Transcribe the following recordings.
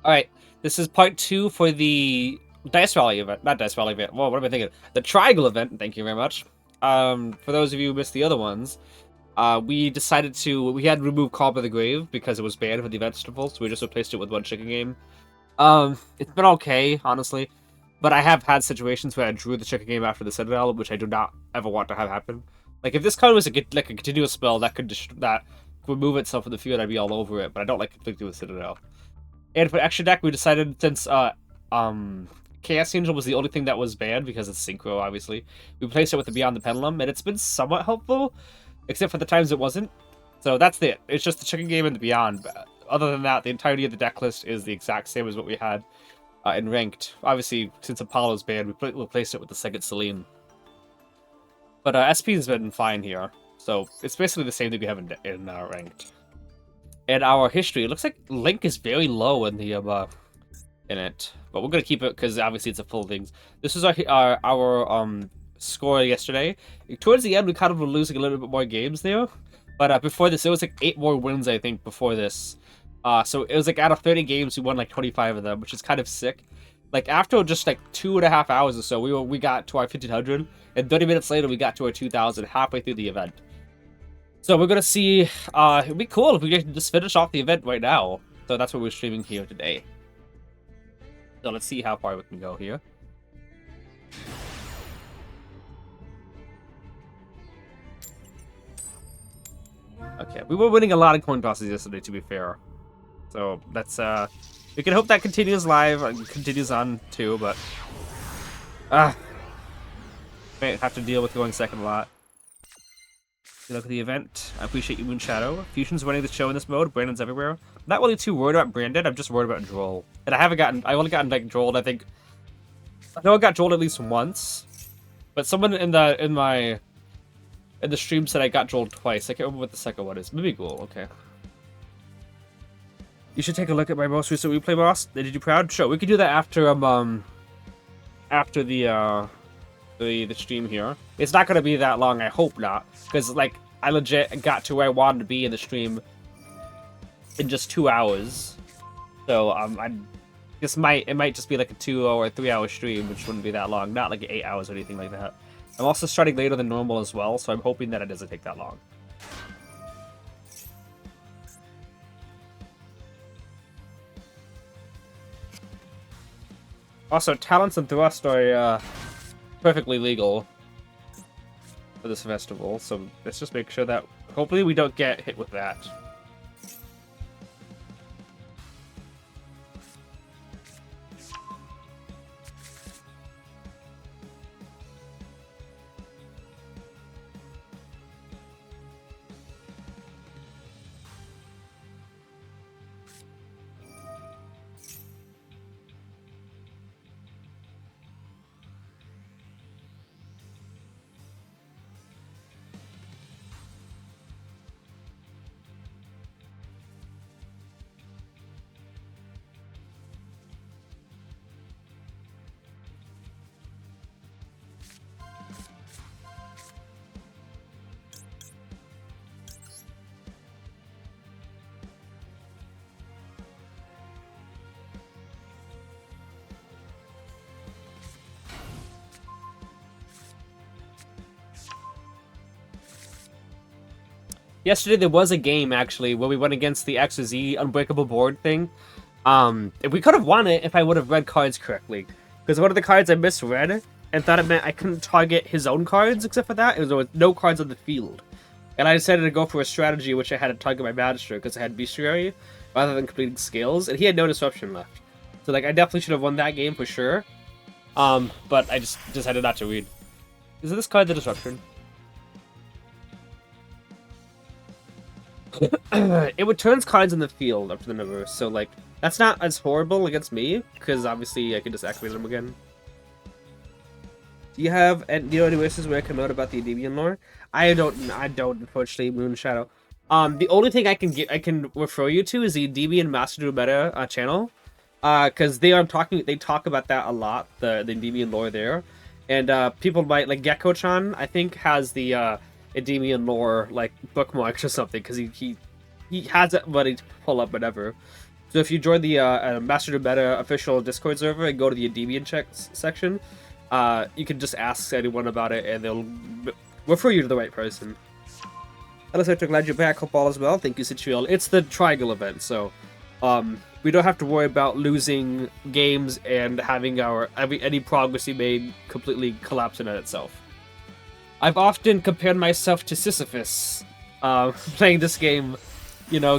Alright, this is part 2 for the Dice Valley event. Not Dice Valley event. Whoa, what am I thinking? The Triangle event, thank you very much. For those of you who missed the other ones, we decided we had to remove Call by the Grave because it was banned for the event festival, so we just replaced it with one chicken game. It's been okay, honestly, but I have had situations where I drew the chicken game after the Citadel, which I do not ever want to have happen. Like, if this card was like a continuous spell that could remove itself in the field, I'd be all over it, but I don't like conflicting with Citadel. And for extra deck, we decided since Chaos Angel was the only thing that was banned because it's synchro, obviously, we replaced it with the Beyond the Pendulum, and it's been somewhat helpful, except for the times it wasn't. So that's it. It's just the chicken game and the Beyond. But other than that, the entirety of the deck list is the exact same as what we had in ranked. Obviously, since Apollo's banned, we replaced it with the second Celine. But SP has been fine here, so it's basically the same thing we have in ranked. And our history, it looks like Link is very low in the in it, but we're gonna keep it because obviously it's a full things. This is our score yesterday. Towards the end, we kind of were losing a little bit more games there, but before this, it was like 8 more wins I think before this. So it was like out of 30 games, we won like 25 of them, which is kind of sick. Like after just like 2.5 hours or so, we got to our 1500, and 30 minutes later we got to our 2000 halfway through the event. So we're gonna see, it'd be cool if we could just finish off the event right now. So that's what we're streaming here today. So let's see how far we can go here. Okay, we were winning a lot of coin tosses yesterday, to be fair. So that's, we can hope that continues live and continues on too, but, may have to deal with going second a lot. Look at the event. I appreciate you, Moonshadow. Fusion's running the show in this mode. Brandon's everywhere. I'm not really too worried about Brandon. I'm just worried about Droll. And I've only gotten like Drolled, I think. I know I got Drolled at least once. But someone in the stream said I got Drolled twice. I can't remember what the second one is. Maybe Ghoul, okay. You should take a look at my most recent replay, boss. Did you proud? Sure, we could do that after the stream here. It's not gonna be that long, I hope not, because like I legit got to where I wanted to be in the stream in just 2 hours. So it might just be like a 2 or 3 hour stream, which wouldn't be that long, not like 8 hours or anything like that. I'm also starting later than normal as well, so I'm hoping that it doesn't take that long. Also, talents and thrust are perfectly legal for this festival, so let's just make sure that hopefully we don't get hit with that. Yesterday there was a game actually where we went against the X or Z unbreakable board thing. If we could have won it if I would have read cards correctly, because one of the cards I misread and thought it meant I couldn't target his own cards. Except for that, there was no cards on the field, and I decided to go for a strategy which I had to target my Magister because I had Bestiary rather than completing scales, and he had no disruption left. So like I definitely should have won that game for sure. But I just decided not to read. Is this card the disruption? It returns cards in the field up to the number, so like that's not as horrible against me because obviously I can just activate them again. Do you have any races where I can note about the Endymion lore? I don't unfortunately, Moonshadow. The only thing I can refer you to is the Endymion Master Duel Meta channel, because they talk about that a lot, the Endymion lore there, and people might like Gecko-chan I think has the Endymion lore like bookmarks or something because he has it ready to pull up whenever. So if you join the Master to Meta official Discord server and go to the Endymion checks section, you can just ask anyone about it, and they'll refer you to the right person. Hello, Sector. Glad you're back. Hope all is well. Thank you, Citriel. It's the Triangle event, so we don't have to worry about losing games and having any progress we made completely collapse in itself. I've often compared myself to Sisyphus playing this game. You know,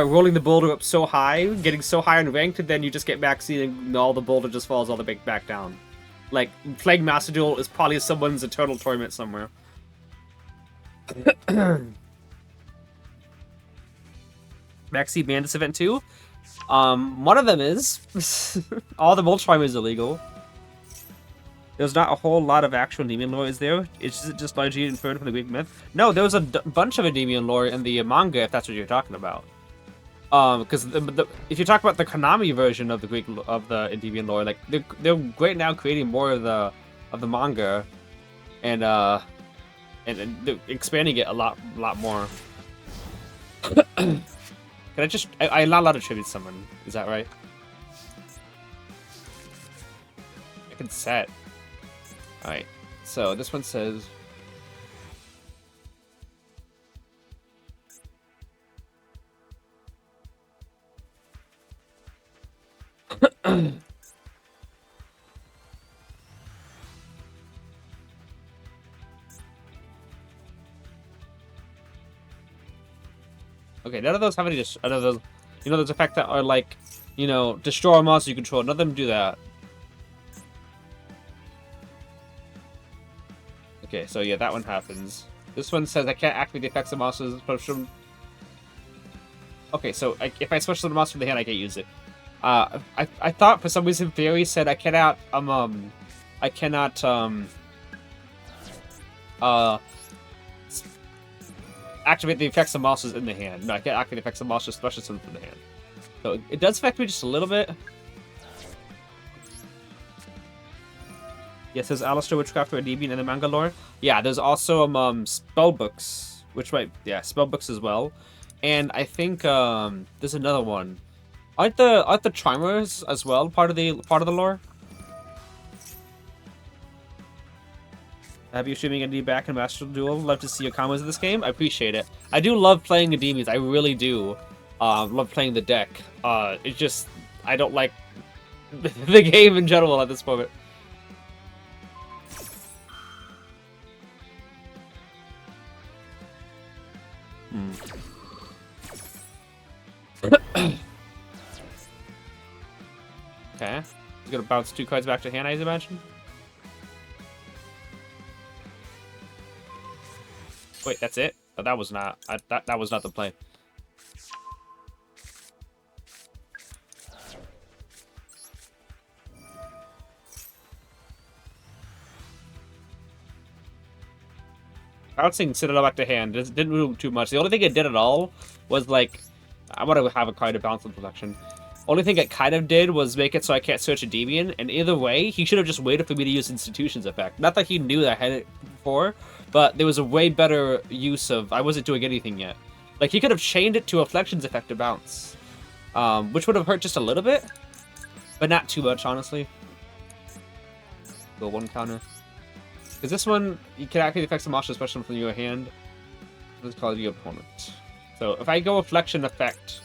rolling the boulder up so high, getting so high in ranked, and then you just get backseat and all the boulder just falls all the way back down. Like, playing Master Duel is probably someone's eternal torment somewhere. Backseat ban this event too? One of them is. All the Voltron is illegal. There's not a whole lot of actual Endymion lore, is there? Is it just largely inferred from the Greek myth? No, there's a bunch of Endymion lore in the manga, if that's what you're talking about. Because if you talk about the Konami version of the Endymion lore, like they're great now creating more of the manga, and they're expanding it a lot more. Can I'm not allowed to tribute someone? Is that right? I can set. Alright, so this one says... Okay, none of those have any... None of those... You know, there's effects that are like, you know, destroy a monster you control. None of them do that. Okay, so yeah, that one happens. This one says I can't activate the effects of monsters. Okay, so if I switch to the monster from the hand, I can't use it. I thought for some reason Fairy said I cannot activate the effects of monsters in the hand. No, I can't activate the effects of monsters special from the hand. So it does affect me just a little bit. Yes, there's Alistair Witchcraft or Endymion in the manga lore. Yeah, there's also spell books, spell books as well. And I think there's another one. Aren't the Trimers as well part of the lore? Have you streaming Indy back in Master Duel? Love to see your comments in this game. I appreciate it. I do love playing Endymions. I really do. Love playing the deck. It's just I don't like the game in general at this moment. Okay. He's gonna bounce 2 cards back to hand, I imagine. Wait, that's it? Oh, that was not. That was not the play. Bouncing Citadel back to hand. It didn't move too much. The only thing it did at all was like, I want to have a card to bounce in collection. Only thing it kind of did was make it so I can't search a Endymion, and either way, he should have just waited for me to use Institution's effect. Not that he knew that I had it before, but there was a way better use of... I wasn't doing anything yet. Like, he could have chained it to a Flection's effect to bounce, which would have hurt just a little bit, but not too much, honestly. Go 1 counter. Because this one, you can activate the effects of monster special from your hand. Let's call it your opponent. So, if I go a Flexion effect...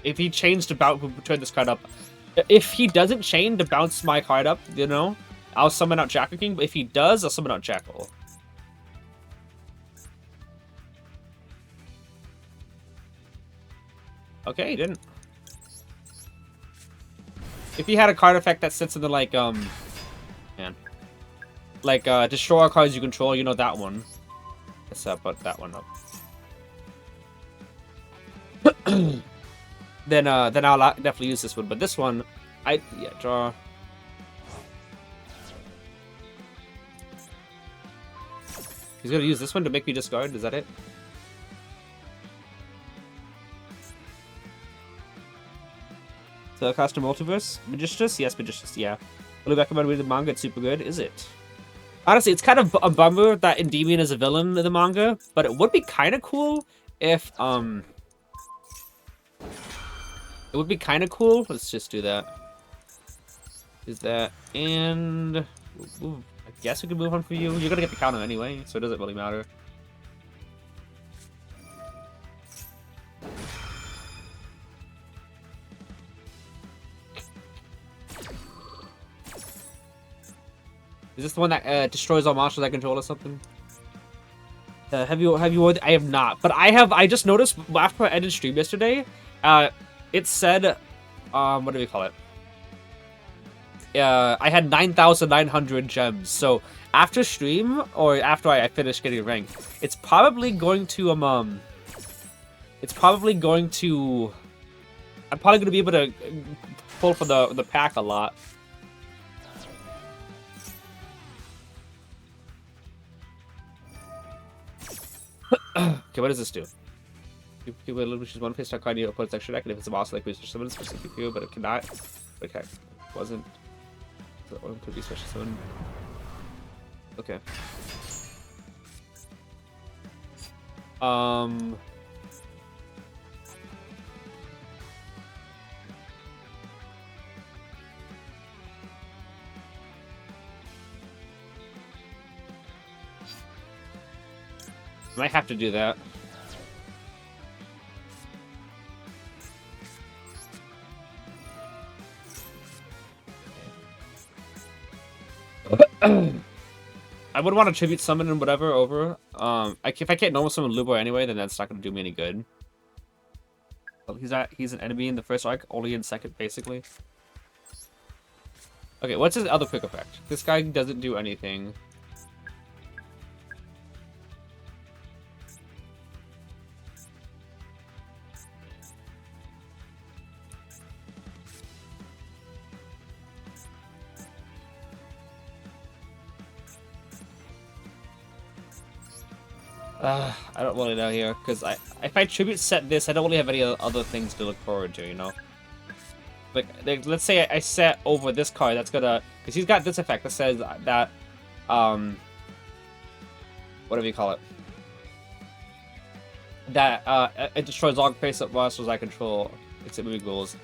if he chains to bounce, we'll turn this card up. If he doesn't chain to bounce my card up, you know, I'll summon out Jackal King. But if he does, I'll summon out Jackal. Okay, he didn't. If he had a card effect that sits in the, like, destroy cards you control, you know that one. Let's put that one up. Then I'll definitely use this one. But this one, draw. He's gonna use this one to make me discard. Is that it? So, Custom Multiverse? Magicious? Yes, Magicious, yeah. Really recommend reading the manga, it's super good. Is it? Honestly, it's kind of a bummer that Endymion is a villain in the manga, but it would be kind of cool if, It would be kind of cool. Let's just do that. Is that and ooh, I guess we could move on for you. You're gonna get the counter anyway, so it doesn't really matter. Is this the one that destroys all monsters I control or something? Have you? I have not, but I just noticed after I ended stream yesterday, it said, what do we call it? I had 9,900 gems. So after stream or after I finish getting ranked, it's probably going to I'm probably going to be able to pull for the pack a lot. Okay, what does this do? People literally choose one face, start carding your opponent's extra deck, and if it's a boss, like we switch summon specific hero, but it cannot. Okay, wasn't. The one could be special summon. Okay. Might have to do that. I would want to tribute summon and whatever over. If I can't normal summon Lubo anyway, then that's not going to do me any good. Well, he's an enemy in the first arc, only in second, basically. Okay, what's his other quick effect? This guy doesn't do anything. I don't really know here, because if I tribute set this, I don't really have any other things to look forward to, you know? Like let's say I set over this card, that's gonna... Because he's got this effect that says that, whatever you call it. That, it destroys all face-up monsters I control, except moving ghouls.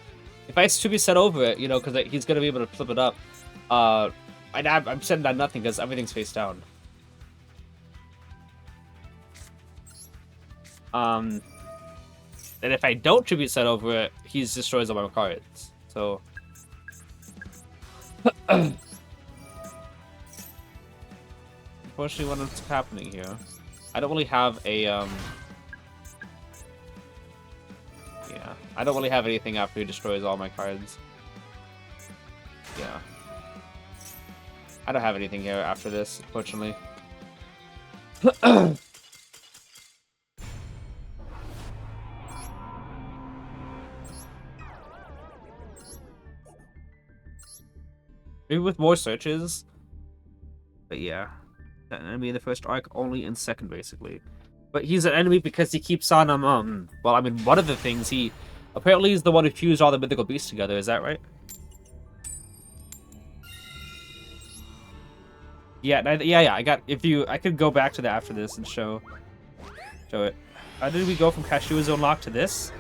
If I tribute set over it, you know, because he's gonna be able to flip it up, I'm setting down nothing, because everything's face down. And if I don't tribute set over it, he destroys all my cards. So unfortunately, what's happening here? I don't really have a yeah, I don't really have anything after he destroys all my cards. Yeah, I don't have anything here after this, unfortunately. Maybe with more searches. But yeah. That enemy in the first arc, only in second, basically. But he's an enemy because he keeps on, well, I mean, one of the things, he... Apparently he's the one who fused all the mythical beasts together, is that right? Yeah, I could go back to that after this and show it. How did we go from Cashew's Unlock to this?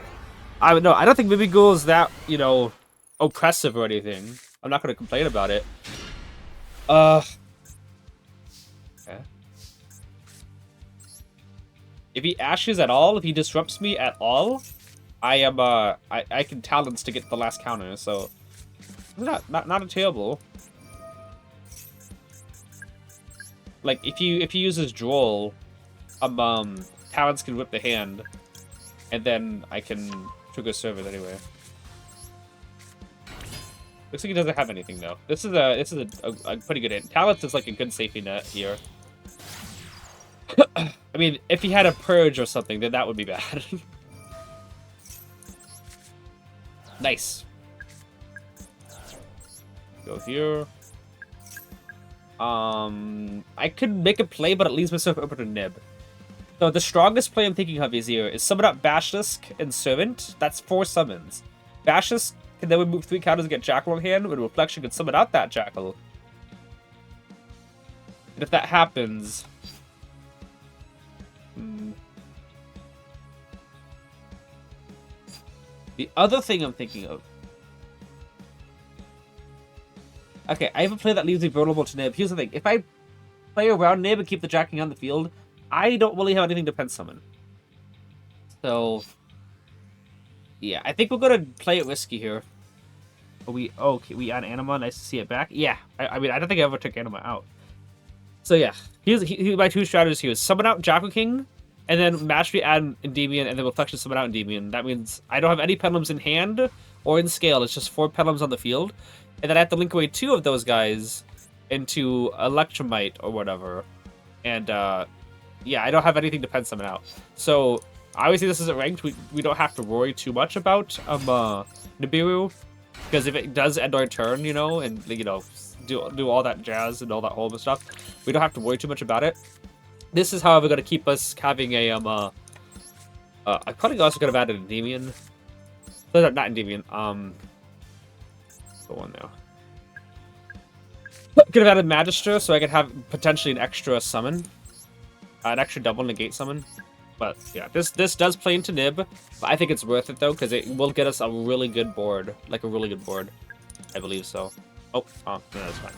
I don't think Mimighoul is that, you know, oppressive or anything. I'm not going to complain about it. Okay. If he ashes at all, if he disrupts me at all, I am, I can talents to get the last counter, so... Not a terrible. Like, if he uses Droll, talents can whip the hand, and then I can trigger servers anyway. Looks like he doesn't have anything though. This is a pretty good hit. Talents is like a good safety net here. I mean, if he had a purge or something, then that would be bad. Nice. Go here. I could make a play, but it leaves myself open to Nib. So the strongest play I'm thinking of is here is summon up Basilisk and Servant. That's 4 summons. Basilisk can then remove 3 counters and get Jackal in hand. With Reflection can summon out that Jackal. And if that happens... The other thing I'm thinking of. Okay, I have a play that leaves me vulnerable to Nib. Here's the thing. If I play around Nib and keep the Jack King on the field, I don't really have anything to pen summon. So, yeah, I think we're gonna play it risky here. Okay, we on Anima. Nice to see it back. Yeah, I mean, I don't think I ever took Anima out. So yeah, here's my two strategies here: summon out Jacko King, and then Mastery add Endymion, and then Reflection summon out Endymion. That means I don't have any Pendulums in hand or in scale. It's just 4 Pendulums on the field, and then I have to link away 2 of those guys into Electromite or whatever. And yeah, I don't have anything to pen summon out. So obviously this isn't ranked. We don't have to worry too much about Nibiru. Because if it does end our turn, you know, and, you know, do all that jazz and all that whole stuff, we don't have to worry too much about it. This is, however, going to keep us having a, I probably also could have added Endymion. No, not Endymion, go on now. Could have added Magister, so I could have potentially an extra summon. An extra double negate summon. But yeah, this does play into Nib, but I think it's worth it though, because it will get us a really good board. Like a really good board. I believe so. Oh, no, that's fine.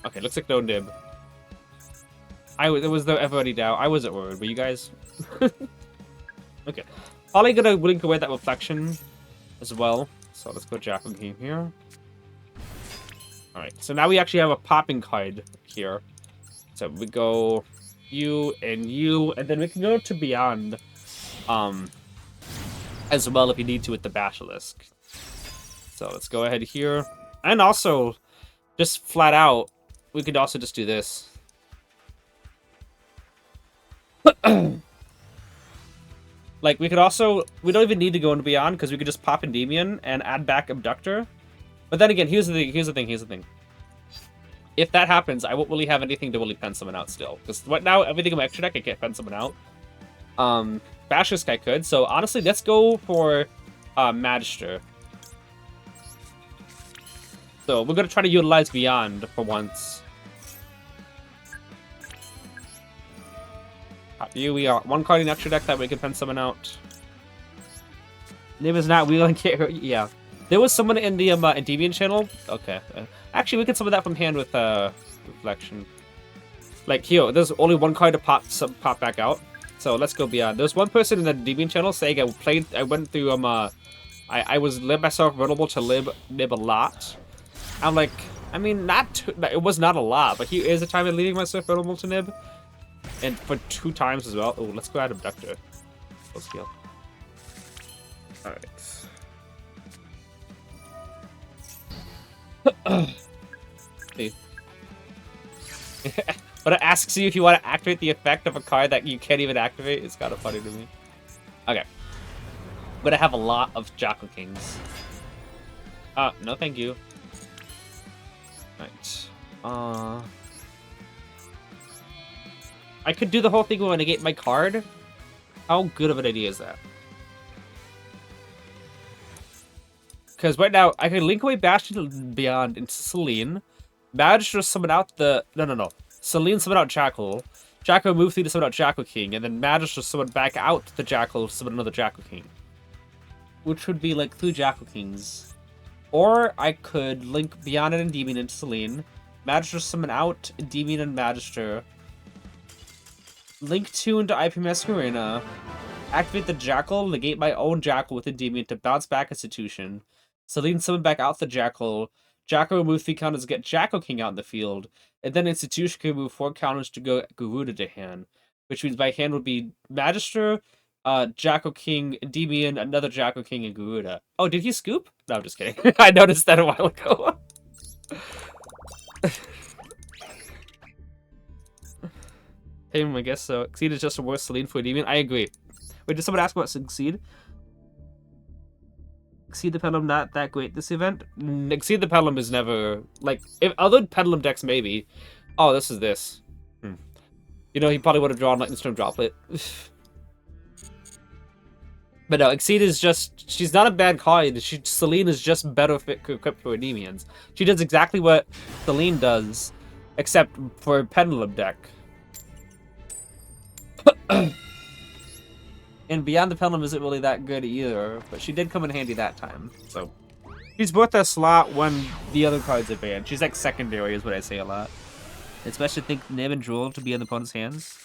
Okay, looks like no Nib. There was no everybody down. I wasn't worried, were you guys? Okay. Probably gonna blink away that reflection as well. So let's go Jack on game here. Alright, so now we actually have a popping card here. So we go you, and then we can go to Beyond as well if you need to with the Basilisk. So let's go ahead here. And also, just flat out, we could also just do this. Like, we could also, we don't even need to go into Beyond, because we could just pop Endymion and add back Abductor. But then again, here's the thing. If that happens, I won't really have anything to really pen someone out still. Because right now, everything in my extra deck, I can't pen someone out. Basilisk I could. So honestly, let's go for Magister. So we're going to try to utilize Beyond for once. You, we are one card in extra deck that we can pen someone out. Name is not, we don't care. Yeah. There was someone in the Endymion channel. Okay. Actually, we can summon that from hand with Reflection. Like here, there's only one card to pop back out. So let's go Beyond. There's one person in the Endymion channel saying I went through I was lib myself vulnerable to Nib a lot. I'm like, I mean, it was not a lot, but here is a time of leaving myself vulnerable to Nib. And for 2 times as well. Oh, let's go add Abductor. Full scale. Alright. But it asks you if you want to activate the effect of a card that you can't even activate. It's kind of funny to me. Okay. I'm gonna have a lot of Jacko Kings. No thank you. Right. I could do the whole thing when I negate my card. How good of an idea is that? Because right now, I can link away Bastion Beyond into Celine. Magister summon out the... No. Celine summon out Jackal. Jackal move through to summon out Jacko King. And then Magister summon back out the Jackal to summon another Jacko King. Which would be like 2 Jacko Kings. Or I could link Beyond and Endymion into Celine. Magister summon out Endymion and Magister. Link 2 into IP Masquerena. Activate the Jackal, negate my own Jackal with Endymion to bounce back Institution. Celine summon back out the Jackal. Jackal remove 3 counters to get Jacko King out in the field. And then Institution can remove 4 counters to go Garuda to hand. Which means my hand would be Magister, Jacko King, Endymion, another Jacko King, and Garuda. Oh, did he scoop? No, I'm just kidding. I noticed that a while ago. I guess so. Exceed is just a worse Celine for Endymion. I agree. Wait, did someone ask about Exceed? Exceed the Pendulum not that great this event? Exceed the Pendulum is never... Like, if other Pendulum decks, maybe. Oh, this is this. You know, he probably would have drawn Lightning Storm Droplet. But no, Exceed is just... She's not a bad card. Celine is just better equipped for Endymions. She does exactly what Celine does, except for a Pendulum deck. And Beyond the Pendulum isn't really that good either, but she did come in handy that time. So she's worth a slot when the other cards are banned. She's like secondary is what I say a lot. Especially think Nib and Drool to be in the opponent's hands.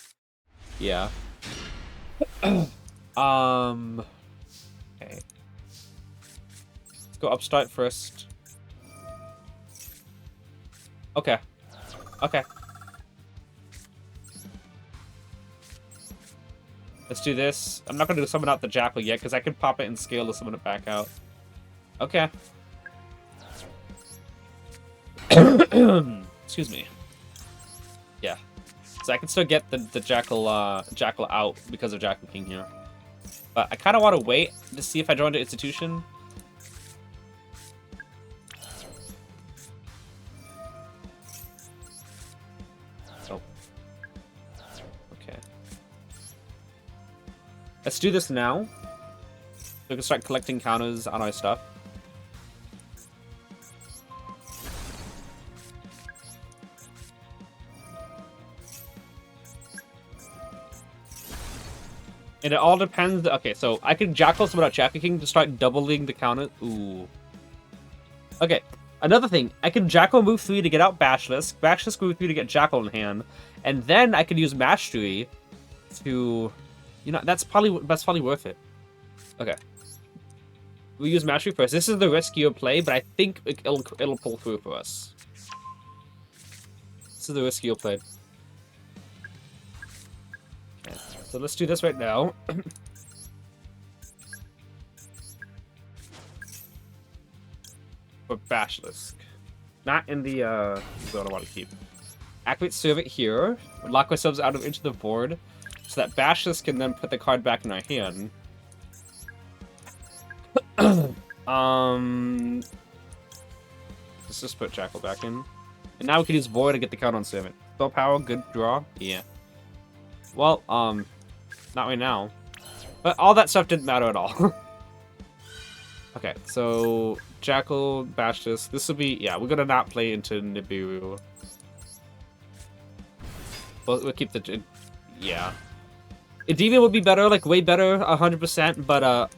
Yeah. Okay. Let's go upstart first. Okay. Okay. Let's do this. I'm not going to summon out the Jackal yet, because I can pop it and scale to summon it back out. Okay. Excuse me. Yeah. So I can still get the Jackal out because of Jackal King here. But I kind of want to wait to see if I join the Institution. Oh. Okay. Let's do this now. So we can start collecting counters on our stuff. And it all depends. Okay, so I can Jackal summon out Jackal King to start doubling the counter. Ooh. Okay, another thing. I can Jackal move 3 to get out Basilisk. Basilisk move 3 to get Jackal in hand. And then I can use Mastery to... You know, that's probably worth it. Okay. We use Mastery first. This is the riskier play, but I think it'll pull through for us. This is the riskier play. So let's do this right now. For Basilisk. Not in the zone I want to keep. Activate Servant here. Lock ourselves out of into the board. So that Basilisk can then put the card back in our hand. Let's just put Jackal back in. And now we can use Void to get the count on Servant. Spell power, good draw. Yeah. Well, not right now. But all that stuff didn't matter at all. Okay, so Jackal, Basilisk. This will be... Yeah, we're gonna not play into Nibiru. We'll keep the... Yeah. Endymion would be better, like way better, 100%, but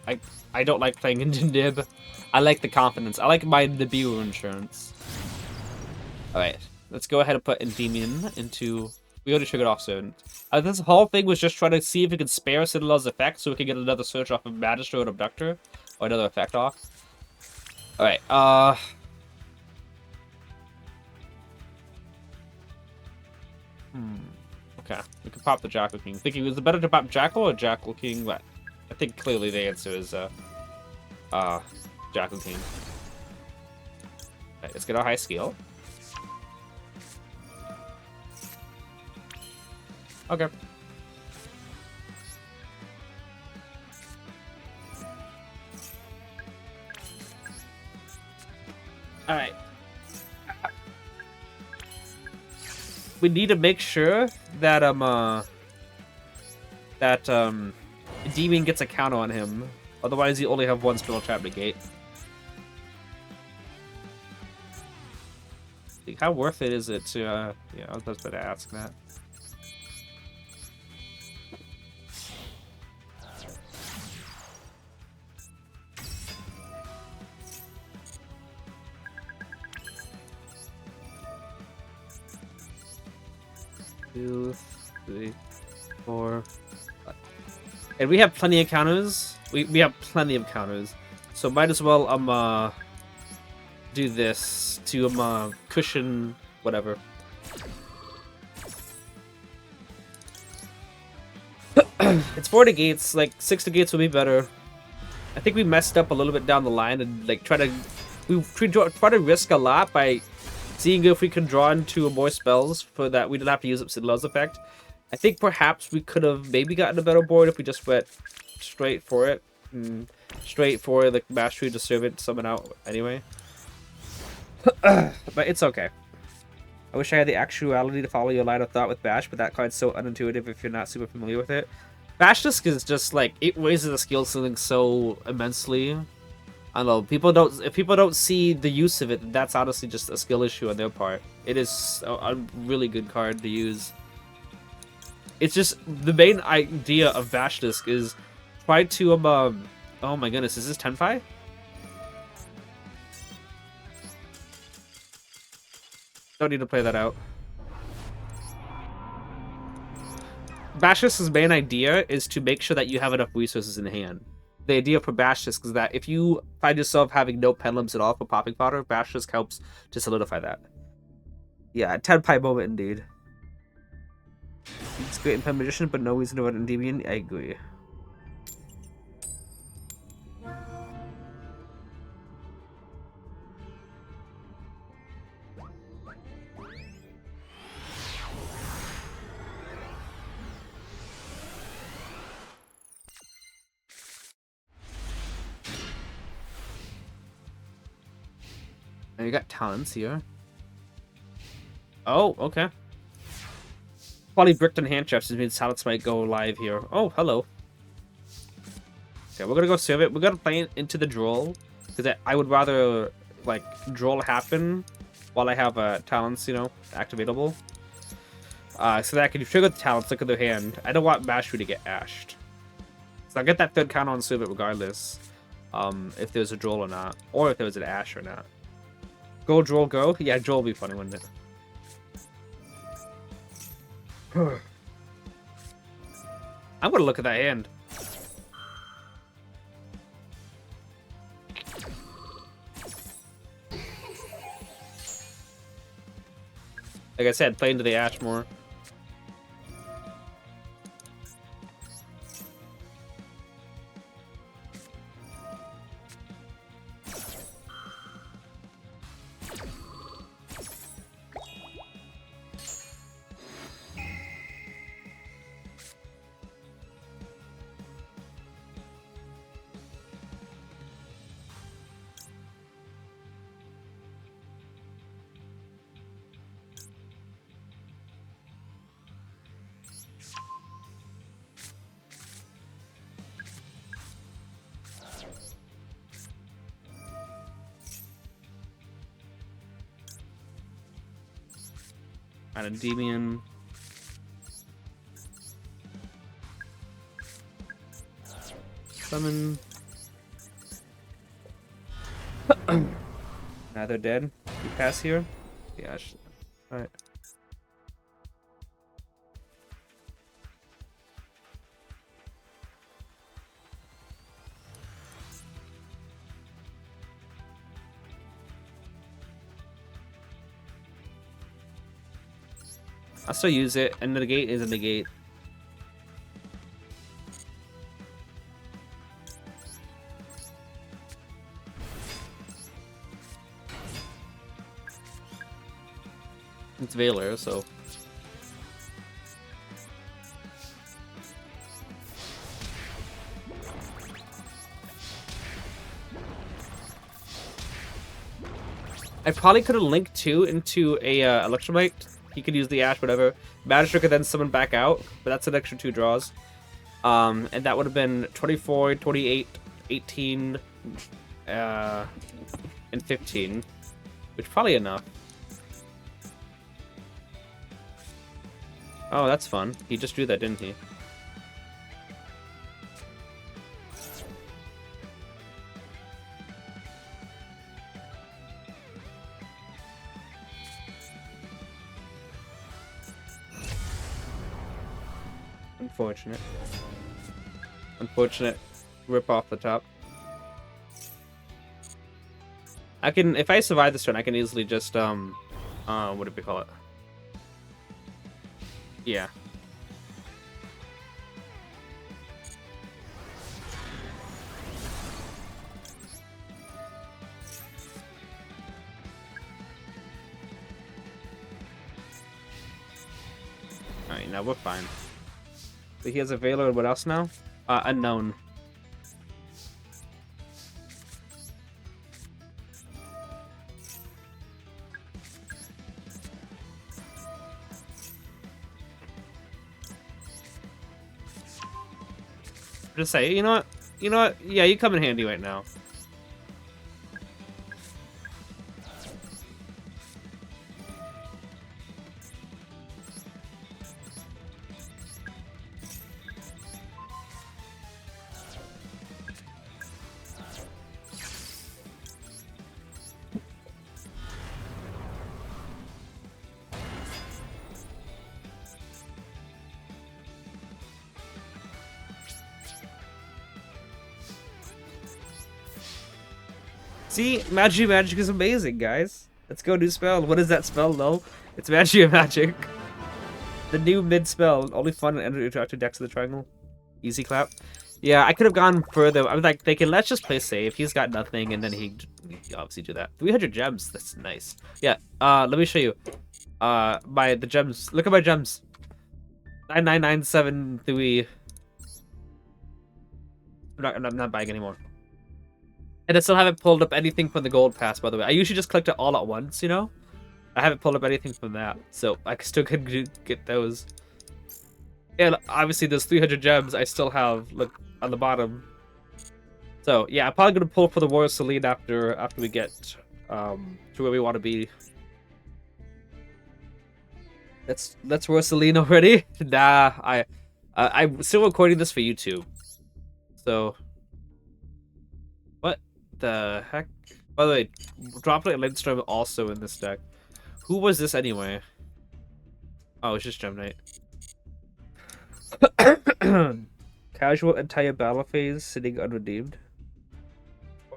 I don't like playing into Nib. I like the confidence. I like my Nibiru insurance. Alright, let's go ahead and put Endymion into... We already triggered off soon. This whole thing was just trying to see if we could spare Citadel's effect so we could get another search off of Magistrate or Abductor. Or another effect off. Alright, Okay, we could pop the Jackal King. Thinking, was it better to pop Jackal or Jackal King? But I think clearly the answer is, Jackal King. Alright, let's get our high skill. Okay. Alright. We need to make sure that Endymion gets a counter on him. Otherwise you only have one spell trap negate. How worth it is it to yeah, I was just about to ask that. Two, three, four, five. And we have plenty of counters. We have plenty of counters. So might as well do this to cushion whatever. It's 4 negates, like 6 negates would be better. I think we messed up a little bit down the line and like try to risk a lot by seeing if we can draw into more spells for that we didn't have to use up Citadel's effect. I think perhaps we could have maybe gotten a better board if we just went straight for it. Straight for the Mastery to Servant summon out anyway. But it's okay. I wish I had the actuality to follow your line of thought with Bash, but that card's so unintuitive if you're not super familiar with it. Basilisk is just like, it raises the skill ceiling so immensely. I don't know, if people don't see the use of it, that's honestly just a skill issue on their part. It is a really good card to use. It's just, the main idea of Basilisk is Try to oh my goodness, is this Tenpai? Don't need to play that out. Bash's main idea is to make sure that you have enough resources in hand. The idea for Bashis is that if you find yourself having no pendulums at all for popping fodder, Bashis helps to solidify that. Yeah, Tenpai moment indeed. He's great in Pen Magician, but no reason to run Endymion. I agree. And you got talents here. Oh, okay. Probably bricked and hand traps means talents might go live here. Oh, hello. Okay, we're gonna go save it. We're gonna play it into the draw because I would rather like draw happen while I have talents, you know, activatable. So that I can trigger the talents, look at their hand. I don't want Mashu to get ashed. So I'll get that third count on save it regardless. If there's a draw or not, or if there was an ash or not. Go, draw, go. Yeah, draw will be funny, wouldn't it? I'm gonna look at that hand. Like I said, play into the ash more. And a Endymion. Summon. Now they're dead. You pass here? Yeah. Alright. I'll still use it, and the negate is a negate. It's Valor, so. I probably could have linked 2 into a Electromite. He could use the Ash, whatever. Magister could then summon back out, but that's an extra 2 draws. And that would have been 24, 28, 18, and 15. Which is probably enough. Oh, that's fun. He just drew that, didn't he? Unfortunate. Unfortunate. Rip off the top. I can, if I survive this turn, I can easily just, what do we call it? Yeah. Alright, now we're fine. So he has a Valor and what else now? Unknown. Just say, you know what? You know what? Yeah, you come in handy right now. See, Magic is amazing, guys. Let's go new spell. What is that spell, though? It's Magic. The new mid spell. Only fun and interactive decks of the triangle. Easy clap. Yeah, I could have gone further. I was like thinking, let's just play safe. He's got nothing, and then he obviously do that. 300 gems. That's nice. Yeah. Let me show you. The gems. Look at my gems. 99973. I'm not buying anymore. And I still haven't pulled up anything from the gold pass, by the way. I usually just clicked it all at once, you know? I haven't pulled up anything from that, so I still could get those. And obviously those 300 gems I still have, look, on the bottom. So, yeah, I'm probably going to pull for the Royal Celine after we get to where we want to be. Let's Royal Celine already? Nah, I'm still recording this for YouTube. So, what the heck? By the way, Droplet and Lindstrom also in this deck. Who was this anyway? Oh, it's just Gem Knight. Casual entire battle phase sitting unredeemed.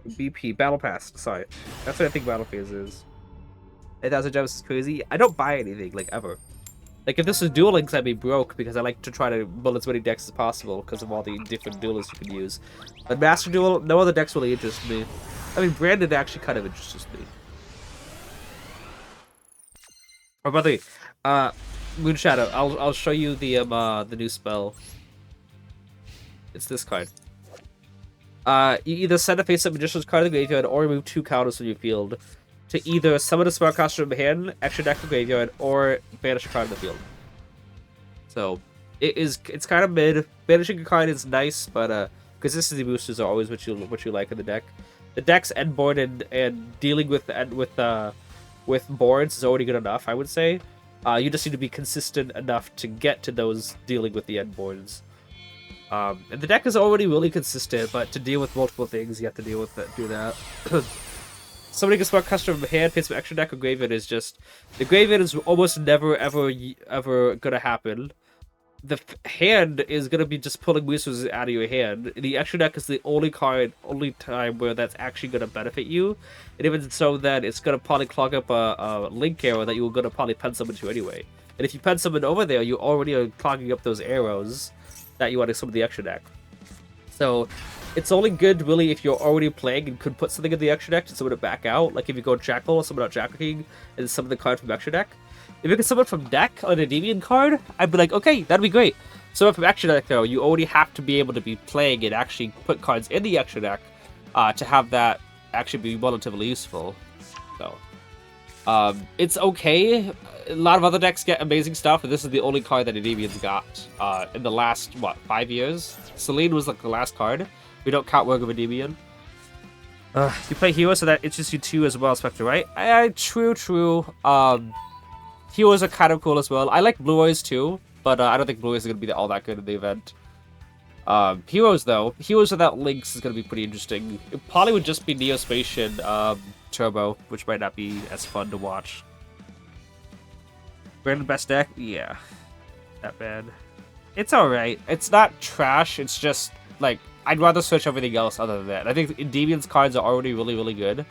BP battle pass. Sorry, that's what I think battle phase is. 8,000 gems is crazy. I don't buy anything like ever. Like if this was Duel Links, I'd be broke because I like to try to build as many decks as possible because of all the different duelists you can use. But Master Duel, no other decks really interest me. I mean, Branded actually kind of interests me. Oh, by the way, Moon Shadow. I'll show you the new spell. It's this card. You either send a face-up Magician's card to the graveyard or remove 2 counters from your field to either summon a spellcaster from hand, extra deck from graveyard, or banish a card in the field. So it's kind of mid. Banishing a card is nice, but consistency boosters are always what you like in the deck. The deck's end board and dealing with boards is already good enough, I would say. You just need to be consistent enough to get to those dealing with the end boards. And the deck is already really consistent, but to deal with multiple things, you have to do that. Somebody can spell custom from hand, pay some extra deck or graveyard is just... The graveyard is almost never, ever gonna happen. The hand is gonna be just pulling resources out of your hand. The extra deck is the only time where that's actually gonna benefit you. And even so, then it's gonna probably clog up a link arrow that you're gonna probably pen summon to anyway. And if you pen summon over there, you already are clogging up those arrows that you want to summon the extra deck. So it's only good really if you're already playing and could put something in the extra deck to summon it back out. Like if you go Jackal, summon out Jackal King, and summon the card from extra deck. If you can summon from deck on a Endymion card, I'd be like, okay, that'd be great. Summon from extra deck though, you already have to be able to be playing and actually put cards in the extra deck to have that actually be relatively useful. So it's okay. A lot of other decks get amazing stuff, and this is the only card that Endymions got in the last, 5 years? Celine was like the last card. We don't count Work of Endymion. You play Hero, so that interests you too as well, Spectre, right? True. Heroes are kind of cool as well. I like Blue Eyes too, but I don't think Blue Eyes is going to be all that good in the event. Heroes, though. Heroes without links is going to be pretty interesting. It probably would just be Neospatian Turbo, which might not be as fun to watch. Brandon best deck? Yeah. Not bad. It's alright. It's not trash, it's just, like, I'd rather switch everything else other than that. I think Endymions cards are already really good.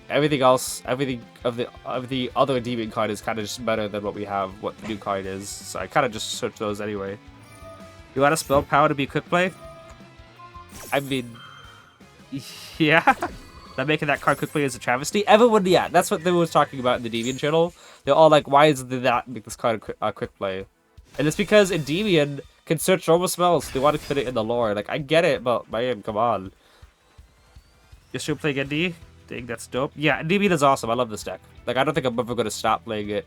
Everything else, everything of the other Endymion card is kind of just better than what we have, what the new card is. So I kind of just switch those anyway. You want a spell power to be quick play? I mean, yeah. That making that card quick play is a travesty. Everyone, yeah, that's what they were talking about in the Endymion channel. They're all like, why is that make this card a quick play? And it's because Endymion can search normal spells. They want to fit it in the lore. Like, I get it, but man, come on. You're still playing ND? Dang, that's dope. Yeah, Endymion is awesome. I love this deck. Like, I don't think I'm ever going to stop playing it.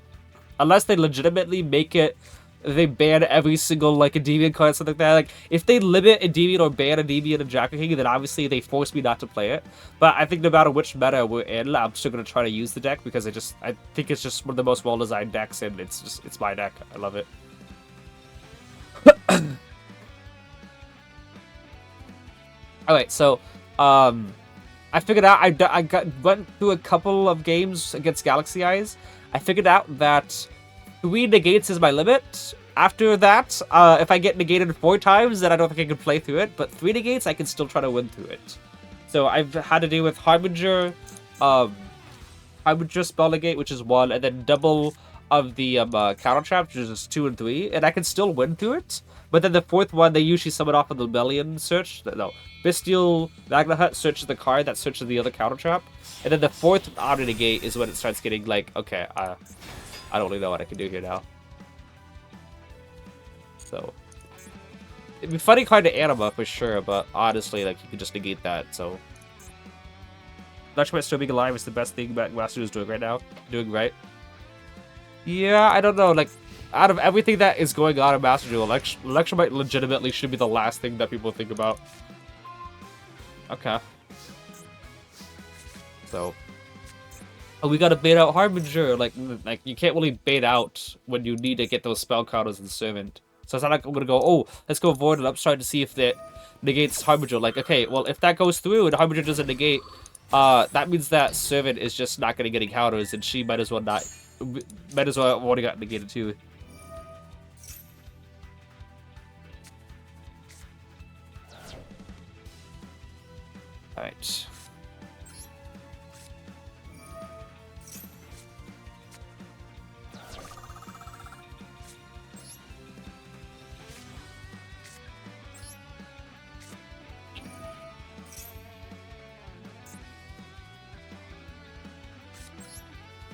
Unless they legitimately make it, they ban every single, like, Endymion card, something like that. Like, if they limit Endymion or ban Endymion and Jackal King, then obviously they force me not to play it. But I think no matter which meta we're in, I'm still going to try to use the deck because I think it's just one of the most well-designed decks, and it's my deck. I love it. Alright, so, I figured out, went through a couple of games against Galaxy Eyes. I figured out that 3 negates is my limit. After that, if I get negated 4 times, then I don't think I can play through it. But 3 negates, I can still try to win through it. So I've had to deal with Harbinger, um, Harbinger spell negate, which is 1, and then double of the counter trap, which is 2 and 3, and I can still win through it. But then the 4th one, they usually summon off of the Melian search. No, Bestial Magna Hut searches the card that searches the other counter trap, and then the 4th auto negate is when it starts getting like, okay, I don't really know what I can do here now. So it'd be funny card to Anima for sure, but honestly, like you could just negate that. So Electromite still being alive is the best thing Master is doing right now. Doing right. Yeah, I don't know. Like, out of everything that is going on in Master Duel, Electromite legitimately should be the last thing that people think about. Okay. So, oh, we gotta bait out Harbinger. Like you can't really bait out when you need to get those spell counters in Servant. So it's not like I'm gonna go, oh, let's go Void and Upstart to see if that negates Harbinger. Like, okay, well, if that goes through and Harbinger doesn't negate, that means that Servant is just not gonna get any counters, and she might as well not. Might as well have already got negated too. Alright.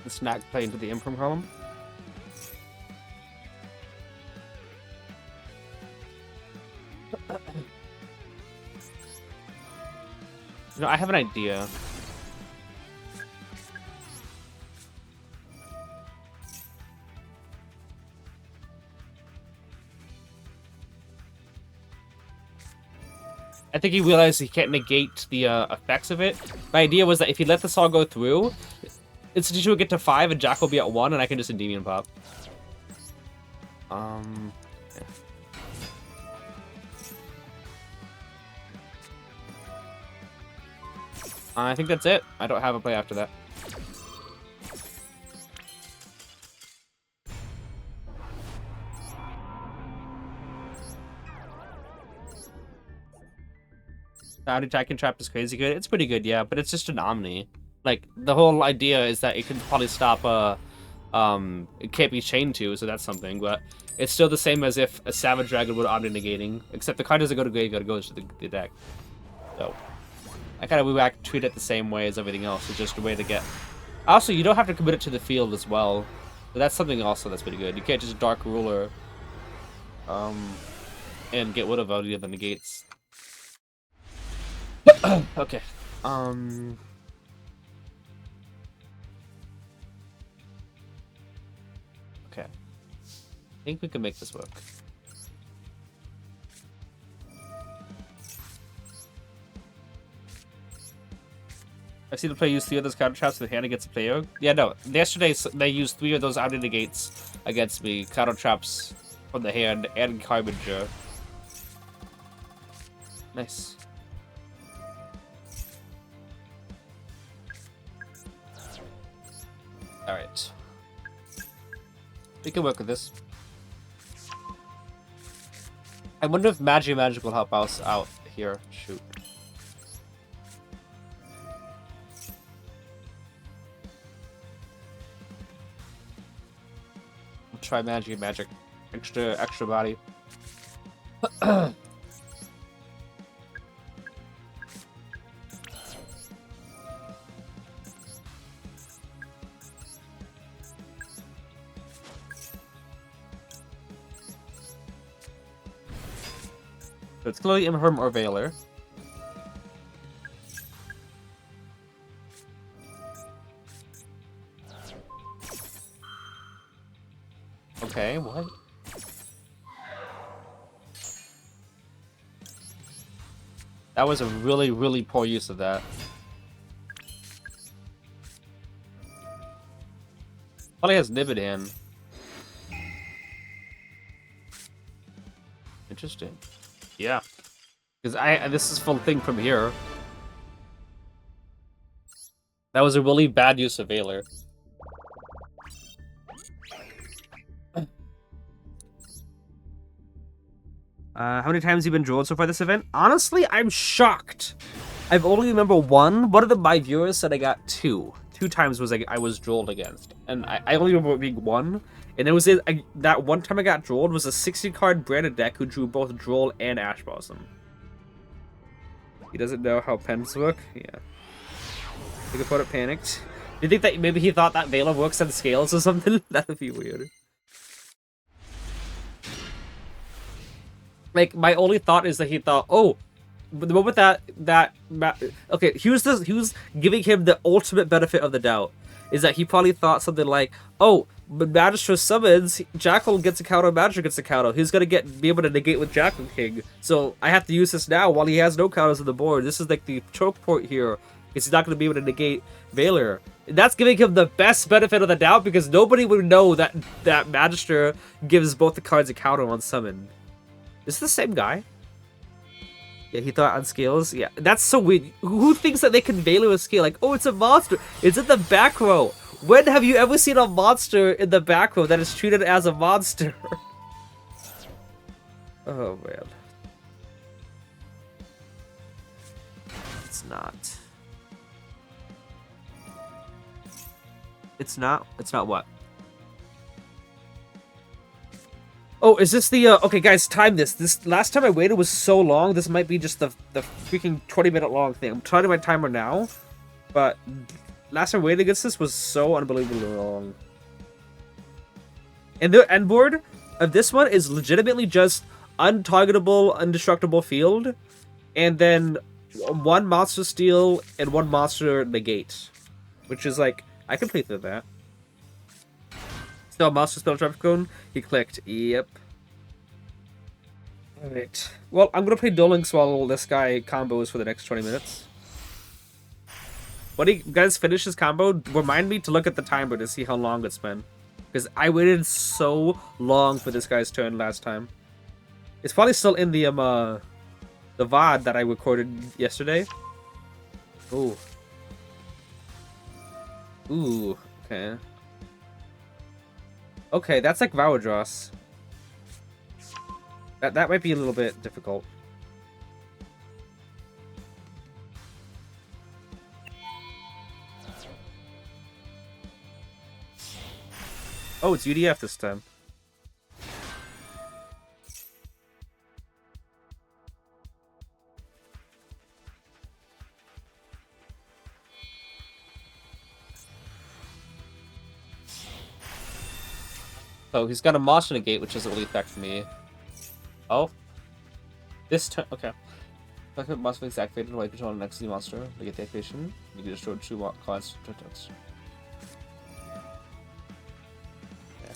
The snack play into the imprint column. You know, I have an idea. I think he realized he can't negate the effects of it. My idea was that if he let this all go through, Institution will get to 5 and Jack will be at 1, and I can just Endymion pop. Yeah. I think that's it. I don't have a play after that. Anti-Tack Trap is crazy good. It's pretty good, yeah, but it's just an Omni. Like, the whole idea is that it can probably stop it can't be chained to, so that's something, but it's still the same as if a Savage Dragon would Omni negating, except the card doesn't go to graveyard, it goes to the deck. So, I kind of treat it the same way as everything else. It's just a way to get... Also, you don't have to commit it to the field as well. But that's something also that's pretty good. You can't just Dark Ruler and get rid of any of the negates. Okay. Okay. I think we can make this work. I've seen the player use 3 of those counter traps with hand against the player. Yeah, no. Yesterday, they used 3 of those outer negates against me. Counter traps from the hand and Harbinger. Nice. Alright. We can work with this. I wonder if Magic will help us out here. Shoot. We'll try Magic. Extra body. So it's clearly Imherm or Veiler. Okay, what? That was a really, really poor use of that. Probably has Nibidan. Interesting. Yeah. Because this is full thing from here. That was a really bad use of Veiler. How many times have you been drilled so far this event? Honestly, I'm shocked I've only remember one. One of my viewers said I got two. Two times was I was drolled against, and I only remember it being one. And it was that one time I got drolled was a 60-card branded deck who drew both Droll and Ash Blossom. He doesn't know how pens work. Yeah. The opponent panicked. Do you think that maybe he thought that Vela works on scales or something? That would be weird. Like, my only thought is that he thought, oh, but the moment okay, he was giving him the ultimate benefit of the doubt, is that he probably thought something like, oh, but Magister summons, Jackal gets a counter, Magister gets a counter. He's gonna be able to negate with Jackal King. So I have to use this now while he has no counters on the board. This is like the choke point here, because he's not gonna be able to negate Valor. And that's giving him the best benefit of the doubt, because nobody would know that Magister gives both the cards a counter on summon. Is this the same guy? Yeah, he thought on scales. Yeah, that's so weird. Who thinks that they can Valor a scale? Like, oh, it's a monster. It's in the back row. When have you ever seen a monster in the back row that is treated as a monster? Oh, man. It's not. It's not? It's not what? Oh, is this the, okay, guys, time this. This last time I waited was so long, this might be just the freaking 20-minute long thing. I'm trying my timer now, but last time I waited against this was so unbelievably long. And the end board of this one is legitimately just untargetable, indestructible field, and then one monster steal and one monster negate, which is like, I can play through that. Still, Monster Spell Traffic Cone. He clicked. Yep. Alright. Well, I'm gonna play Duel Links while this guy combos for the next 20 minutes. When he guys finish his combo, remind me to look at the timer to see how long it's been. Because I waited so long for this guy's turn last time. It's probably still in the VOD that I recorded yesterday. Ooh. Ooh. Okay. Okay, that's like Varadros. That might be a little bit difficult. Oh, it's UDF this time. Oh, he's got a monster negate, which doesn't really affect me. Oh. This turn, okay. If monster is activated while you control an XZ monster, to get the activation, you can destroy 2 cards. Yeah.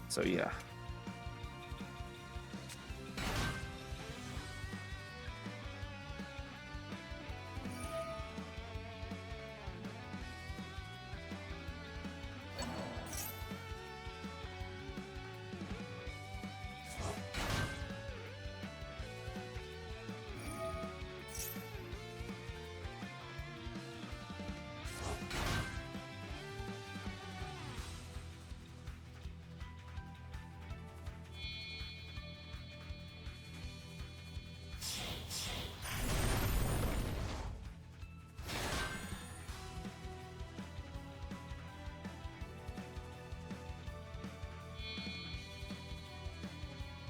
So, yeah.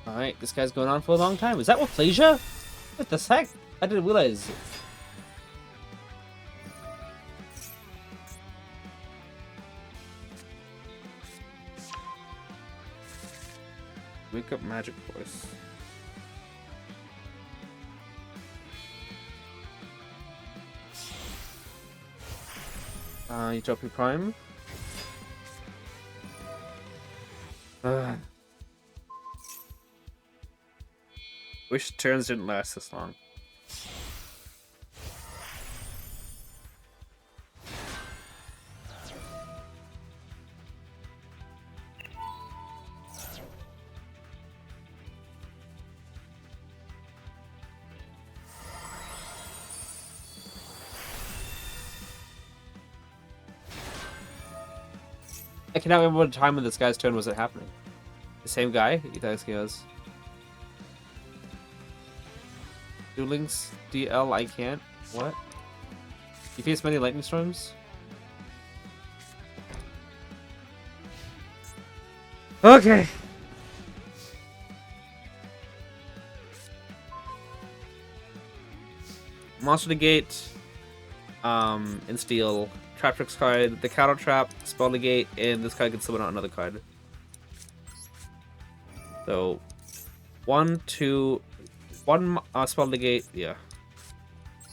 Alright, this guy's going on for a long time. Is that Waplasia? What the heck? I didn't realize. Wake up Magic Voice. Utopia Prime. Wish turns didn't last this long. I cannot remember what time when this guy's turn was it happening. The same guy? He thought he was. Duelings DL I can't. What? You face many lightning storms? Okay. Monster Negate, in Steel, Trap Tricks card, the Counter Trap, Spell Negate, and this card can summon out another card. So, 1, 2, 1 Spell Negate, yeah.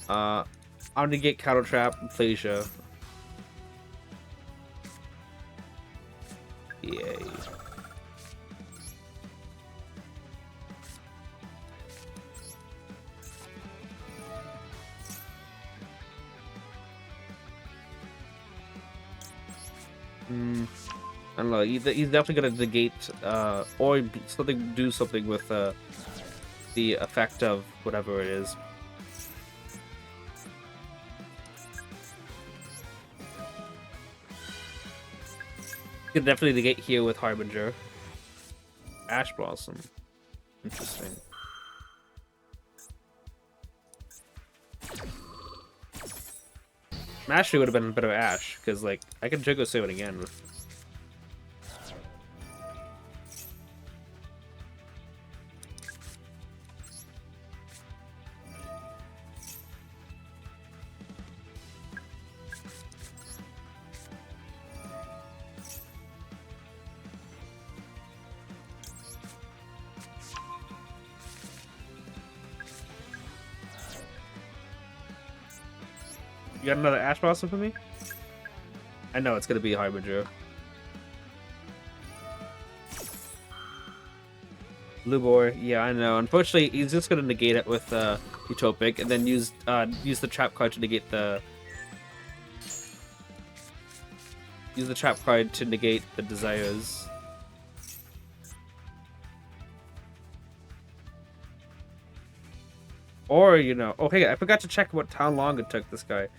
I'll negate Counter Trap, Plasia. Yay. I don't know. He's definitely gonna negate, or do something with the effect of whatever it is. You can definitely negate here with Harbinger. Ash Blossom. Interesting. Mastery would have been a bit of Ash, because like I can Jiggle save it again. You got another Ash Blossom for me? I know it's gonna be Harbinger. Lubor, yeah, I know. Unfortunately, he's just gonna negate it with Utopic, and then use the trap card to negate the desires. Or okay, I forgot to check how long it took this guy.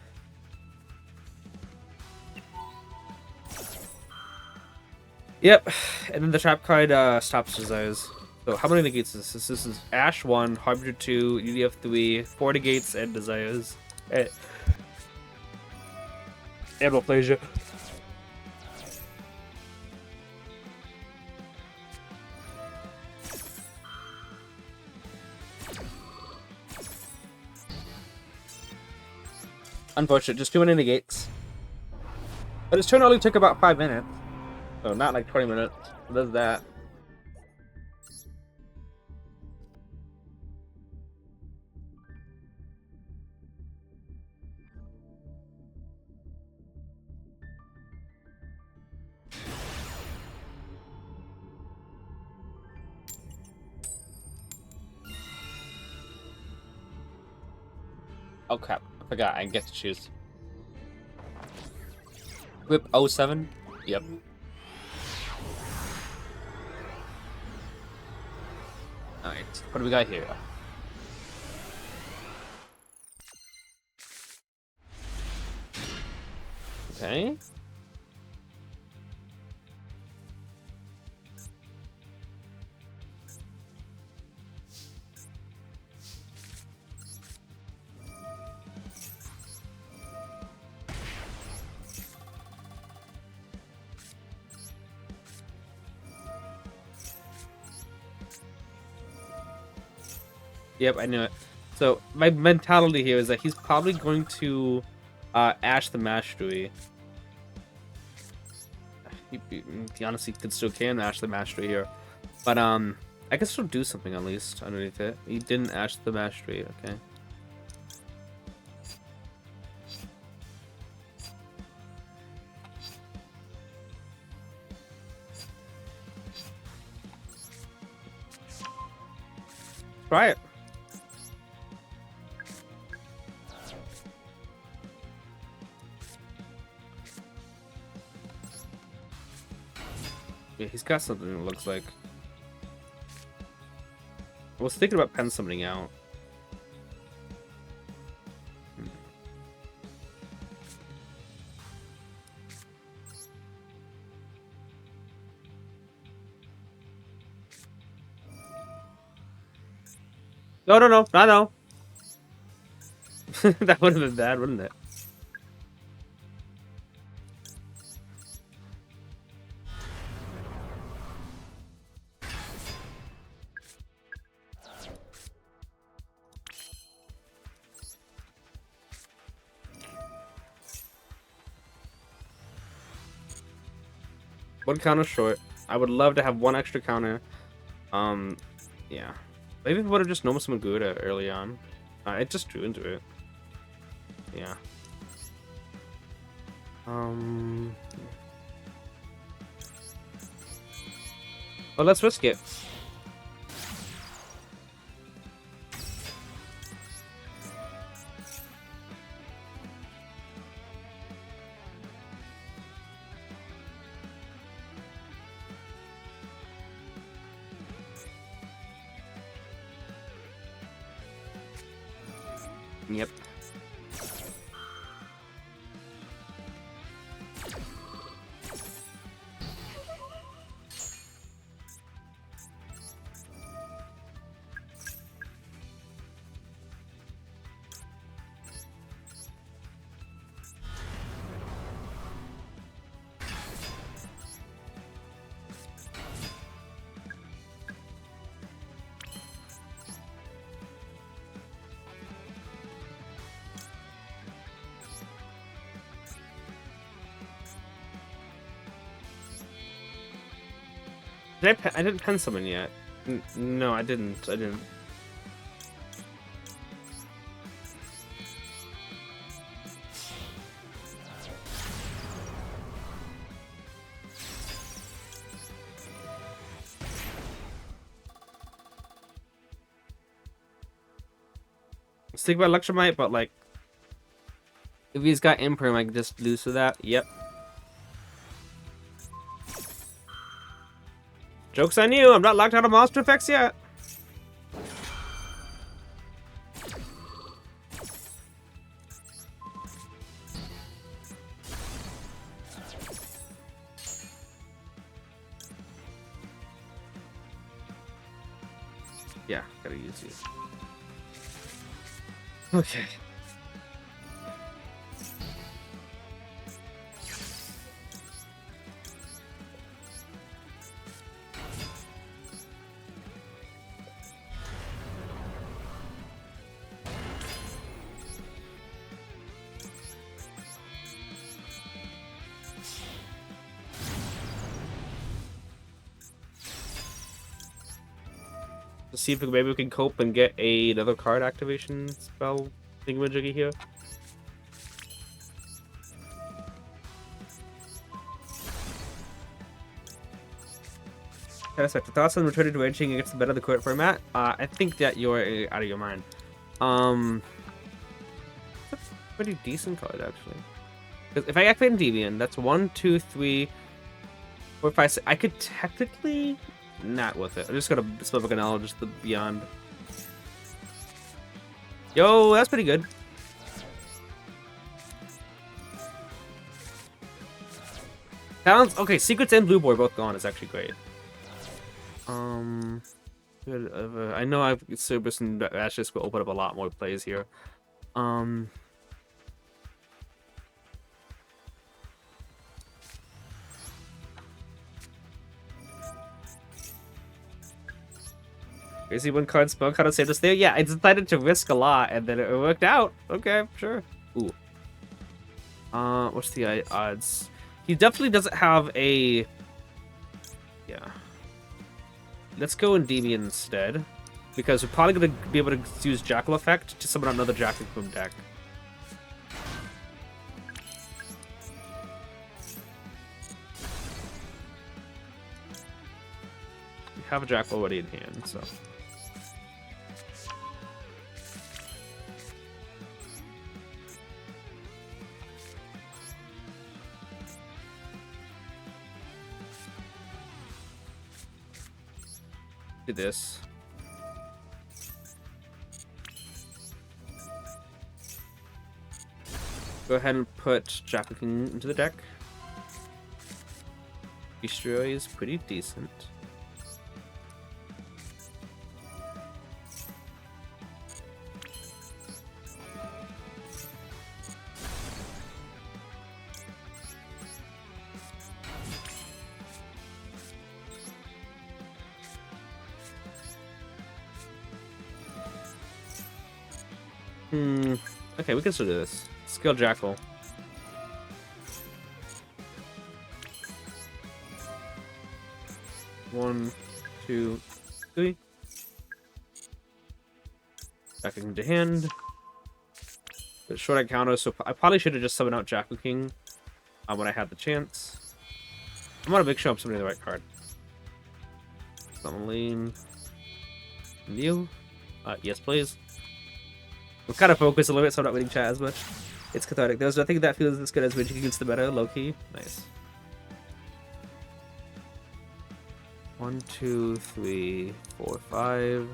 Yep, and then the trap card stops desires. So how many negates is this? This is Ash 1, Harbinger 2, UDF 3, 4 negates, and desires. And Plasia. Unfortunate, just too many negates. But his turn only took about 5 minutes. So not like 20 minutes. It does that. Oh crap, I forgot, I get to choose. Whip 07? Yep. Alright, what do we got here? Okay. Yep, I knew it. So my mentality here is that he's probably going to Ash the Mastery. He honestly could still Ash the Mastery here, but I can still do something at least underneath it. He didn't Ash the Mastery. Okay. Try it. Yeah, he's got something it looks like. I was thinking about pen something out. No, no, no, not now. That would have been bad, wouldn't it? One counter short. I would love to have one extra counter. Yeah. Maybe if I would have just normal some Gouda early on. I just drew into it. Yeah. Well, let's risk it. Yep. I didn't pen summon yet. No, I didn't. I didn't. Let's think about Electromite, but like, if he's got Imperm, I can just lose to that. Yep. Joke's on you, I'm not locked out of monster effects yet. Yeah, gotta use you. Okay. Let's see if maybe we can cope and get another card activation spell thingamajiggy here. Perfect. Thoughts on returning to edging against the better of the court format? I think that you're out of your mind. That's a pretty decent card actually. Because if I activate Endymion, that's 1, 2, 3, 4, 5, 6. I could technically not with it. I'm just gonna spell book an just the beyond. Yo, that's pretty good. Talents. Okay, secrets and blue boy both gone is actually great. I know I've Cerberus and Ashes will open up a lot more plays here. Crazy one card spell kind of saved us there. Yeah, I decided to risk a lot and then it worked out. Okay, sure. Ooh. What's the odds? He definitely doesn't have a. Yeah. Let's go Endymion instead, because we're probably gonna be able to use Jackal effect to summon another Jackal from deck. We have a Jackal already in hand, so. Do this. Go ahead and put Jackal King into the deck. Bistro is pretty decent. Okay, we can still do this. Skill Jackal. One, two, three. Back into hand. But short encounter, so I probably should have just summoned out Jackal King when I had the chance. I'm gonna make sure I'm summoning the right card. Summon Lane. And you? Yes, please. I'm kind of focused a little bit, so I'm not reading chat as much. It's cathartic. There's nothing that feels as good as raging against the meta, low key. Nice. 1, 2, 3, 4, 5,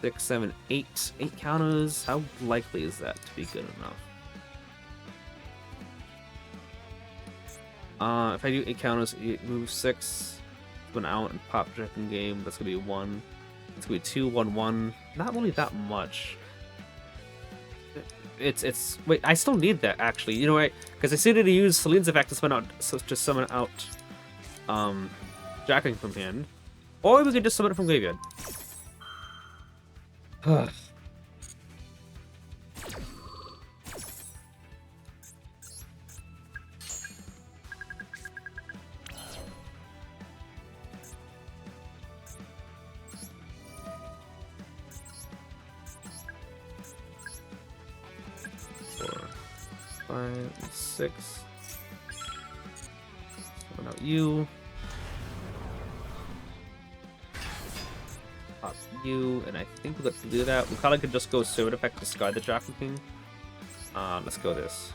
6, 7, 8. 8 counters. How likely is that to be good enough? If I do 8 counters, move 6, spin out and pop Dragon game. That's gonna be 1. It's gonna be 2, 1, 1. Not really that much. It's wait, I still need that actually. You know what? Because I still need to use Celine's effect to summon out, to summon out, Jacking from hand, or we could just summon it from graveyard. Five, 6. Summon out you. Pop you, and I think we got to do that. We probably could just go Servant Effect, discard the Jackal King. Let's go this.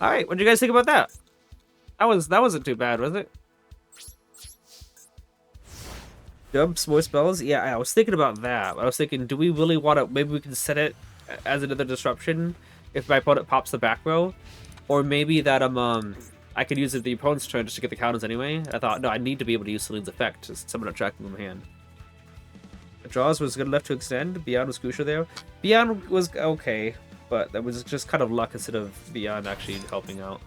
Alright, what do you guys think about that? That wasn't too bad, was it? Jumps, more spells? Yeah, I was thinking about that. I was thinking, do we really want to... Maybe we can set it as another disruption if my opponent pops the back row. Or maybe that I could use it the opponent's turn just to get the counters anyway. I thought, no, I need to be able to use Celine's effect to summon a Tracking from hand. Draws was good enough to extend. Beyond was crucial there. Beyond was okay, but that was just kind of luck instead of Beyond actually helping out.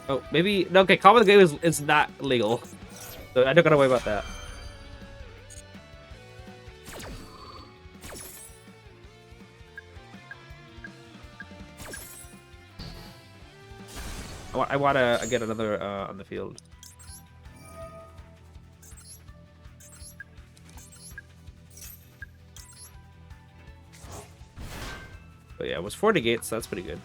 Oh, maybe... No, okay, Common the Game is not legal. So I don't gotta worry about that. I want to get another on the field. But yeah, it was 40 gates, so that's pretty good.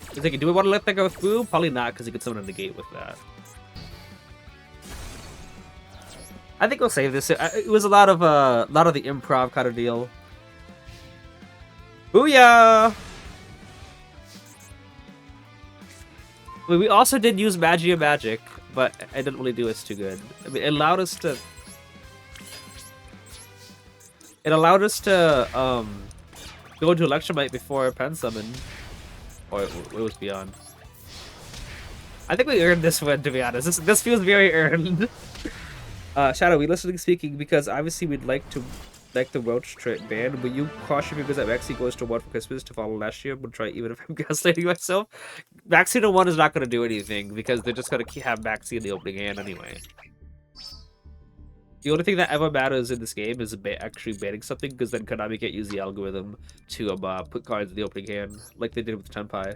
I was thinking, do we want to let that go through? Probably not, because he could summon a negate with that. I think we'll save this. It was a lot of the improv kind of deal. Booyah! We also did use Magia Magic, but it didn't really do us too good. I mean, it allowed us to... It allowed us to go into Electromite before Pen Summon. Or it was Beyond. I think we earned this one, to be honest. This feels very earned. Shadow, we listening speaking because obviously we'd like the Roach trait ban. Will you caution me because that Maxi goes to 1 for Christmas to follow last year? We'll try even if I'm gaslighting myself. Maxi to 1 is not going to do anything because they're just going to have Maxi in the opening hand anyway. The only thing that ever matters in this game is actually banning something, because then Konami can't use the algorithm to put cards in the opening hand, like they did with Tenpai.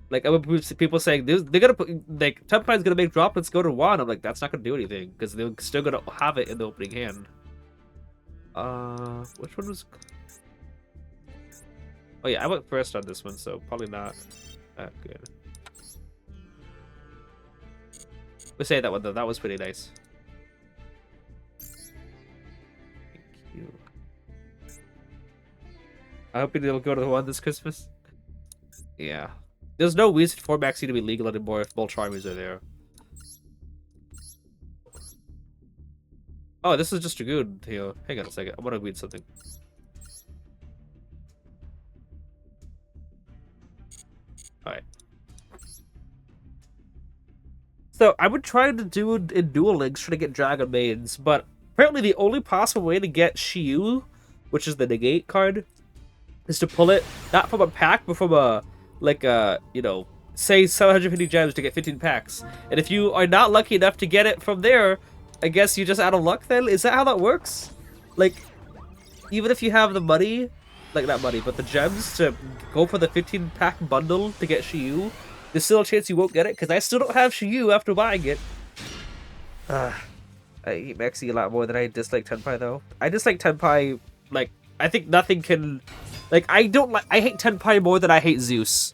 Like, I would people saying they're gonna put, like, Tenpai's gonna make drop, let's go to 1. I'm like, that's not gonna do anything, because they're still gonna have it in the opening hand. Which one was... Oh yeah, I went first on this one, so probably not that good. We say that one though, that was pretty nice. I hope it'll go to 1 this Christmas. Yeah. There's no reason for Maxi to be legal anymore if both Charmers are there. Oh, this is just a good deal. Hang on a second. I'm gonna read something. Alright. So I would try to do in Duel Links try to get Dragon Maidens, but apparently the only possible way to get Shiyu, which is the negate card, is to pull it not from a pack, but from a you know, say 750 gems to get 15 packs. And if you are not lucky enough to get it from there, I guess you just out of luck then? Is that how that works? Like, even if you have the money, like not money, but the gems to go for the 15 pack bundle to get Shiyu, there's still a chance you won't get it, because I still don't have Shiyu after buying it. I hate Maxi a lot more than I dislike Tenpai, though. I dislike Tenpai, like, I think nothing can... Like, I hate Tenpai more than I hate Zeus.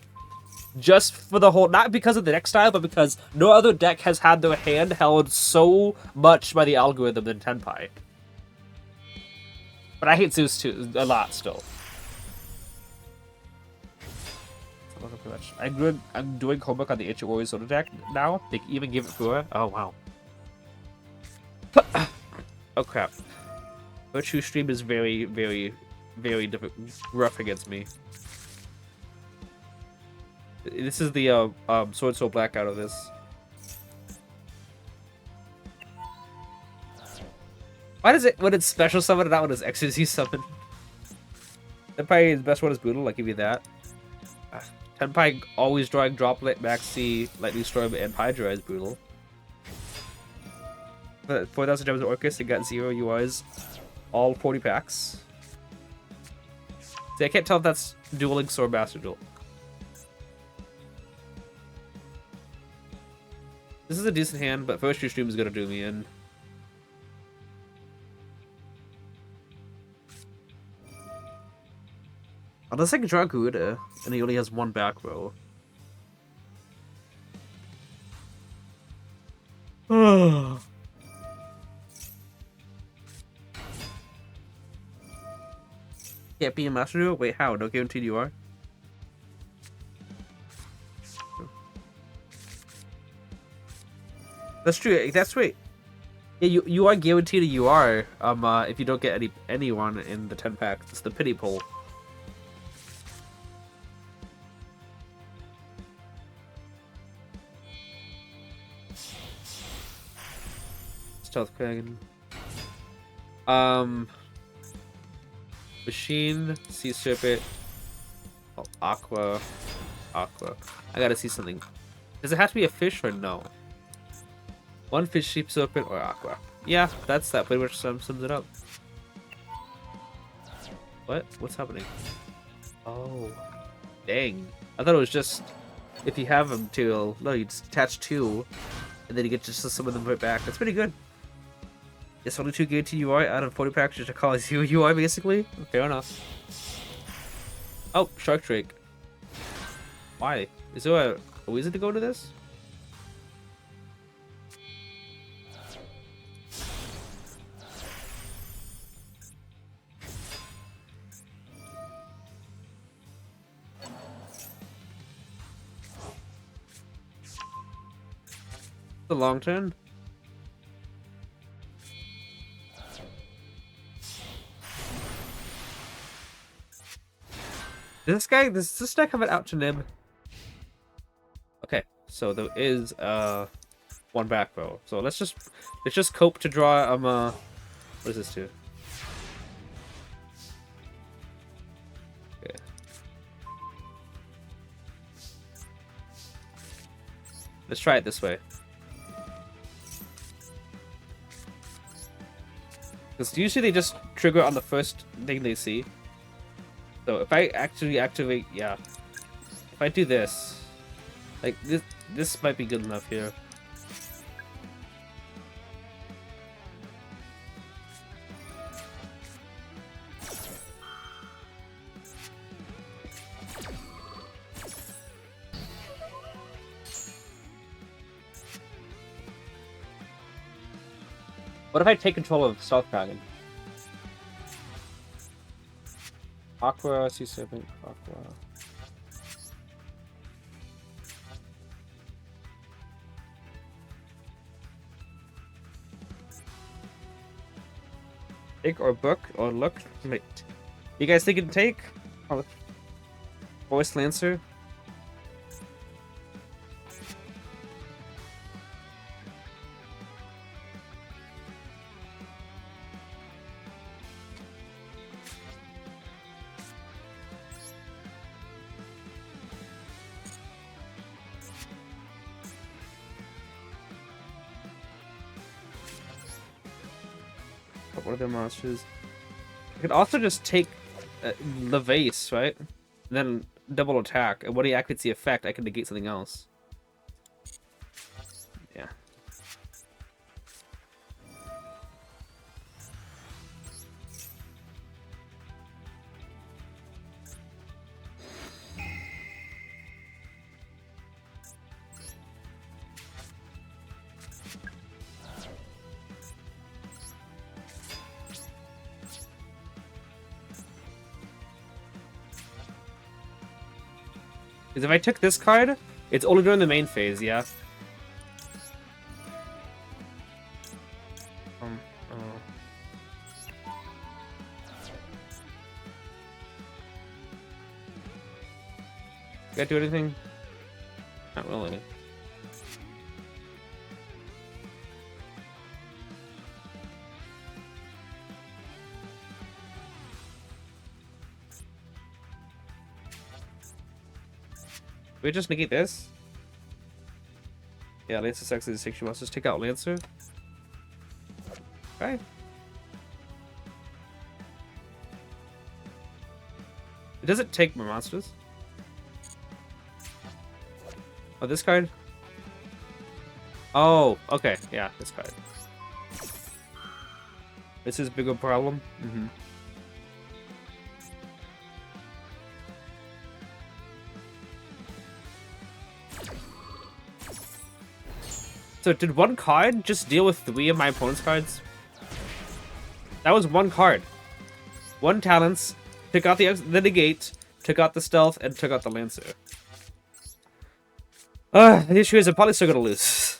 Just for the whole... Not because of the deck style, but because no other deck has had their hand held so much by the algorithm than Tenpai. But I hate Zeus, too, a lot, still. I'm doing homework on the Ichi Warriors Soda deck now. They even give it 4. Oh, wow. Oh, crap. Virtue Stream is very, very, very rough against me. This is the Sword Soul Blackout of this. Why does it, when it's special summon and not when it's Ecstasy summon? Tenpai, the best one is Brutal, I'll give you that. Tenpai always drawing Droplet, Maxi, Lightning Storm, and Hydra is Brutal. 4,000 gems of Orcus and got 0 UIs. All 40 packs. See, I can't tell if that's Duel Links or Master Duel. This is a decent hand, but first your stream is gonna do me in. Unless I can draw Garuda, and he only has 1 back row. Can't be a Master Duel? Wait, how? No guaranteed you are? That's true. That's right. Yeah, you are guaranteed a UR. If you don't get anyone in the 10 pack, it's the pity poll. Stealth Dragon. Machine, Sea Serpent, oh, Aqua. I gotta see something. Does it have to be a fish or no? 1 fish, Sheep Serpent, or Aqua. Yeah, that pretty much sums it up. What? What's happening? Oh. Dang. I thought it was just if you have them to... No, you just attach 2, and then you get just some of them right back. That's pretty good. It's only 2 guaranteed UI out of 40 packs to call it UI, basically. Fair enough. Oh, Shark Drake. Why? Is there a reason to go to this? The long turn? Does this deck have it out to Nib? Okay, so there is 1 back row. So let's just cope to draw what does this do? Okay. Let's try it this way. Because usually they just trigger on the first thing they see. So if I actually activate, yeah. If I do this, like this might be good enough here. What if I take control of Stealth Dragon? Aqua, Sea Serpent, Aqua. Take or book or look. Wait. You guys think it'd take? Oh, Voice Lancer? What are the monsters? I could also just take the vase, right? And then double attack. And when he activates the effect, I can negate something else. Yeah. Because if I took this card, it's only during the main phase, yeah? Did I do anything? Not really. We just negate this? Yeah, Lancer sucks as 6. Let's just take out Lancer. Okay. It doesn't take my monsters. Oh, this card? Oh, okay. Yeah, this card. This is a bigger problem. So did one card just deal with 3 of my opponent's cards? That was one card. One talents, took out the negate, took out the stealth, and took out the Lancer. The issue is I'm probably still gonna lose.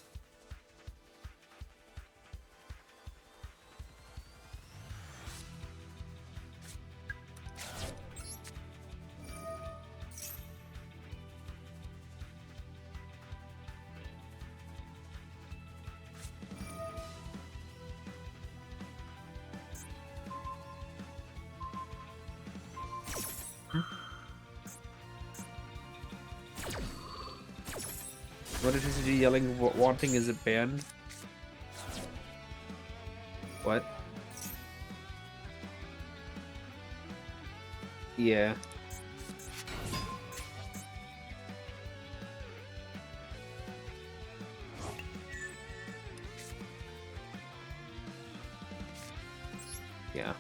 What did TCG yelling wanting is it banned? What? Yeah. Yeah.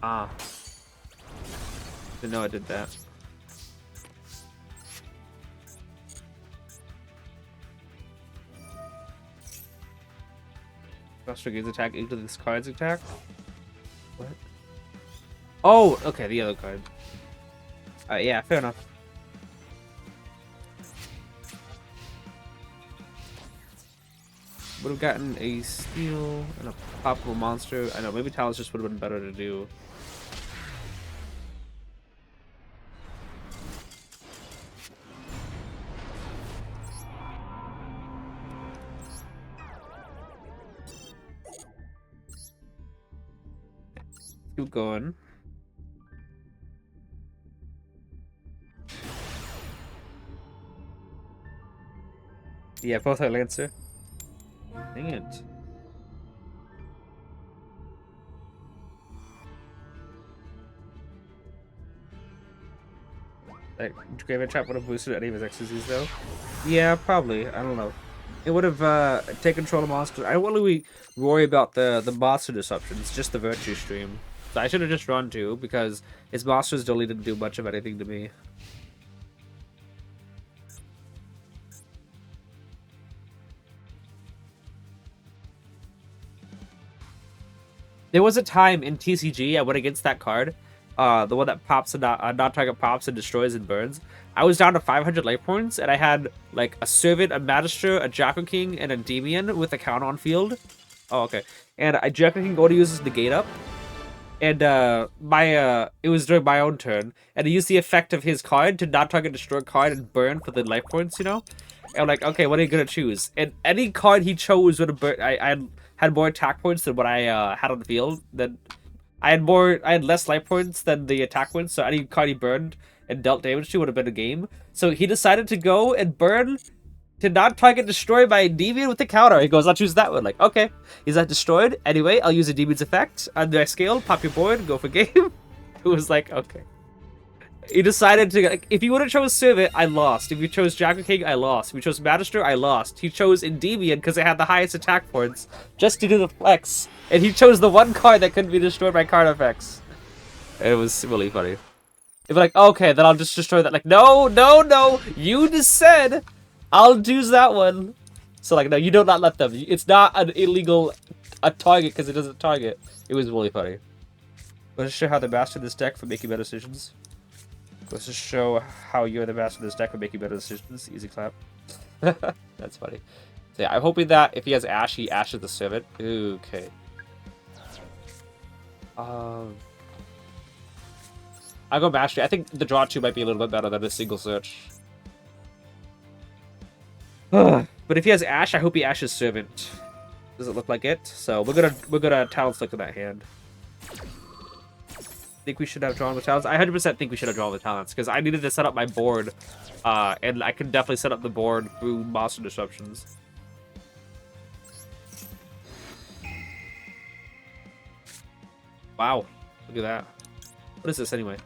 Ah. Didn't know I did that. Buster gains attack into this card's attack? What? Oh, okay, the other card. Yeah, fair enough. Would have gotten a steal and a poppable monster. I know, maybe Talons just would have been better to do. Keep going. Yeah, both are Lancer. Dang it. Like, Graveyard Trap would have boosted any of his XYZs though? Yeah, probably. I don't know. It would have taken control of monsters. I don't really worry about the monster disruptions, just the virtue stream. So I should have just drawn 2 because his monsters don't didn't do much of anything to me. There was a time in TCG I went against that card, the one that pops and not target pops and destroys and burns. I was down to 500 life points, and I had like a Servant, a Magister, a Jackal King, and a Endymion with a count on field. Oh, okay. And I Jackal King only uses Negate up, and it was during my own turn, and I used the effect of his card to not target destroy card and burn for the life points, you know. And I'm like, okay, what are you gonna choose? And any card he chose would have burn. I had more attack points than what I had on the field. Then I had less life points than the attack points. So any card he burned and dealt damage to would have been a game. So he decided to go and burn to not target destroy by Endymion with the counter. He goes, I'll choose that one. Like, okay, he's not destroyed. Anyway, I'll use a Demon's effect on my scale, pop your board, go for game. It was like, okay. He decided to, like, if you would have chose Servant, I lost. If you chose Jackal King, I lost. If you chose Magister, I lost. He chose Endymion because it had the highest attack points, just to do the flex. And he chose the one card that couldn't be destroyed by card effects. It was really funny. If like, okay, then I'll just destroy that. Like, no, no, no. You just said I'll choose that one. So like, no, you do not let them. It's not an illegal target because it doesn't target. It was really funny. Let's show how to master this deck for making better decisions. Let's just show how you're the master of this deck for making better decisions. Easy clap. That's funny. So yeah, I'm hoping that if he has Ash, he Ashes the Servant. Okay. I'll go Mastery. I think the draw 2 might be a little bit better than a single search. But if he has Ash, I hope he Ashes Servant. Does it look like it? So we're gonna talent select on that hand. Think we should have drawn the talents. I 100% think we should have drawn the talents because I needed to set up my board, and I can definitely set up the board through monster disruptions. Wow, look at that. What is this anyway?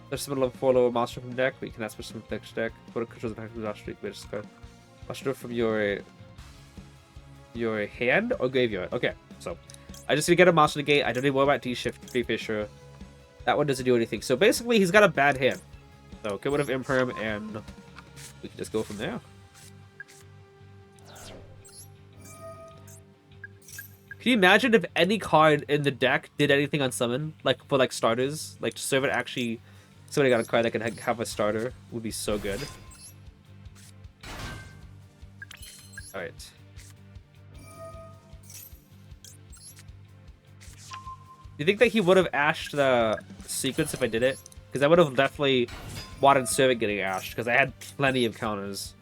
There's some level 4 lower monster from deck, but you can ask for some next deck. Put a control the monster streak, but just go. Monster from your hand or graveyard. Okay, so I just need to get a monster negate. I don't need more about D-Shift, Free Fisher. That one doesn't do anything. So basically, he's got a bad hand. So get rid of Imperm, and we can just go from there. Can you imagine if any card in the deck did anything on summon? Like, for, like, starters? Like, Servant actually... Somebody got a card that can have a starter. Would be so good. Alright. Do you think that he would have ashed the sequence if I did it? Because I would have definitely wanted Servant getting ashed, because I had plenty of counters.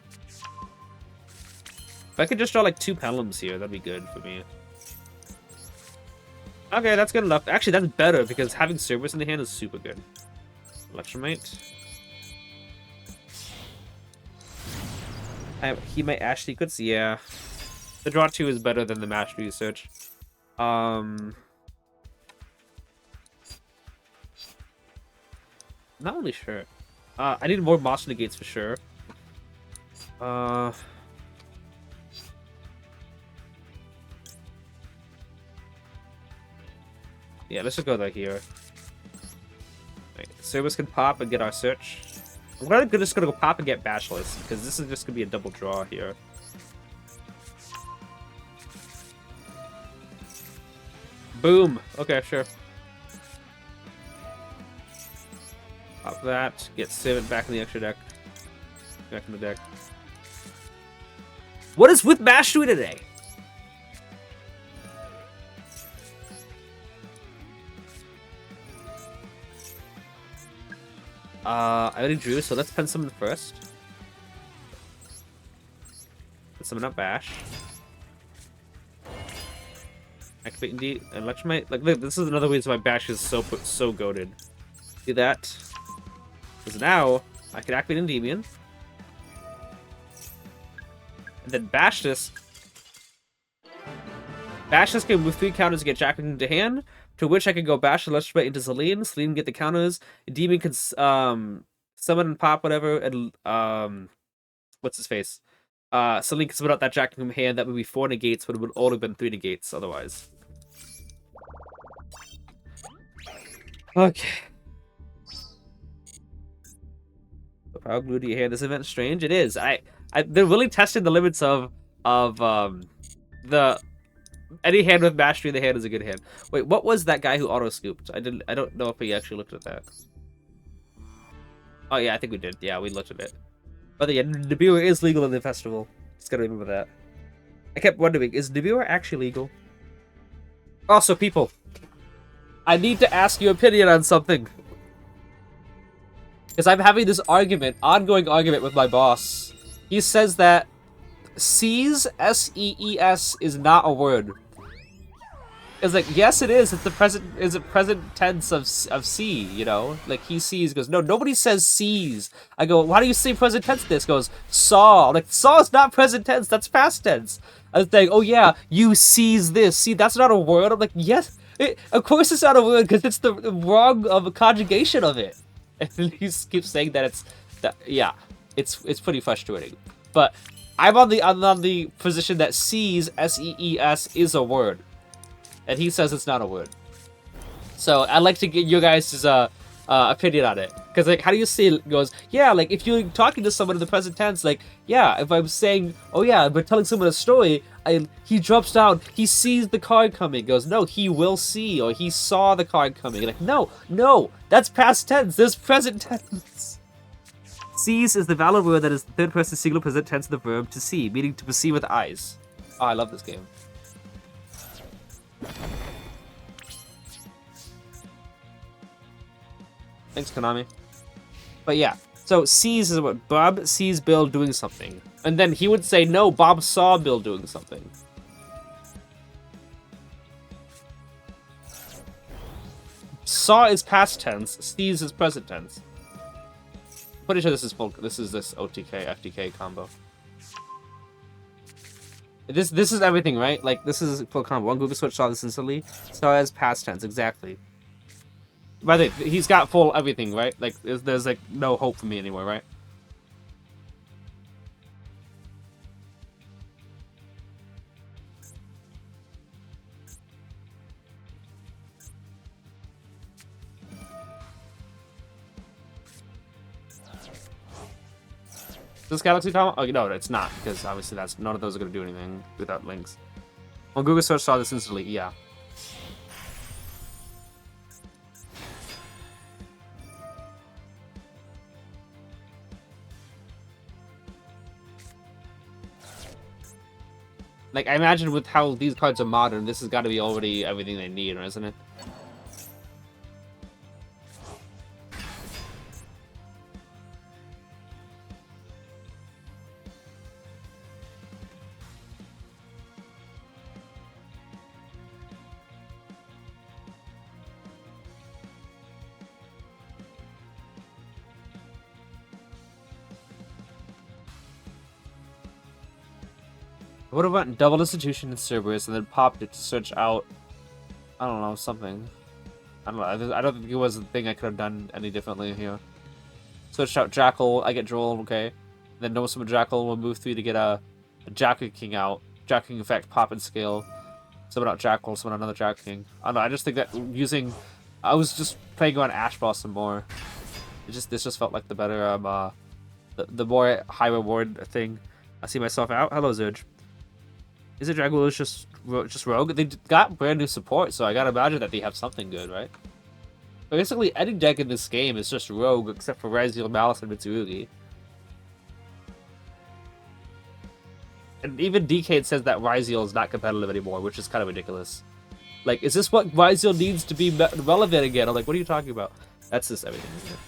If I could just draw like 2 Pelhams here, that'd be good for me. Okay, that's good enough. Actually, that's better, because having Cerberus in the hand is super good. Electromite. He might ash sequence? Yeah. The draw 2 is better than the mastery search. Not really sure. I need more monster negates for sure. Yeah, let's just go like here. Right. Cerberus can pop and get our search. I'm just gonna go pop and get Basilisk, because this is just gonna be a double draw here. Boom! Okay, sure. Pop that, get Servant back in the extra deck. Back in the deck. What is with Mastery today? I already drew, so let's pen summon first. Let's summon up Bash. Activate indeed. Electromite. Like, look, this is another reason why Bash is so goated. Do that. Because now I can activate Endymion. And then Bash this. Bash this can move 3 counters to get Jack into hand. To which I can go Bash Electromite into Celine. Celine get the counters. Endymion can summon and pop whatever. And what's his face? Celine can summon out that Jack from hand. That would be 4 negates, but it would only been 3 negates otherwise. Okay. How glued do you hear this event strange? It is. They're really testing the limits of the any hand with mastery in the hand is a good hand. Wait, what was that guy who auto scooped? I don't know if we actually looked at that. Oh yeah, I think we did. Yeah, we looked at it. But yeah, Nibiru is legal in the festival. Just gotta remember that. I kept wondering, is Nibiru actually legal? Also, people, I need to ask your opinion on something. Because I'm having this ongoing argument with my boss. He says that sees, S-E-E-S, is not a word. It's like, yes, it is. It's the present tense of see, you know? Like, he sees, goes, no, nobody says sees. I go, why do you say present tense this? Goes, saw. I'm like, saw is not present tense, that's past tense. I was like, oh yeah, you sees this. See, that's not a word. I'm like, yes, of course it's not a word, because it's the wrong conjugation of it. And he keeps saying that yeah, it's pretty frustrating. But I'm on the position that sees, S-E-E-S, is a word. And he says it's not a word. So I'd like to get your guys' opinion on it. Because, like, how do you say it? Goes, yeah, like, if you're talking to someone in the present tense, like, yeah, if I'm saying, oh yeah, but telling someone a story, he drops down, he sees the card coming. Goes, no, he will see, or he saw the card coming. Like, no, that's past tense, there's present tense. Sees is the valid word that is the third person singular present tense of the verb to see, meaning to perceive with eyes. Oh, I love this game. Thanks, Konami. But yeah, so sees is what Bob sees Bill doing something. And then he would say, no, Bob saw Bill doing something. Saw is past tense, sees is present tense. Pretty sure this is this OTK, FTK combo. This is everything, right? Like, this is full combo. One Google Switch saw this instantly. So as past tense, exactly. By the way, he's got full everything, right? Like, there's like no hope for me anymore, right? This Galaxy Tom? Oh, no, it's not, because obviously none of those are going to do anything without links. Well, Google search saw this instantly, yeah. Like, I imagine with how these cards are modern, this has got to be already everything they need, isn't it? What about double institution in Cerberus and then popped it to search out, I don't know, something. I don't know. I don't think it was a thing I could have done any differently here. Search out Jackal, I get Droll, okay. Then no summon Jackal, we'll move 3 to get a Jackal King out. Jackal King effect, pop and scale. Summon out Jackal, summon another Jackal King. I don't know, I just think that using... I was just playing on Ash Boss some more. This just felt like the better, the more high reward thing. I see myself out. Hello, Zurge. Is it Dragul is just Rogue? They got brand new support, so I gotta imagine that they have something good, right? But basically, any deck in this game is just Rogue, except for Raziel, Malice, and Mitsurugi. And even DK says that Raziel is not competitive anymore, which is kind of ridiculous. Like, is this what Raziel needs to be relevant again? I'm like, what are you talking about? That's just everything, isn't it?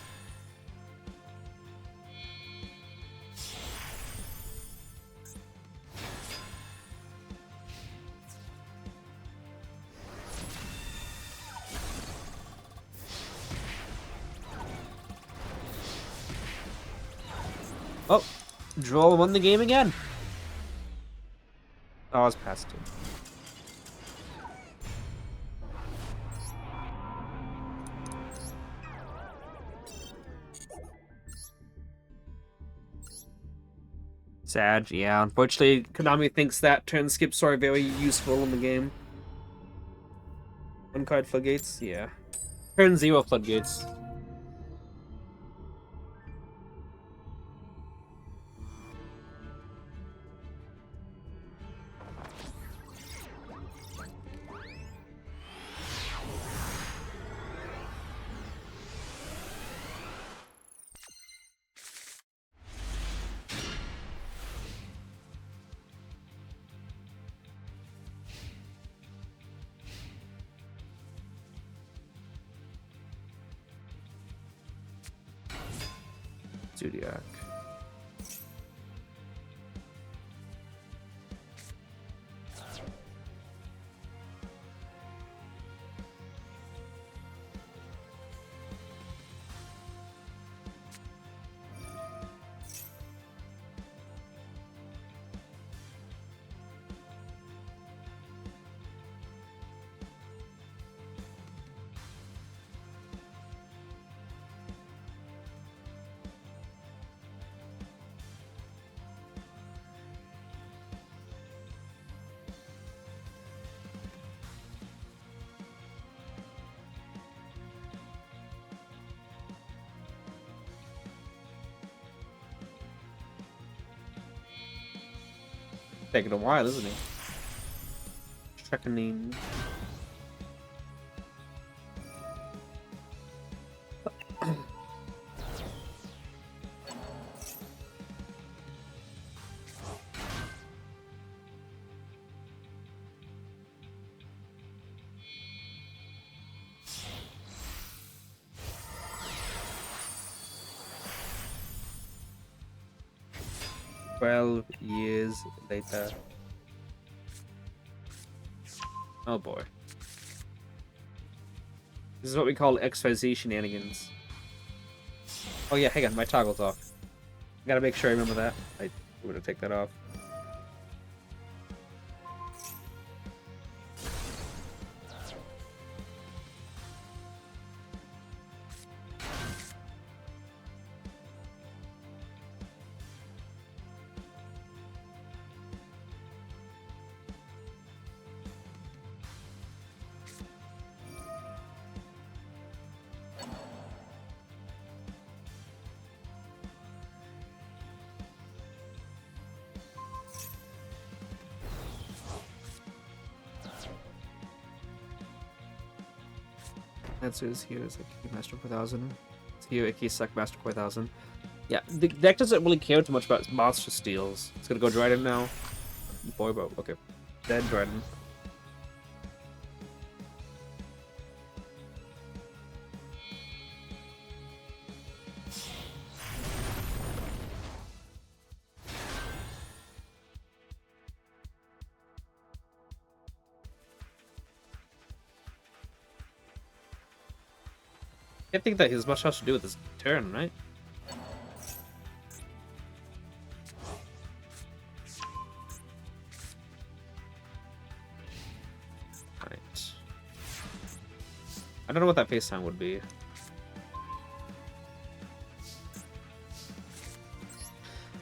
Oh, Droll won the game again. Oh, I was past 2. Sad, yeah. Unfortunately, Konami thinks that turn skips are very useful in the game. One card floodgates, yeah. Turn 0 floodgates. Zodiac. Taking a while, isn't it? Checking. 12 years later. Oh boy. This is what we call XYZ shenanigans. Oh yeah, hang on, my toggle's off. Gotta make sure I remember that. I'm gonna take that off. Answer is here is a key master 4000. It's here a key sec master 4000. Yeah, the deck doesn't really care too much about monster steals. It's gonna go Dryden now. Boy, but okay. Dead Dryden. I think that has much else to do with this turn, right? Right. I don't know what that face time would be.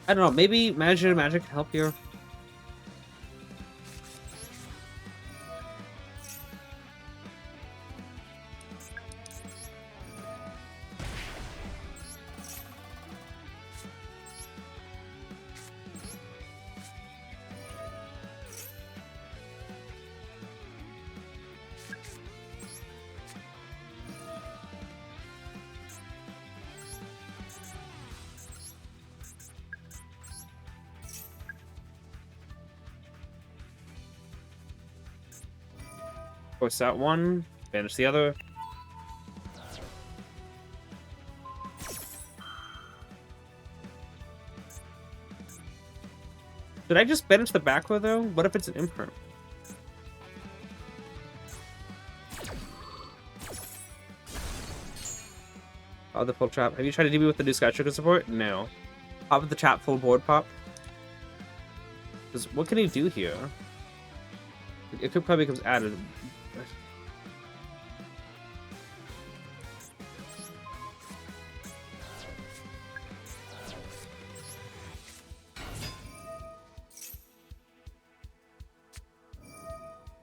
I don't know, maybe magic can help here. Force that one, banish the other. Did I just banish the back row though? What if it's an imperm? Oh, the full trap. Have you tried to DB with the new Sky Trigger support? No. Pop with the trap full board pop. Because what can he do here? It could probably becomes added.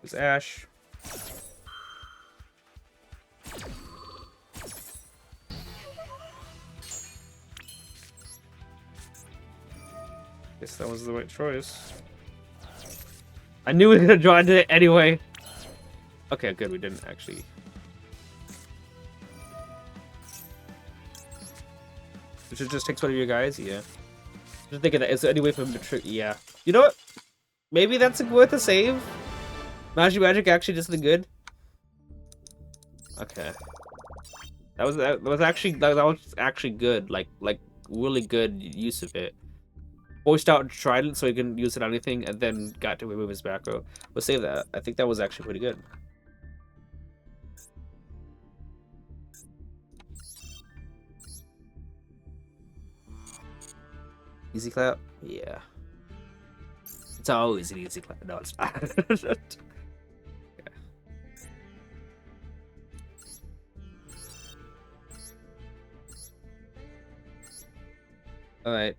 There's Ash. was the right choice. I knew we were gonna draw into it anyway. Okay, good. We didn't actually. Which it just takes one of you guys. Yeah. Just thinking that is there any way for him to trick? Yeah. You know what? Maybe that's worth a save. Magic actually just the good. Okay. That was actually good. Like really good use of it. Voiced out Trident so he can use it on anything, and then got to remove his back row. We'll save that. I think that was actually pretty good. Easy clap? Yeah. It's always an easy clap. No, it's not. Yeah. Alright,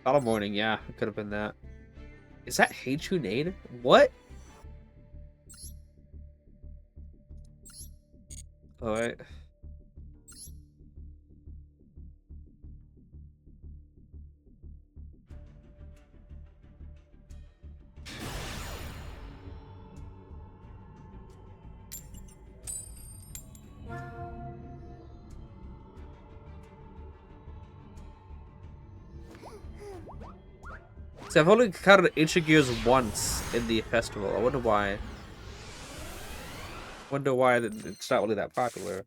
Battle Morning, yeah, it could have been that. Is that Hatred? What? Alright. See, I've only counted Ancient Gears once in the festival. I wonder why. Wonder why it's not really that popular.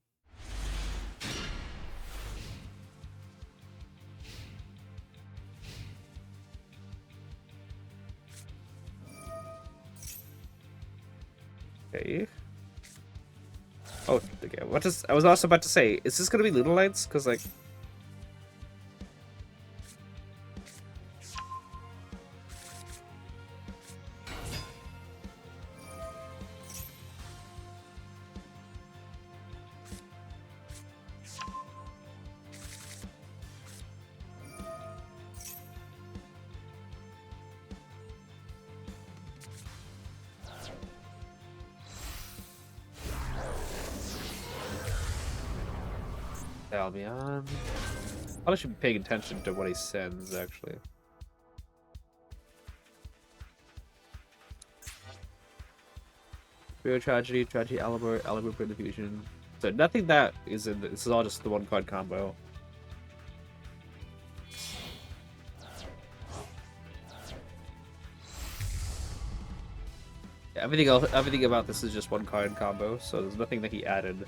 Okay. Oh, okay. I was also about to say, is this gonna be Lunar Lights? Because like. Albion. I should be paying attention to what he sends, actually. Real Tragedy, Alibur, Bring the Fusion. So nothing that is in this is all just the one card combo. Yeah, everything about this is just one card combo, so there's nothing that he added.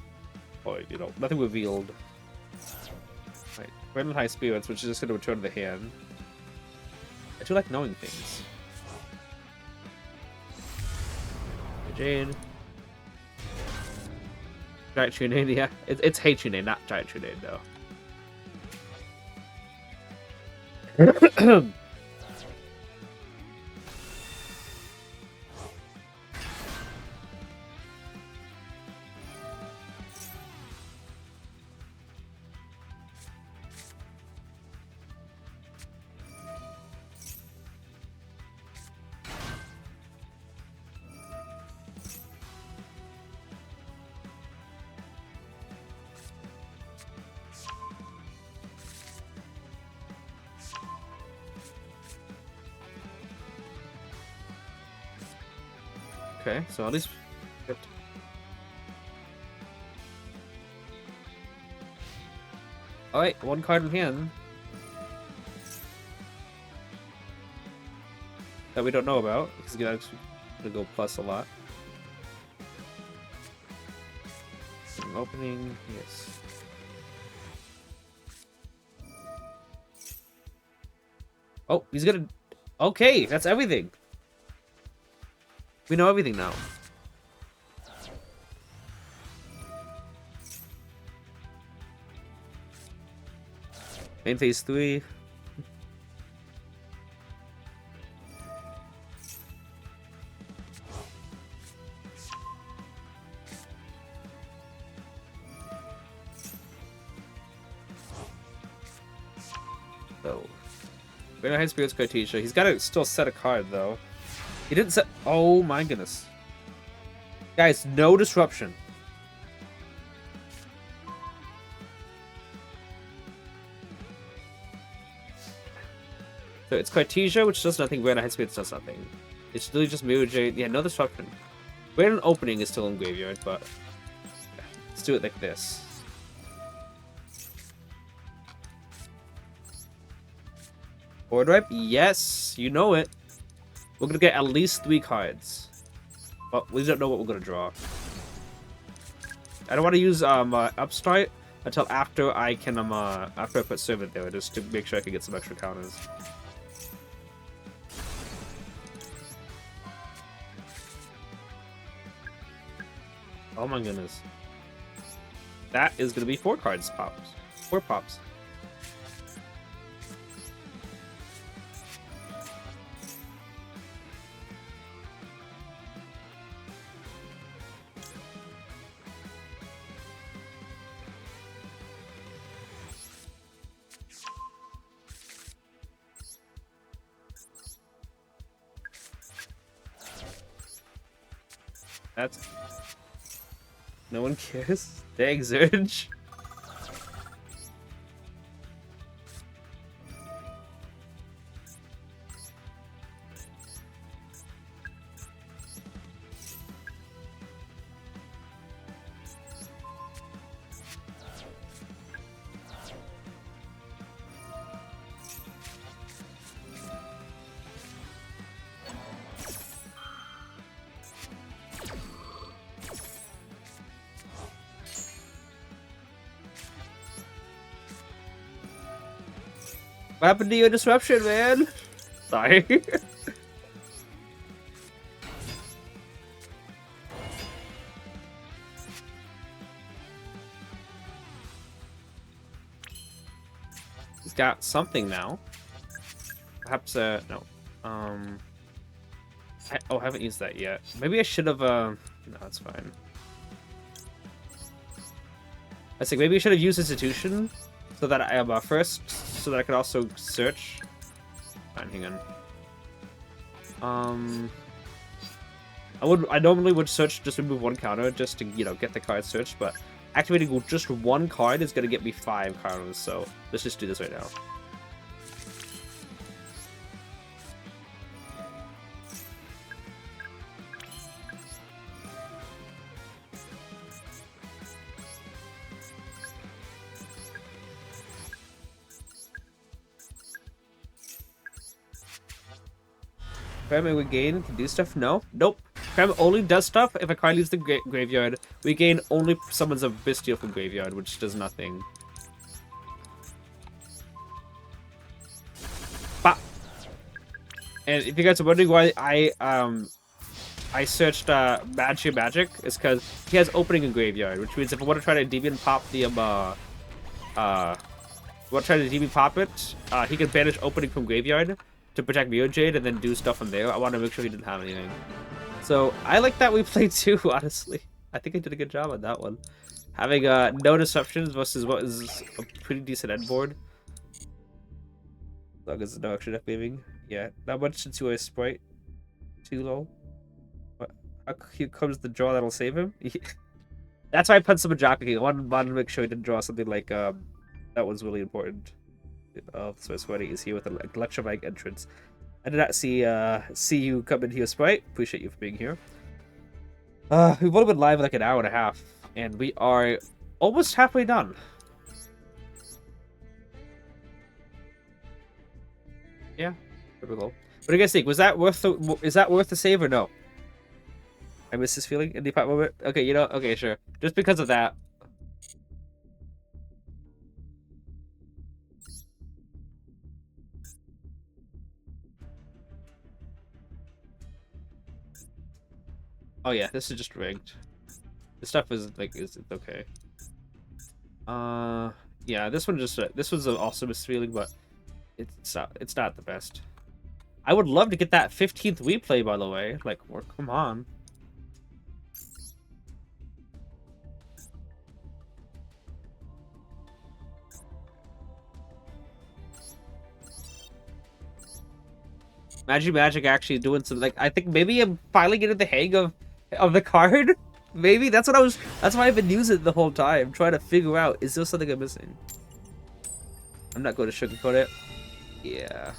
Or, you know, nothing revealed. Right. Random High Spirits, which is just going to return to the hand. I do like knowing things. Jade. Giant Trunade, yeah. It's Hey Trunade, not Giant Trunade, though. Okay, so at least... Alright, one card in hand. That we don't know about, because he's gonna go plus a lot. Opening, yes. Oh, he's gonna... Okay, that's everything. We know everything now. Main phase 3. So, Greater High Spirits Cartesia. He's got to still set a card though. He didn't set. Oh my goodness. Guys, no disruption. So it's Cartesia, which does nothing. Random High Speed does nothing. It's literally just Mirror Jade. Yeah, no disruption. Random Opening is still in Graveyard, but yeah, let's do it like this. Board wipe? Yes, you know it. We're gonna get at least 3 cards. But we don't know what we're gonna draw. I don't want to use Upstart until after I can after I put Servant there, just to make sure I can get some extra counters. Oh my goodness. That is gonna be 4 cards pops. 4 pops. That's... No one cares? Dang, Zurge. What happened to your disruption, man? Sorry. He's got something now. Perhaps, no. I haven't used that yet. Maybe I should have, no, it's fine. I think maybe I should have used Institution so that I am first, so that I could also search. Fine, hang on. I normally would search, just remove 1 counter just to, you know, get the card searched, but activating just 1 card is gonna get me 5 counters, so let's just do this right now. Cram we gain can do stuff? No. Nope. Cram only does stuff if a card leaves the graveyard. We gain only summons a Bestial from graveyard, which does nothing. Bah! And if you guys are wondering why I searched Magic, it's because he has opening in graveyard, which means if I want to try to Endymion pop the he can banish opening from graveyard to protect Mirror Jade and then do stuff from there. I want to make sure he didn't have anything. So I like that we played 2, honestly. I think I did a good job on that one. Having no disruptions versus what is a pretty decent end board. As long as no extra deck leaving. Yeah, not much into a sprite. Too low. But here comes the draw that'll save him. That's why I put some Majaka. I wanted to make sure he didn't draw something like that was really important. Oh, so Sweaty is here with an electromagnetic entrance. I did not see you come in here, Sprite. Appreciate you for being here. We've only been live like an hour and a half, and we are almost halfway done. Yeah, there we go. What do you guys think? Was that worth is that worth the save or no? I miss this feeling in the part moment. Okay, you know, okay, sure. Just because of that. Oh yeah, this is just rigged. This stuff is like, it's okay. Yeah, this one just this was an awesome feeling, but it's not the best. I would love to get that 15th replay, by the way. Like, come on. Magic actually doing some, like, I think maybe I'm finally getting the hang of the card. Maybe that's why I've been using it the whole time, trying to figure out, is there something I'm missing? I'm not going to sugarcoat it. Yeah.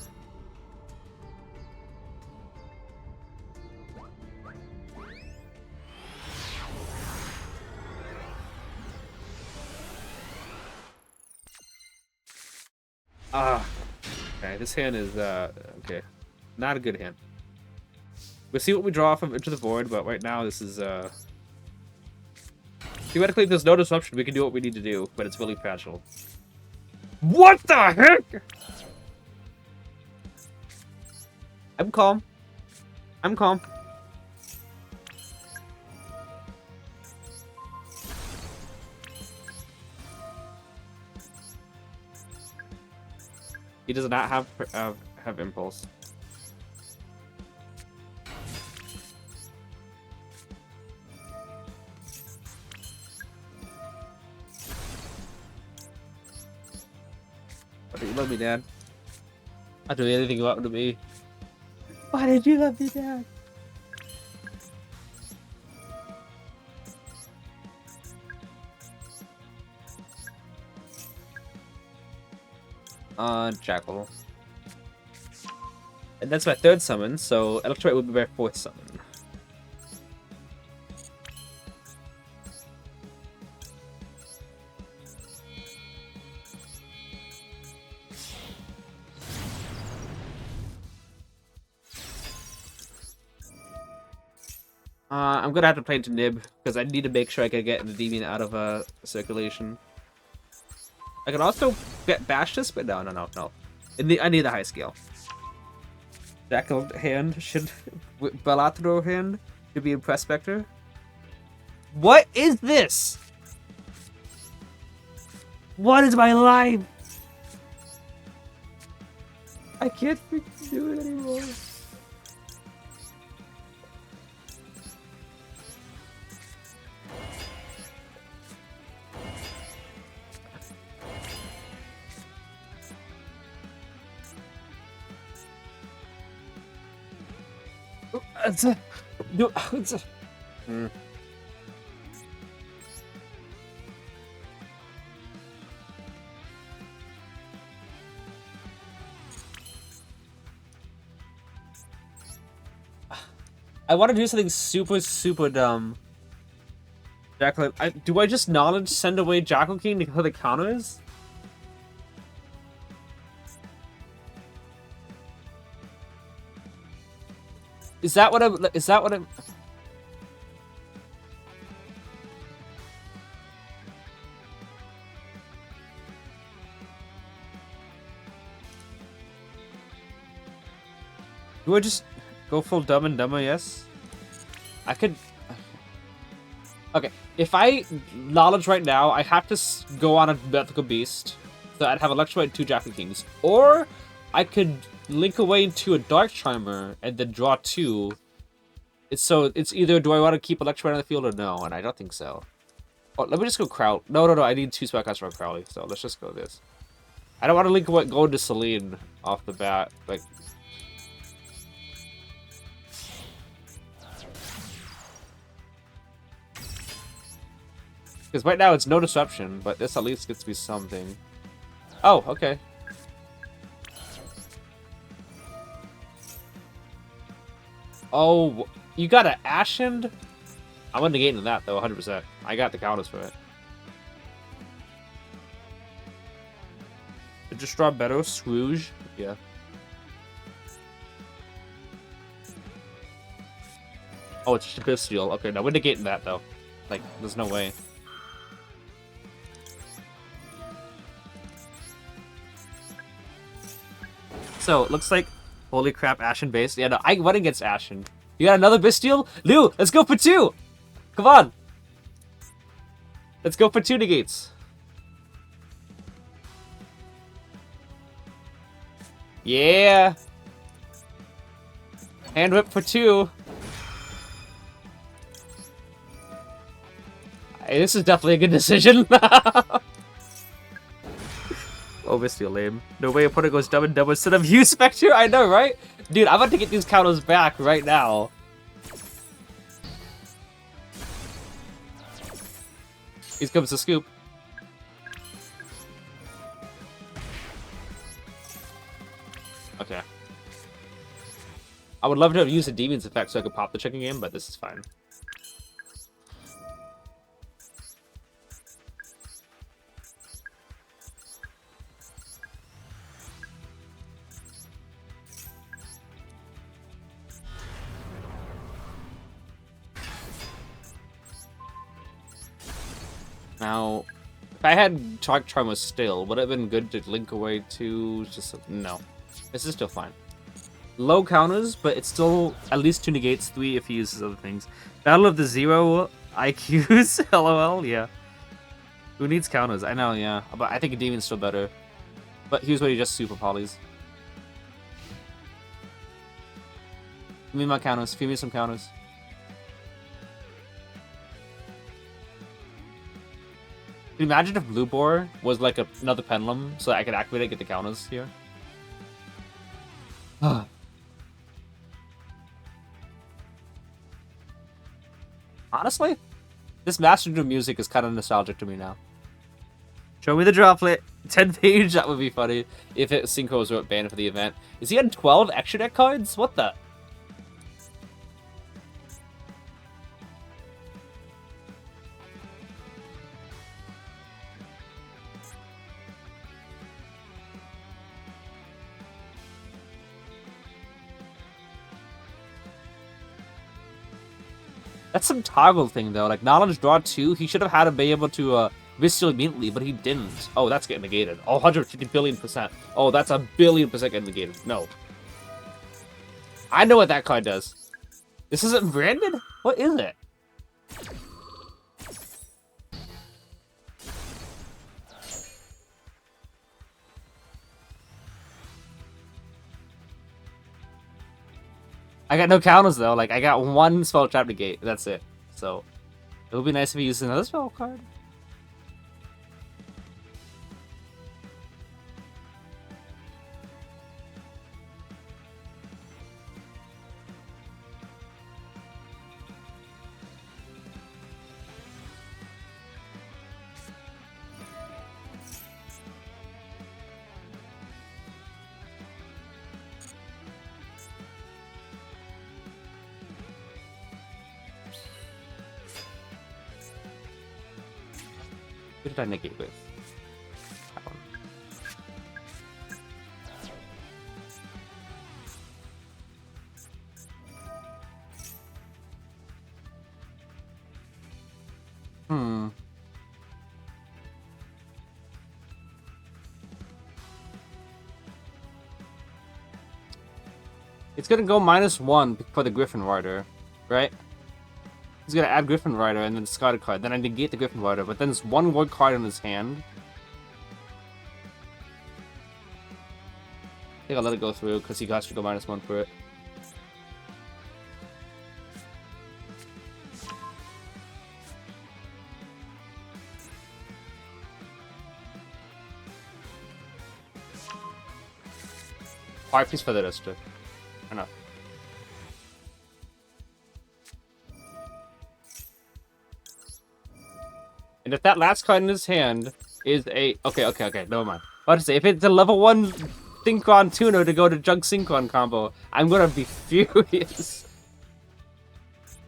Ah, okay. This hand is okay, not a good hand. We'll see what we draw from Into the Void, but right now this is theoretically if there's no disruption, we can do what we need to do, but it's really fragile. What the heck? I'm calm. I'm calm. He does not have impulse. Why did you love me, Dad? I do anything about to me. Why did you love me, Dad? Jackal. And that's my third summon, so Electrite would be my fourth summon. I'm gonna have to play into Nib, because I need to make sure I can get Endymion out of circulation. I can also bash this, but no. I need the high scale. Jackal hand should... Balatro hand should be in Prospector. What is this? What is my life? I can't freaking do it anymore. I want to do something super dumb. Jackal, do I just knowledge send away Jackal King to kill the counters? Is that what I'm? Is that what I'm? Do I just go full Dumb and Dumber? Yes. I could. Okay, if I knowledge right now, I have to go on a mythical beast, so I'd have Electrolyte and 2 Jackal Kings, or I could link away into a Dark Charmer and then draw 2. It's either do I want to keep Electrolyte on the field or no, and I don't think so. Oh, let me just go Crowley. No, I need 2 spellcasts from Crowley, so let's just go this. I don't want to link away go into Celine off the bat, like. Because right now it's no disruption, but this at least gets me something. Oh, okay. Oh, you got an Ashen? I'm gonna negate into that though, 100%. I got the counters for it. Just draw better, Scrooge. Yeah. Oh, it's just a Bestial. Okay, no, we're negating that though. Like, there's no way. So, it looks like, holy crap, Ashen base. Yeah, no, I went against Ashen. You got another Bestial? Lou, let's go for 2! Come on! Let's go for 2 negates. Yeah! Hand whip for 2. Hey, this is definitely a good decision. Oh, Bestial lame. No way opponent goes Dumb and Dumber instead of you, Spectre. I know, right? Dude, I'm about to get these counters back right now. Here comes the scoop. Okay. I would love to have used a Demon's effect so I could pop the chicken game, but this is fine. Now, if I had Dark Charm was still, would it have been good to link away to just no. This is still fine. Low counters, but it's still at least 2 negates, 3 if he uses other things. Battle of the Zero IQs, lol, yeah. Who needs counters? I know, yeah. But I think a Demon's still better. But here's what he just super polys. Give me my counters. Give me some counters. Can you imagine if Blue Boar was like another Pendulum so I could activate it and get the counters here? Honestly, this Master Doom music is kind of nostalgic to me now. Show me the droplet. 10 page, that would be funny if it Synchros wrote banned for the event. Is he on 12 extra deck cards? What the? That's some toggle thing, though. Like, knowledge draw 2, he should have had to be able to Visceral immediately, but he didn't. Oh, that's getting negated. Oh, 150 billion%. Oh, that's a billion% getting negated. No. I know what that card does. This isn't branded? What is it? I got no counters though. Like I got one spell trap negate. That's it. So it would be nice if he used another spell card. Who did I negate with? That one. It's gonna go -1 for the Griffin Rider, right? He's gonna add Griffin Rider and then discard a card. Then I negate the Griffin Rider, but then there's one more card in his hand. I think I'll let it go through because he has to go -1 for it. Piece for the district. Enough. And if that last card in his hand is a... Okay, never mind. I was to say, if it's a level 1 Synchron Tuner to go to Jug Synchron combo, I'm gonna be furious.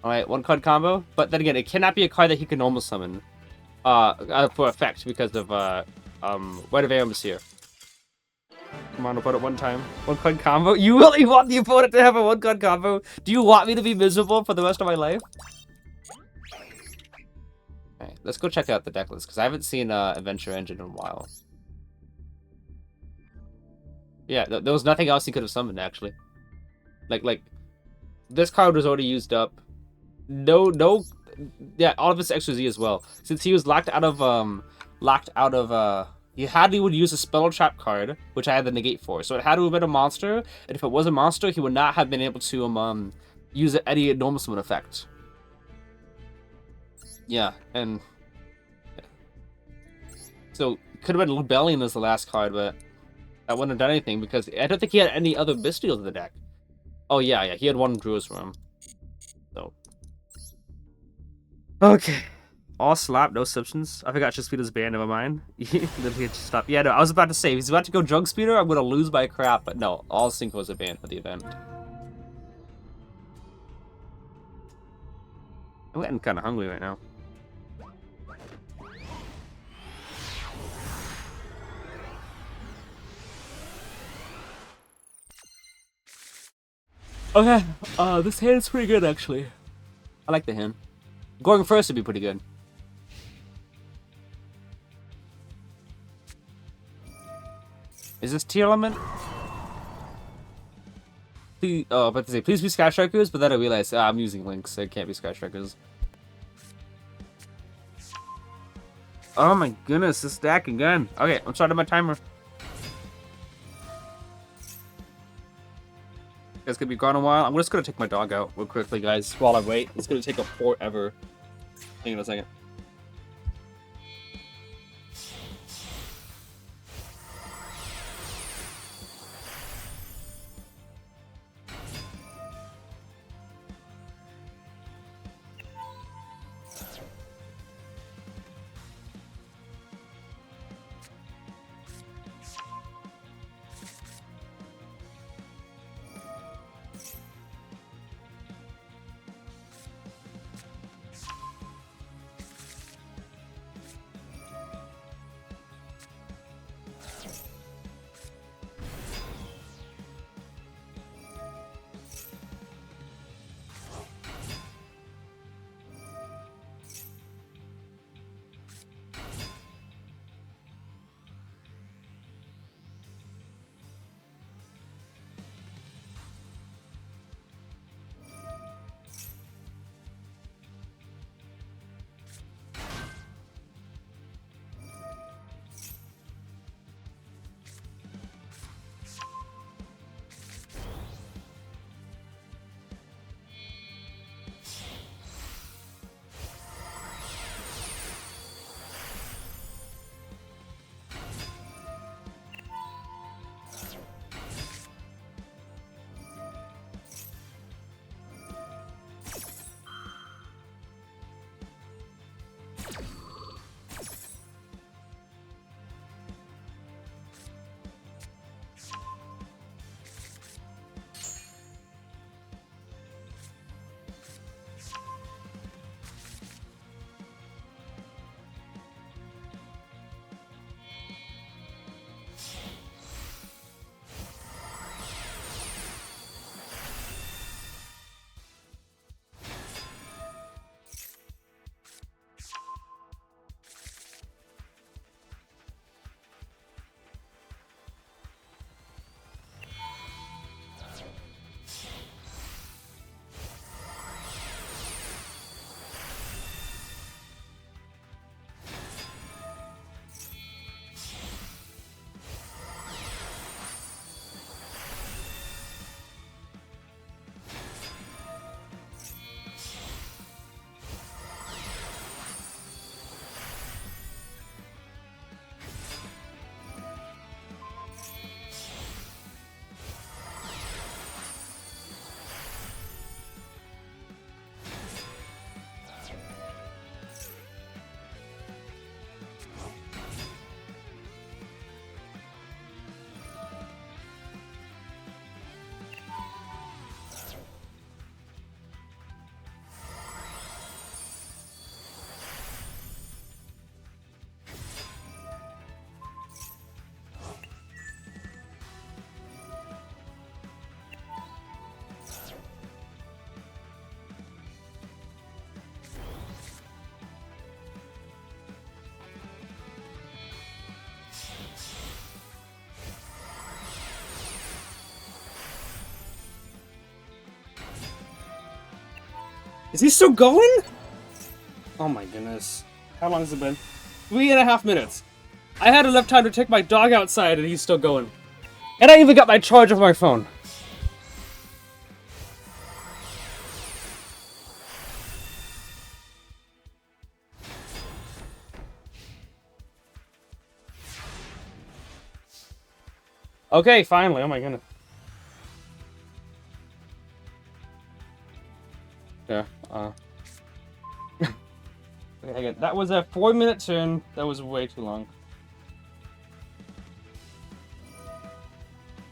Alright, 1 card combo. But then again, it cannot be a card that he can normal summon. For effect because of, White of Aeon here. Come on, I'll put it 1 time. 1 card combo? You really want the opponent to have a 1 card combo? Do you want me to be miserable for the rest of my life? Okay, let's go check out the deck list, because I haven't seen Adventure Engine in a while. Yeah, there was nothing else he could have summoned, actually. Like, this card was already used up. No, yeah, all of his extra Z as well. Since he was locked out of, he would use a spell trap card, which I had the negate for. So it had to have been a monster, and if it was a monster, he would not have been able to use any normal summon effect. Yeah, and so it could have been Rebellion as the last card, but that wouldn't have done anything because I don't think he had any other Bystials in the deck. Oh yeah, he had 1 Druid's Room. So okay. All slap, no substance. I forgot Jug Speeder's banned, never mind. Literally just stop. Yeah, no, I was about to say, if he's about to go Jug Speeder, I'm gonna lose my crap, but no, all Synchros are banned for the event. I'm getting kinda hungry right now. Okay, this hand is pretty good actually. I like the hand. Going first would be pretty good. Is this T element? Please, oh, about to say, please be Sky Strikers, but then I realized I'm using Lynx, so it can't be Sky Strikers. Oh my goodness, this stack again. Okay, I'm starting my timer. It's gonna be gone a while. I'm just gonna take my dog out real quickly, guys, while I wait. It's gonna take a forever. Hang on a second. Is he still going? Oh my goodness. How long has it been? 3.5 minutes. I had enough time to take my dog outside and he's still going. And I even got my charge of my phone. Okay, finally. Oh my goodness. Yeah, okay, again, that was a 4-minute turn. That was way too long.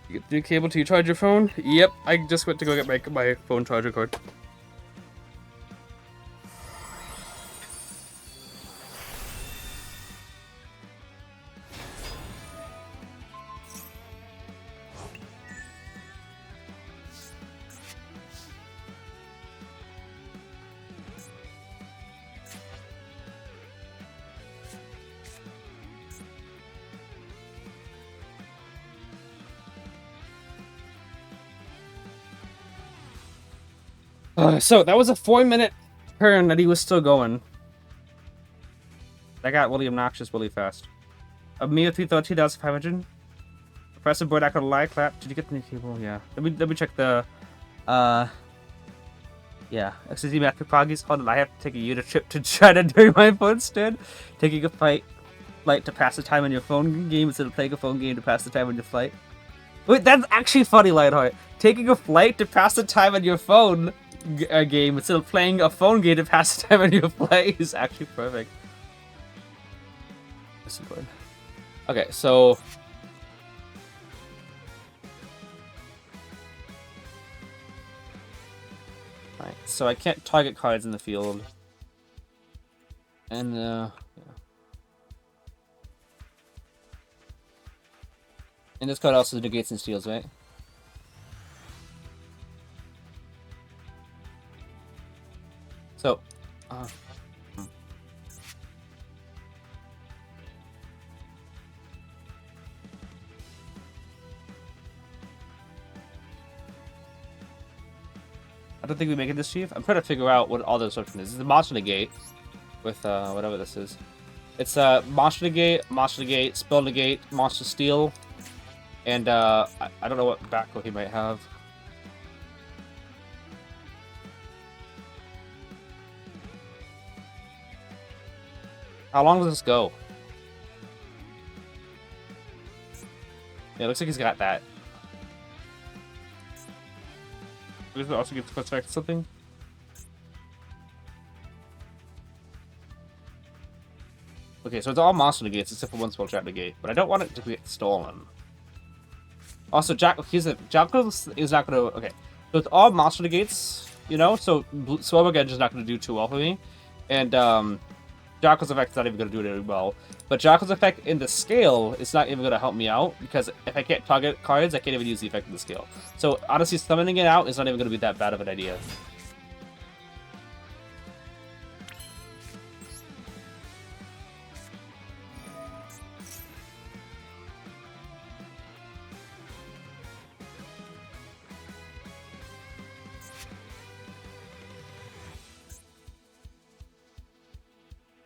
You get the cable to charge your phone? Yep, I just went to go get my phone charger cord. So that was a 4-minute turn that he was still going. I got Willie obnoxious, Willie fast. A meal 2,500. Press the board, I could lie clap. Did you get the new cable? Yeah. Let me check the yeah. XZ Master Proggies. Hold on, I have to take a unit trip to China during my phone stand. Taking a flight to pass the time on your phone game instead of playing a phone game to pass the time on your flight. Wait, that's actually funny, Lightheart. Taking a flight to pass the time on your phone game instead of playing a phone game to pass the time on your flight is actually perfect. Okay, so right, so I can't target cards in the field, and yeah. And this card also negates and steals, right? So, I don't think we make it this chief. I'm trying to figure out what all the instruction is. This is the monster negate with whatever this is. It's monster negate, spell negate, monster steal, and I don't know what back row he might have. How long does this go? Yeah, it looks like he's got that. Does it also get to plus back to something? Okay, so it's all monster negates except for one spell trap negate, but I don't want it to get stolen. Also, Jackal is not gonna. Okay, so it's all monster negates, you know. So Swell Edge is not gonna do too well for me, and Jackal's effect is not even gonna do it very well. But Jackal's effect in the scale is not even gonna help me out because if I can't target cards, I can't even use the effect in the scale. So honestly, summoning it out is not even gonna be that bad of an idea.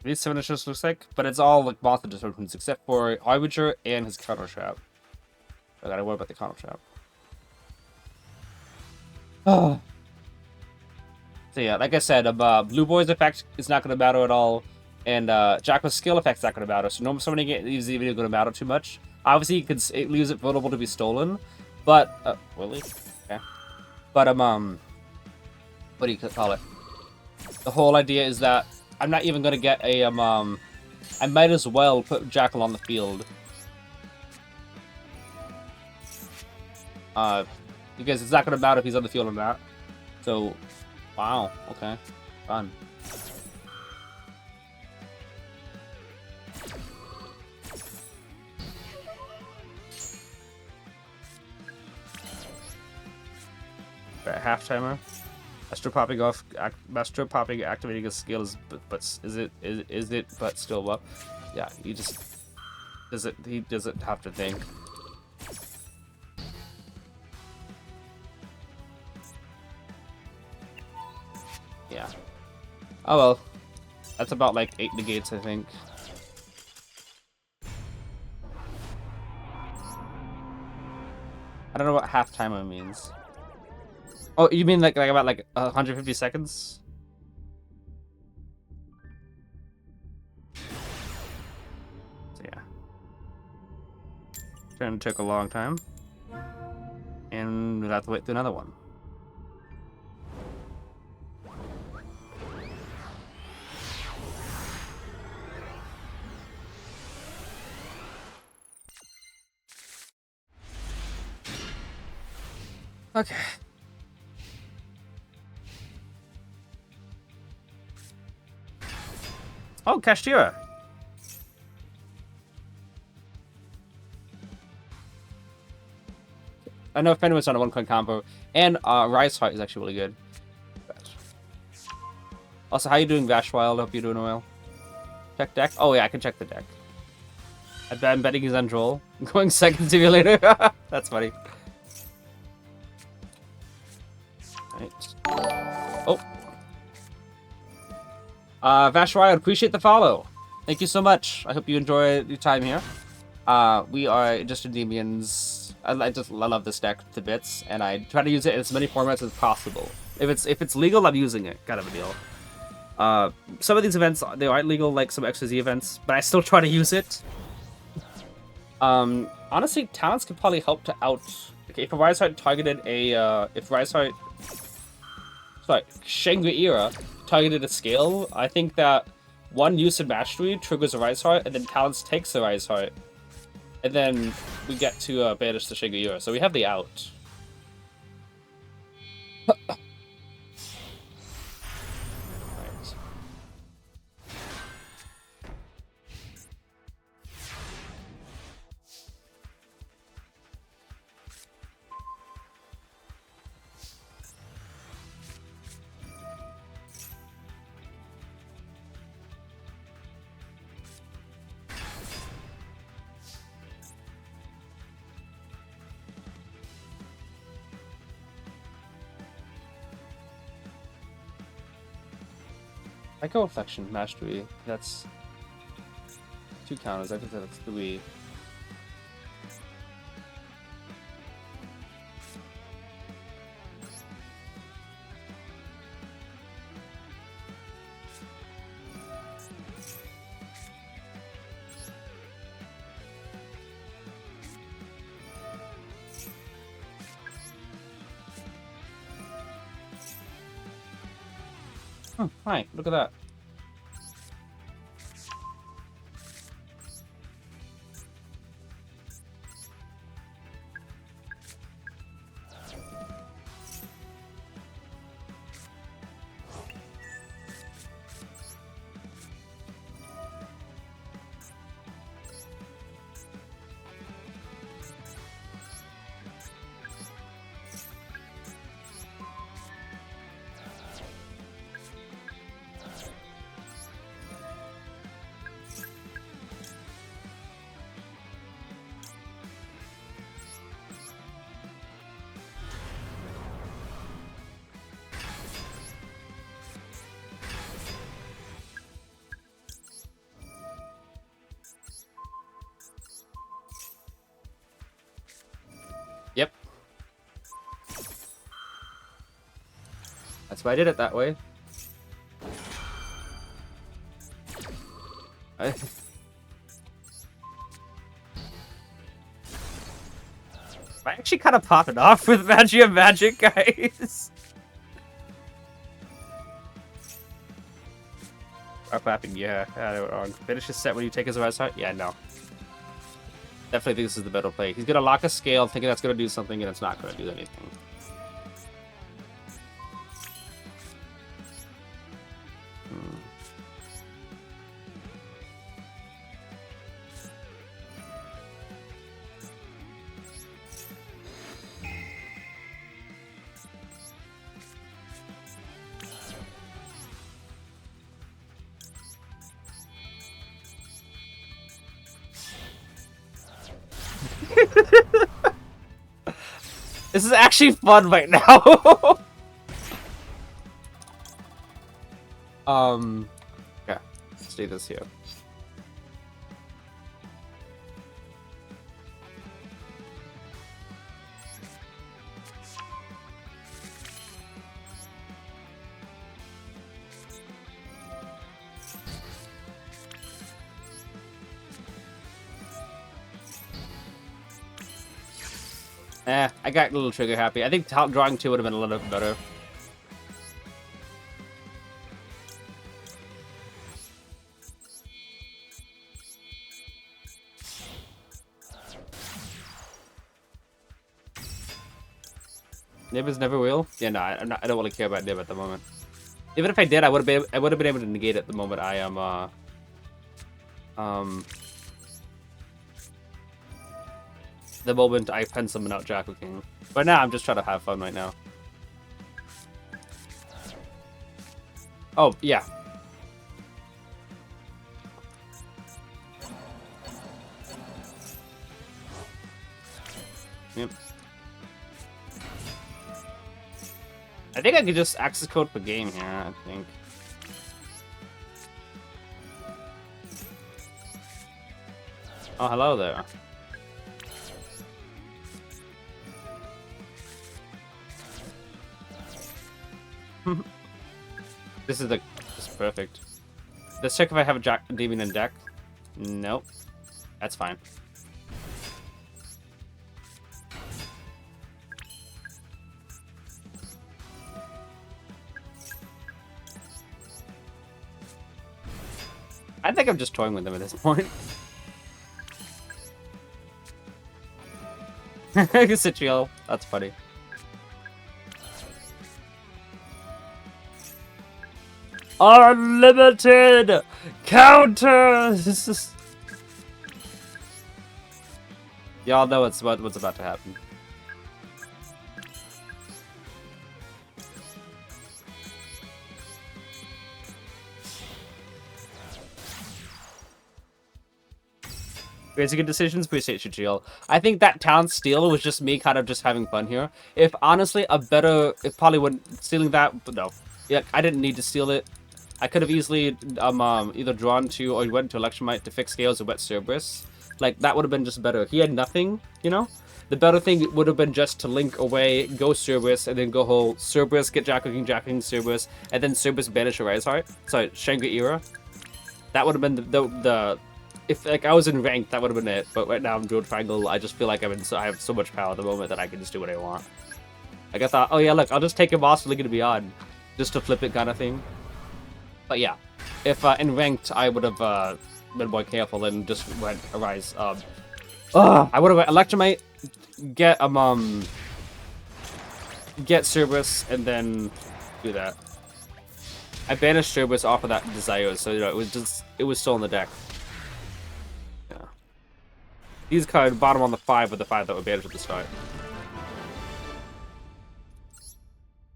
These 7 inches looks like, but it's all like monster disruptions except for Harbinger and his counter trap. I gotta worry about the counter trap. Oh. So yeah, like I said, Blue Boy's effect is not gonna matter at all, and Jackal's skill effect is not gonna matter. So normal summoning it is even gonna matter too much. Obviously, it leaves it vulnerable to be stolen, but really, okay. But what do you call it? The whole idea is that I'm not even gonna get a I might as well put Jackal on the field. Because it's not gonna matter if he's on the field or not. So, wow, okay, fun. Right, half timer. Astro popping activating a skill is but is it but still up? Yeah, he doesn't have to think. Yeah. Oh well. That's about like 8 negates, I think. I don't know what half timer means. Oh, you mean like about 150 seconds? So yeah. Turn took a long time. And we'll have to wait through another one. Okay. Oh, Kashtira. I know Fenrir's on a 1-coin combo, and Rise Heart is actually really good. Also, how you doing, Vashwild? Hope you're doing well. Check deck? Oh yeah, I can check the deck. I'm betting he's on Droll. I'm going second simulator. That's funny. Right. Oh. Vashrai, I appreciate the follow. Thank you so much. I hope you enjoy your time here. We are just Endymions. I love this deck to bits, and I try to use it in as many formats as possible. If it's legal, I'm using it. Kind of a deal. Some of these events, they aren't legal, like some XYZ events, but I still try to use it. Honestly, talents could probably help to out. Okay, if a Rise Heart targeted a, if Rise Heart, sorry, Shangri-Era targeted a scale, I think that one use of Mastery triggers a Rise Heart, and then talents takes the Rise Heart, and then we get to banish the Shangri-Era. So we have the out. Echo Reflection, Mastery. That's 2 counters. I think that's 3. Oh, hi, look at that. Yep. That's why I did it that way. I actually kind of popping off with Magia Magic, guys. Rock clapping, yeah. Finish his set when you take his Rise Heart? Yeah, no. Definitely think this is the better play. He's gonna lock a scale, thinking that's gonna do something, and it's not gonna do anything. This is actually fun right now. Yeah, let's do this here. I got a little trigger happy. I think drawing 2 would have been a little bit better. Nib is never will. Yeah, no, I don't really care about Nib at the moment. Even if I did, I would have been able to negate it the moment I am the moment I pen summon out Jackal King. But now I'm just trying to have fun right now. Oh, yeah. Yep. think I could just access code per game here, I think. Oh, hello there. This is perfect. Let's check if I have a demon in deck. Nope. That's fine. I think I'm just toying with them at this point. Citriel, that's funny. Unlimited counters. Y'all know what's about to happen. Good decisions, appreciate you, Jill. I think that town steal was just me kind of just having fun here. If honestly, it probably wouldn't stealing that, but no. Yeah, I didn't need to steal it. I could have easily either drawn to or went to Electromite to fix Scales or Wet Cerberus. Like, that would have been just better. He had nothing, you know? The better thing would have been just to link away, go Cerberus, and then go whole Cerberus, get Jacking Cerberus, and then Cerberus banish a Rise Heart. Sorry, Shangri Era. That would have been the if like I was in rank, that would have been it. But right now I'm Dual Triangle. I just feel like I have so much power at the moment that I can just do what I want. Like I thought, oh yeah, look, I'll just take him off to Link to Beyond, just to flip it kind of thing. But yeah, if in ranked I would have been more careful and just went Arise. I would have Electromite, get Cerberus, and then do that. I banished Cerberus off of that Desire, so you know it was still in the deck. Yeah. These cards bottom on the 5 with the 5 that were banished at the start.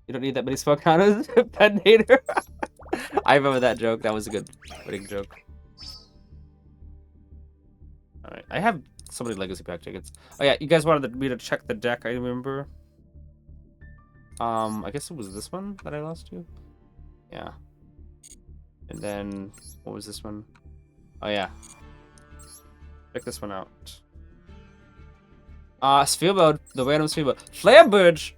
You don't need that many spell counters, Pen Hater. I remember that joke. That was a good winning joke. Alright, I have so many Legacy Pack tickets. Oh yeah, you guys wanted me to check the deck, I remember. I guess it was this one that I lost to? Yeah. And then, what was this one? Oh yeah. Check this one out. Sphere Mode, the random Sphere Mode. Flambridge!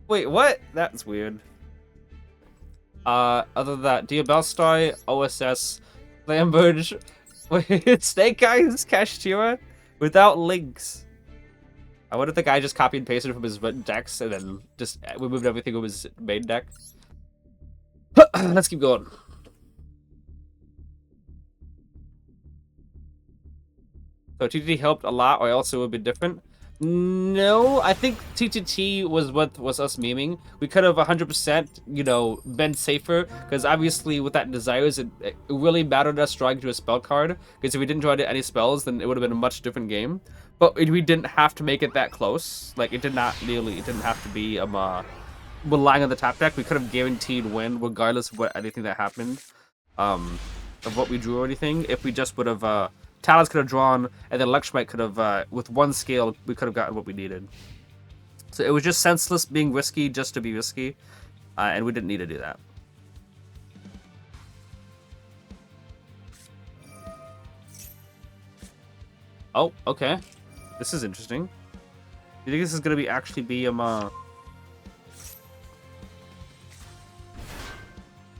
Wait, what? That's weird. Other than that, Diabellstar, OSS, Flambridge, wait, Snake Eyes, Kashtira, without links. I wonder if the guy just copied and pasted from his decks and then just removed everything from his main deck. Let's keep going. So TTT helped a lot, or else it would be different. No, I think TTT was what was us memeing. We could have 100%, you know, been safer, because obviously with that Desires, it really mattered us drawing to a spell card, because if we didn't draw to any spells, then it would have been a much different game. But we didn't have to make it that close. Like, it didn't have to be relying on the top deck. We could have guaranteed win, regardless of anything that happened, of what we drew or anything, if we just would have, Talons could have drawn, and then Electromite could have, with one scale, we could have gotten what we needed. So it was just senseless being risky just to be risky, and we didn't need to do that. Oh, okay. This is interesting. Do you think this is going to actually be,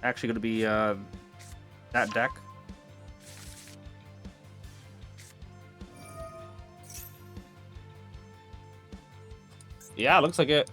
actually going to be, that deck? Yeah, looks like it.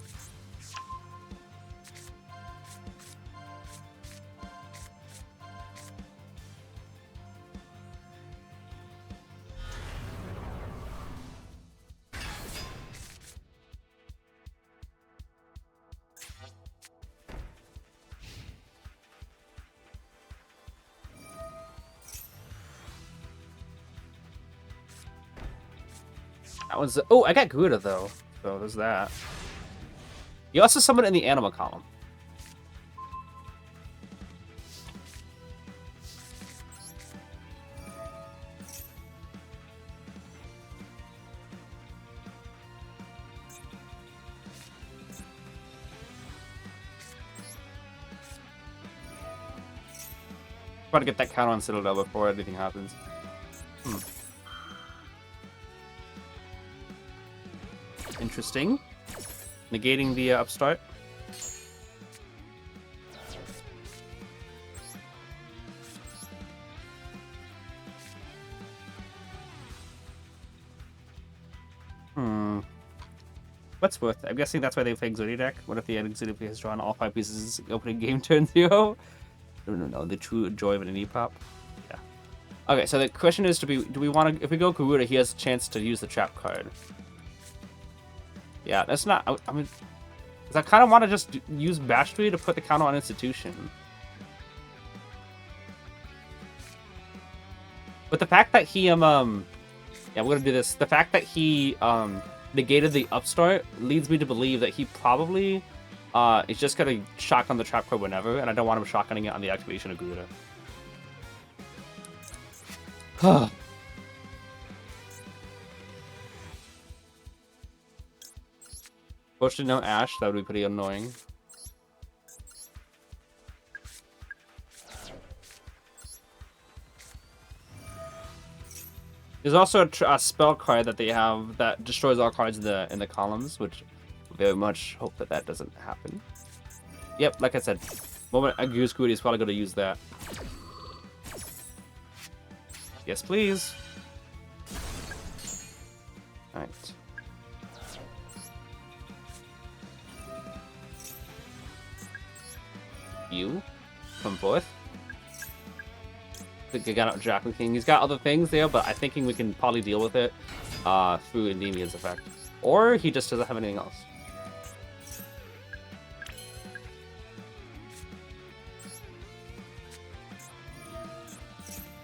That was... Oh, I got Gouda, though. So there's that. You also summon in the animal column. Try to get that counter on Citadel before anything happens. Interesting. Negating the upstart. What's worth it? I'm guessing that's why they play Exodia deck. What if the Exodia has drawn all 5 pieces opening game turn 0? No. The true joy of an indie pop. Yeah. Okay, so the question is, do we want to... If we go Garuda, he has a chance to use the trap card. Yeah, that's not... I mean... Because I kind of want to just use Bastry to put the counter on Institution. But the fact that he... Yeah, we're going to do this. The fact that he... negated the upstart leads me to believe that he probably is just gonna shotgun the trap card whenever, and I don't want him shotgunning it on the activation of Garuda. Fortunately, no Ash. That would be pretty annoying. There's also a spell card that they have that destroys all cards in the columns, which I very much hope that doesn't happen. Yep, like I said, moment I use Goody is probably going to use that. Yes, please. All right. You come forth. I think I got out Jackal King. He's got other things there, but I'm thinking we can probably deal with it through Endymions effect. Or he just doesn't have anything else.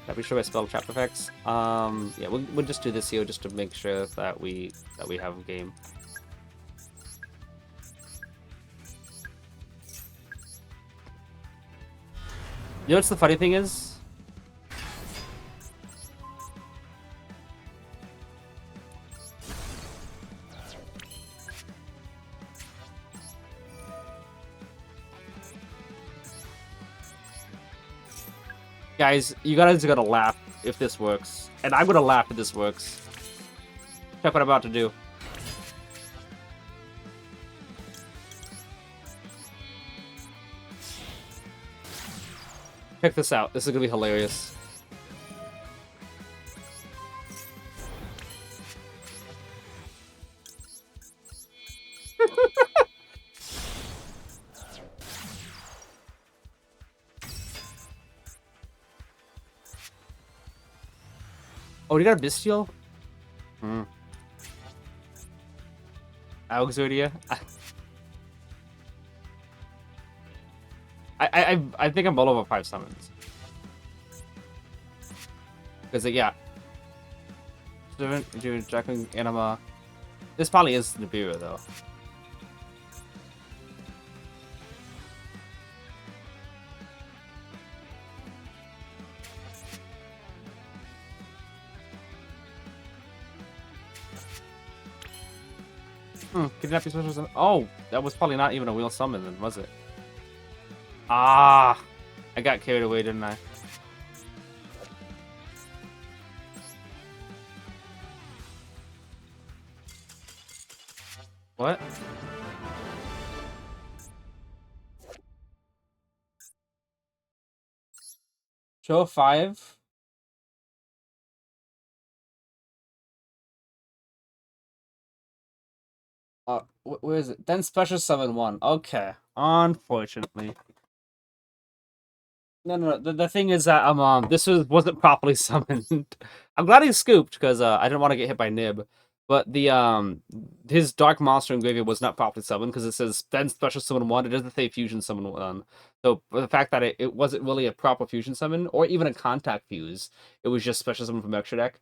Gotta be sure I spell trap effects. Yeah, we'll just do this here just to make sure that we have a game. You know what's the funny thing is? Guys, you guys are gonna laugh if this works. And I'm gonna laugh if this works. Check what I'm about to do. Check this out. This is gonna be hilarious. Oh, you got a Bestial? Exodia? I think I'm well over 5 summons. Because, yeah. Servant, Jackal, Anima. This probably is Nibiru, though. Kidnap your special summon. Oh, that was probably not even a wheel summon then, was it? Ah, I got carried away, didn't I? What? Show 5? Where is it? Then special summon 1. Okay. Unfortunately. No. The thing is that this wasn't properly summoned. I'm glad he scooped because I didn't want to get hit by Nib. But the his Dark Monster in Graveyard was not properly summoned because it says then special summon 1. It doesn't say fusion summon 1. So the fact that it wasn't really a proper fusion summon or even a contact fuse, it was just special summon from extra deck.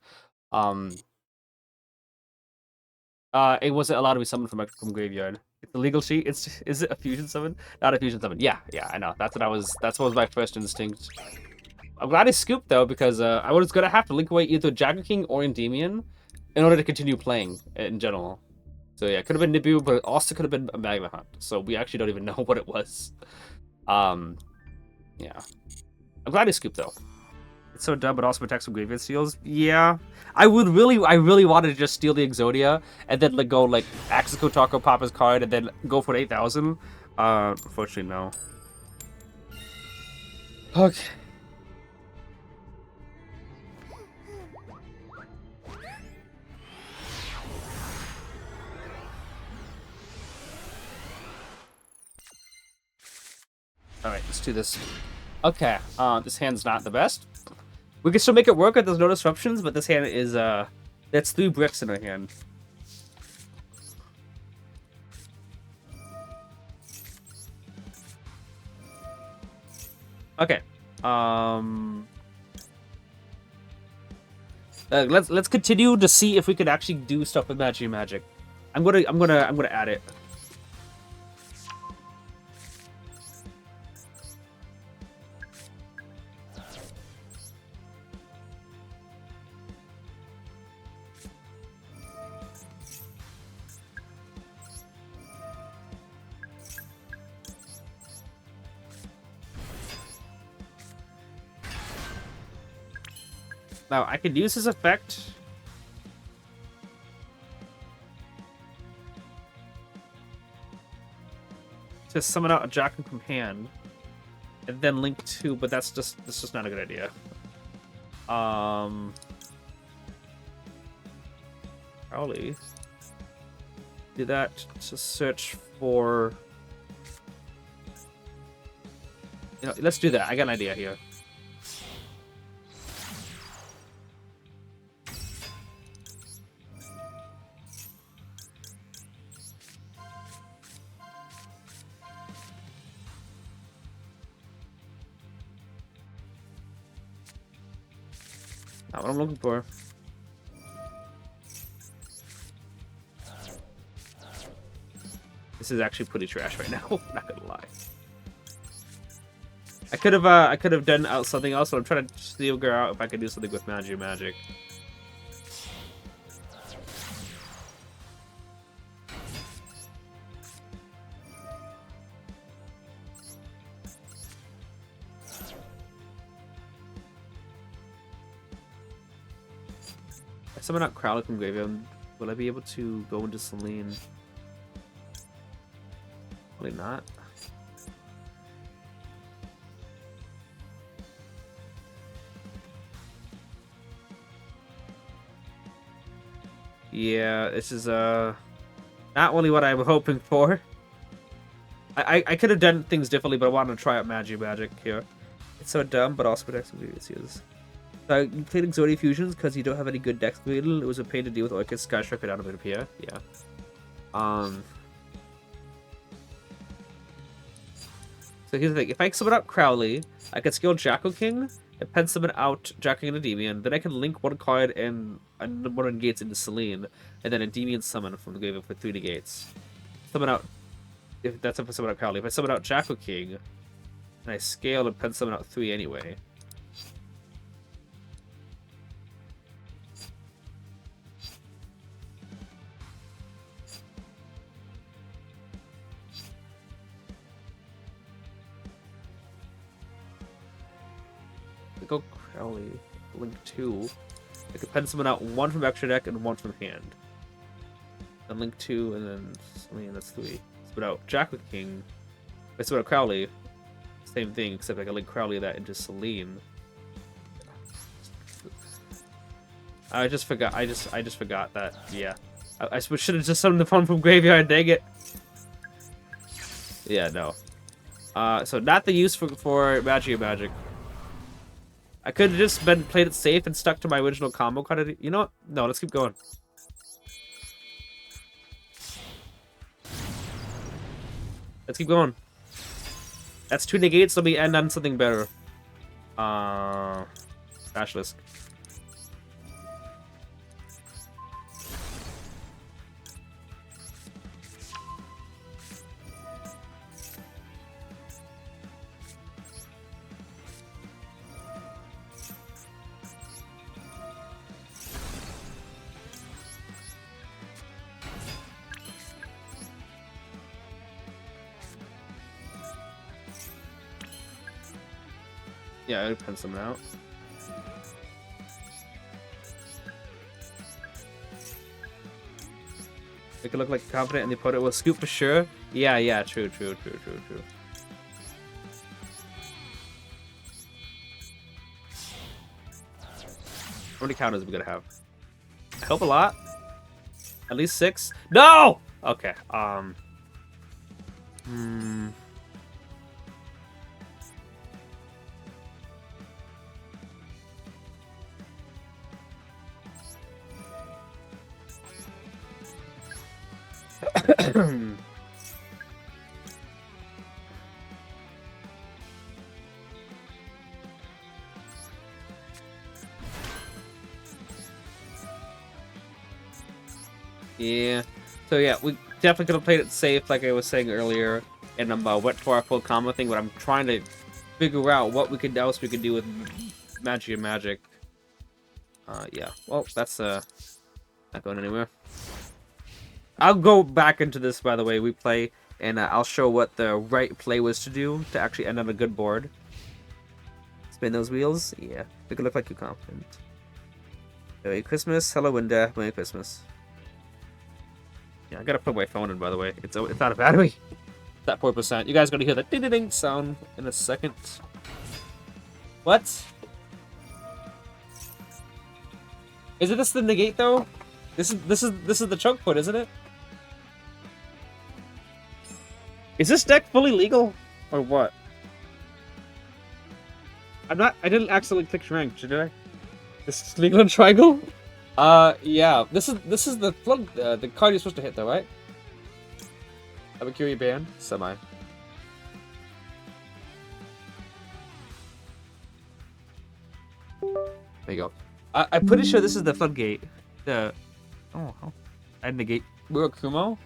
It wasn't allowed to be summoned from Graveyard. It's a legal sheet. Is it a fusion summon? Not a fusion summon. Yeah, I know. That's what was my first instinct. I'm glad he scooped though, because I was gonna have to link away either Jackal King or Endymion in order to continue playing in general. So yeah, it could have been Nibiru, but it also could have been a Magma Hunt. So we actually don't even know what it was. Yeah. I'm glad he scooped though. It's so dumb, but also protects from graveyard steals. Yeah, I really wanted to just steal the Exodia and then like go like Axis Kotako, pop his card, and then go for 8,000. Unfortunately, no. Okay. All right, let's do this. Okay, this hand's not the best. We can still make it work if there's no disruptions, but this hand is that's 3 bricks in our hand. Okay. Let's continue to see if we can actually do stuff with magic. I'm gonna add it. Now, I could use his effect. To summon out a Jackin from hand. And then link 2, but that's just not a good idea. Probably. Do that to search for... You know, let's do that. I got an idea here. Not what I'm looking for. This is actually pretty trash right now. Not gonna lie. I could have done out something else, but I'm trying to figure out if I could do something with magic. If I summon out Crowley from graveyard, will I be able to go into Selene? Probably not. Yeah, this is not really what I'm hoping for. I could have done things differently, but I wanted to try out magic here. It's so dumb, but also protects some previous use. So you played Exodia Fusions because you don't have any good decks. It was a pain to deal with Orchid, Skystrike, and out of it appear. Yeah. So here's the thing. If I summon out Crowley, I can skill Jacko King and pen summon out Jacko King and Endymion. Then I can link one card and one negates into Selene, and then Endymion summon from the graveyard for 3 negates. Summon out. If that's if I summon out Crowley. If I summon out Jacko King, and I scale and pen summon out 3 anyway. Go Crowley, link 2. I could pen summon out 1 from extra deck and 1 from hand. Then link 2, and then Selene, that's 3. Summon out Jacko King. I summon out Crowley. Same thing, except I can link Crowley that into Selene. I just forgot. I just forgot that. Yeah, I should have just summoned the phone from graveyard. Dang it. Yeah, no. So not the use for magic. I could have just played it safe and stuck to my original combo card. You know what? No, let's keep going. Let's keep going. That's 2 negates. Let me end on something better. Basilisk. Yeah, it depends them out. Make it look like confident and the opponent will scoop for sure. Yeah, true. How many counters are we gonna have? I hope a lot. At least 6. No! Okay, yeah. So yeah, we definitely could have played it safe, like I was saying earlier, and went for our full combo thing. But I'm trying to figure out what else we could do with magic. Yeah. Well, that's not going anywhere. I'll go back into this, by the way, we play, and I'll show what the right play was to do to actually end on a good board. Spin those wheels. Yeah. Make it look like you're confident. Merry Christmas. Hello, Winda. Merry Christmas. Yeah, I gotta put my phone in, by the way. It's out of battery. It's at 4%. You guys gonna hear the ding-ding-ding sound in a second. What? Isn't this the negate though? This is the choke point, isn't it? Is this deck fully legal or what? I didn't accidentally click rank, did I? This is legal in Triangle? Yeah. This is the flood, the card you're supposed to hit though, right? Abakiri ban? Semi. There you go. I'm pretty sure this is the floodgate. The I negate Murakumo.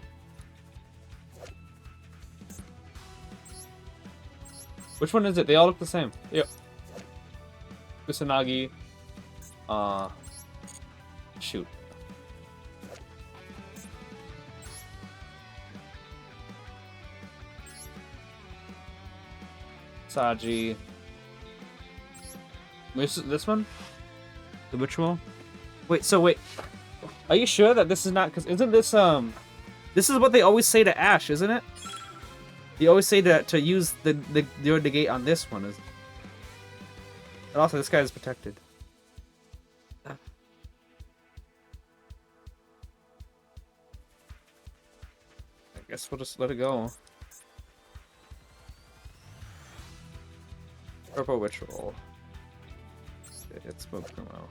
Which one is it? They all look the same. Yep. Kusanagi. Shoot. Saji. This one? The ritual? Wait, are you sure that this is not, because isn't this this is what they always say to Ash, isn't it? They always say to use your negate on this one. And also this guy is protected. I guess we'll just let it go. Purple ritual. It's smoke from out.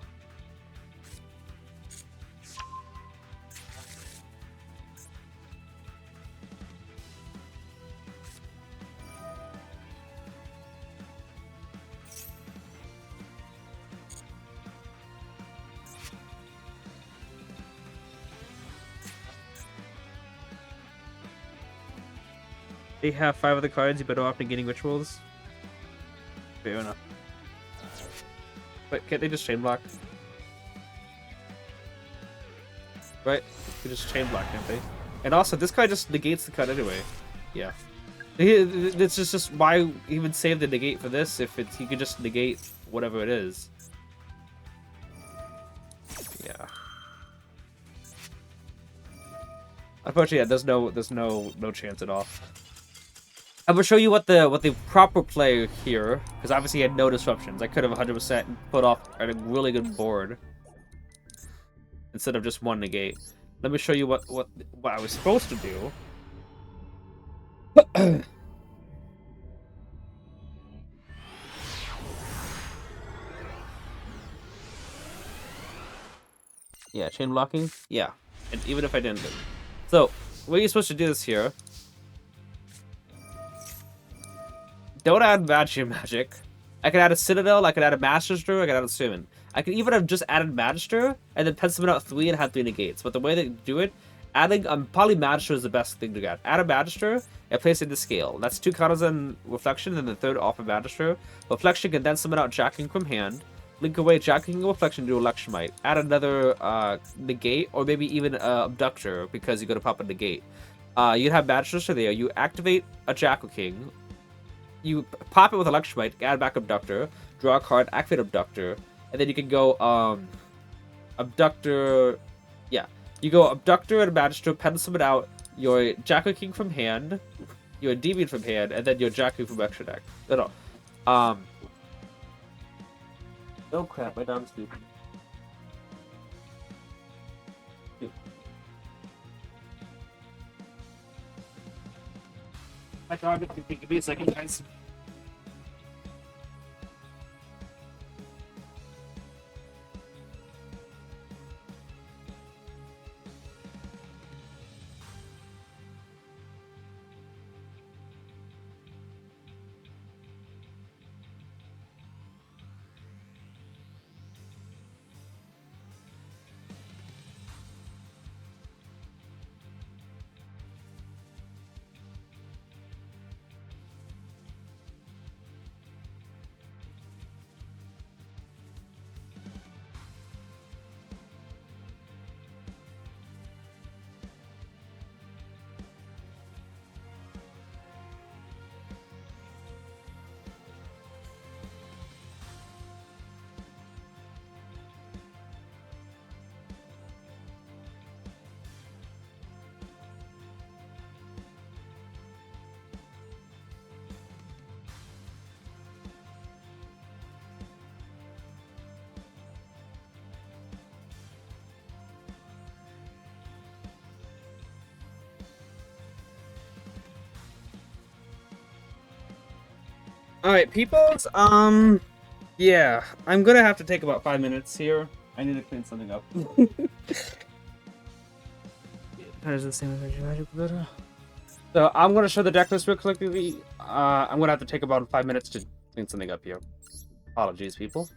They have 5 of the cards, you better off negating rituals. Fair enough. Wait, can't they just chain block? Right? They just chain block, can't they? And also, this card just negates the card anyway. Yeah. This is just why even save the negate for this if he could just negate whatever it is. Yeah. Unfortunately, yeah, there's no chance at all. I'm gonna show you what the proper play here, because obviously I had no disruptions. I could have 100% put off a really good board instead of just one negate. Let me show you what I was supposed to do. Yeah, chain blocking. Yeah, and even if I didn't. So what you're supposed to do is here. Don't add magic. I could add a Citadel, I could add a Master's Drawer, I could add a Summon. I could even have just added Magister and then pencil out 3 and have 3 negates. But the way they do it, adding probably Magister is the best thing to get. Add a Magister and place it in the scale. That's 2 counters on Reflection and the 3rd off of Magister. Reflection can then summon out Jacking from hand. Link away Jacking and Reflection to Electromite. Add another negate or maybe even Abductor because you're going to pop a negate. You'd have Magister there. You activate a Jackal King. you pop it with Electromite, add back Abductor, draw a card, activate Abductor, and then you can go Abductor. Yeah, you go Abductor and Magister, pen summon out your Jacko King from hand, your Endymion from hand, and then your Jakku from extra deck. No. Oh crap, my dog's stupid. My dog, give me a second, guys. All right, peoples. Yeah, I'm gonna have to take about 5 minutes here. I need to clean something up. That is the same as magic glitter. So I'm gonna show the deck list real quickly. I'm gonna have to take about 5 minutes to clean something up here. Apologies, people.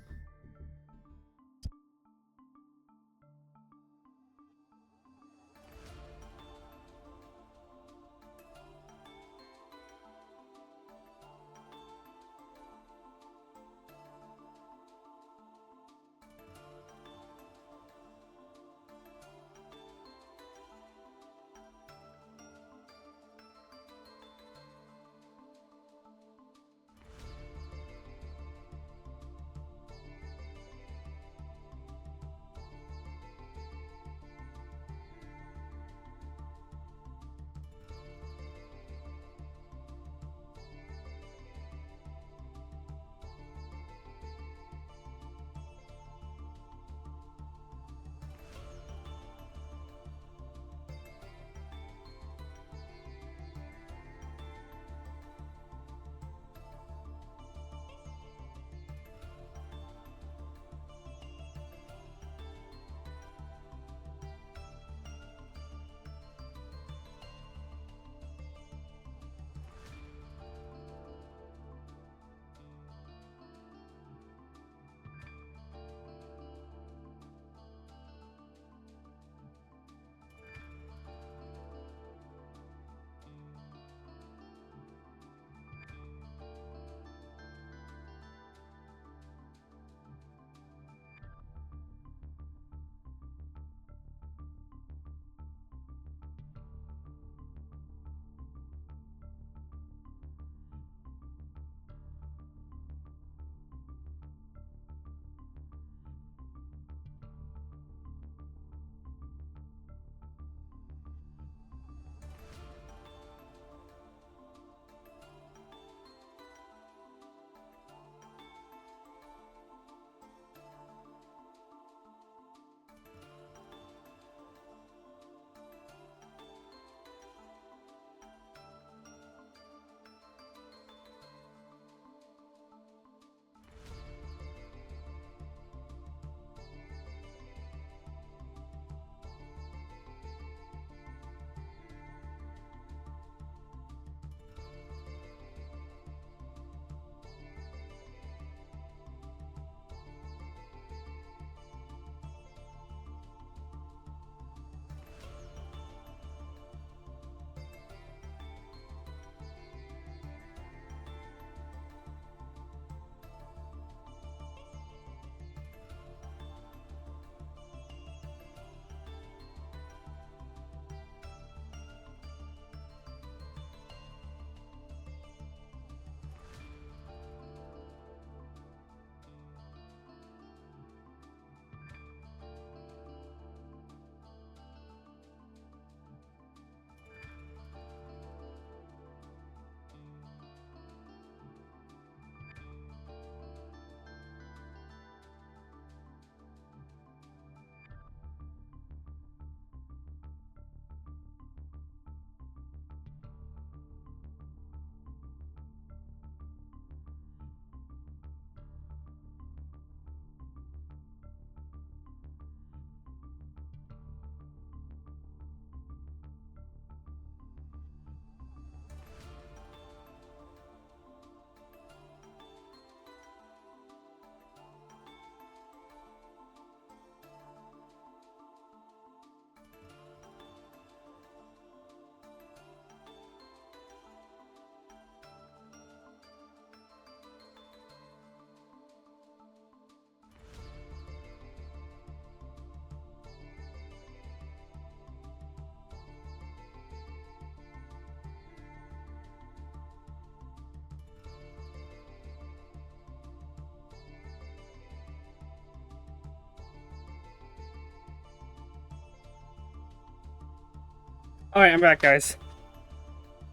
Alright, I'm back, guys.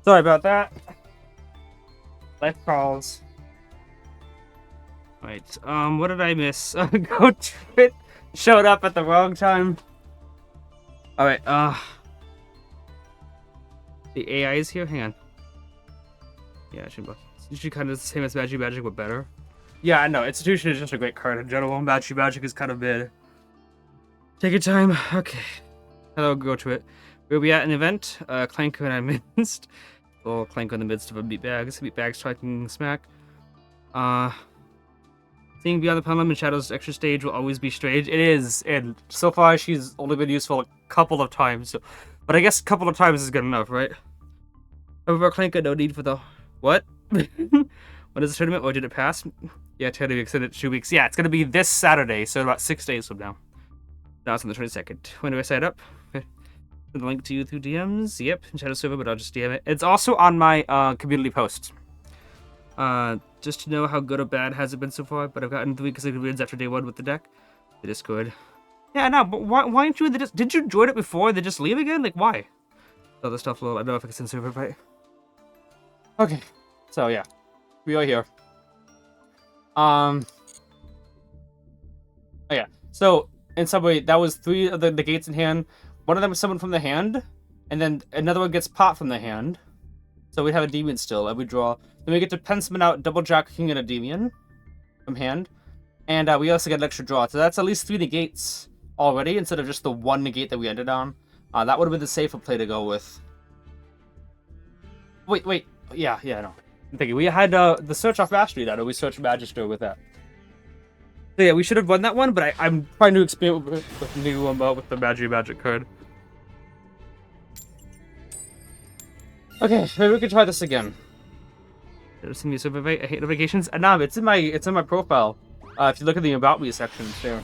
Sorry about that. Life calls. Alright, what did I miss? Go to it. Showed up at the wrong time. Alright, the AI is here? Hang on. Yeah, it should kind of the same as Magic but better. Yeah, I know. Institution is just a great card in general. Magic is kind of mid. Take your time. Okay. Hello, go to it. We'll be at an event. Clank and I missed. Well, Clank in the midst of a meatbags talking smack. Seeing beyond the pendulum and Shadow's extra stage will always be strange. It is, and so far she's only been useful a couple of times. So, but I guess a couple of times is good enough, right? However, Clank had no need for the what? When is the tournament? Or did it pass? Yeah, technically extended 2 weeks. Yeah, it's gonna be this Saturday, so about 6 days from now. Now it's on the 22nd. When do I sign up? The link to you through DMs. Yep, Shadow server, but I'll just DM it. It's also on my community posts. Just to know how good or bad has it been so far, but I've gotten 3 consecutive wins after day 1 with the deck. The Discord. Yeah, no, but why aren't you in the Discord? Did you join it before and then just leave again? Like, why? Other stuff, I don't know if I can censor it, right? Okay, so yeah, we are here. Oh yeah, so in Subway, that was 3 of the gates in hand. One of them was summoned from the hand, and then another one gets popped from the hand. So we have a Endymion still, and we draw. Then we get to pen summon out Double Jack King and a Endymion from hand. And we also get an extra draw. So that's at least 3 negates already, instead of just the 1 negate that we ended on. That would have been the safer play to go with. Wait. Yeah, no. I'm thinking, we had the Search off Mastery that, or we searched Magister with that. So yeah, we should have won that one, but I'm trying to experiment with the new with the Magic card. Okay, maybe we can try this again. There's some use of I hate notifications. Nah, it's in my profile. If you look at the About Me section, it's there.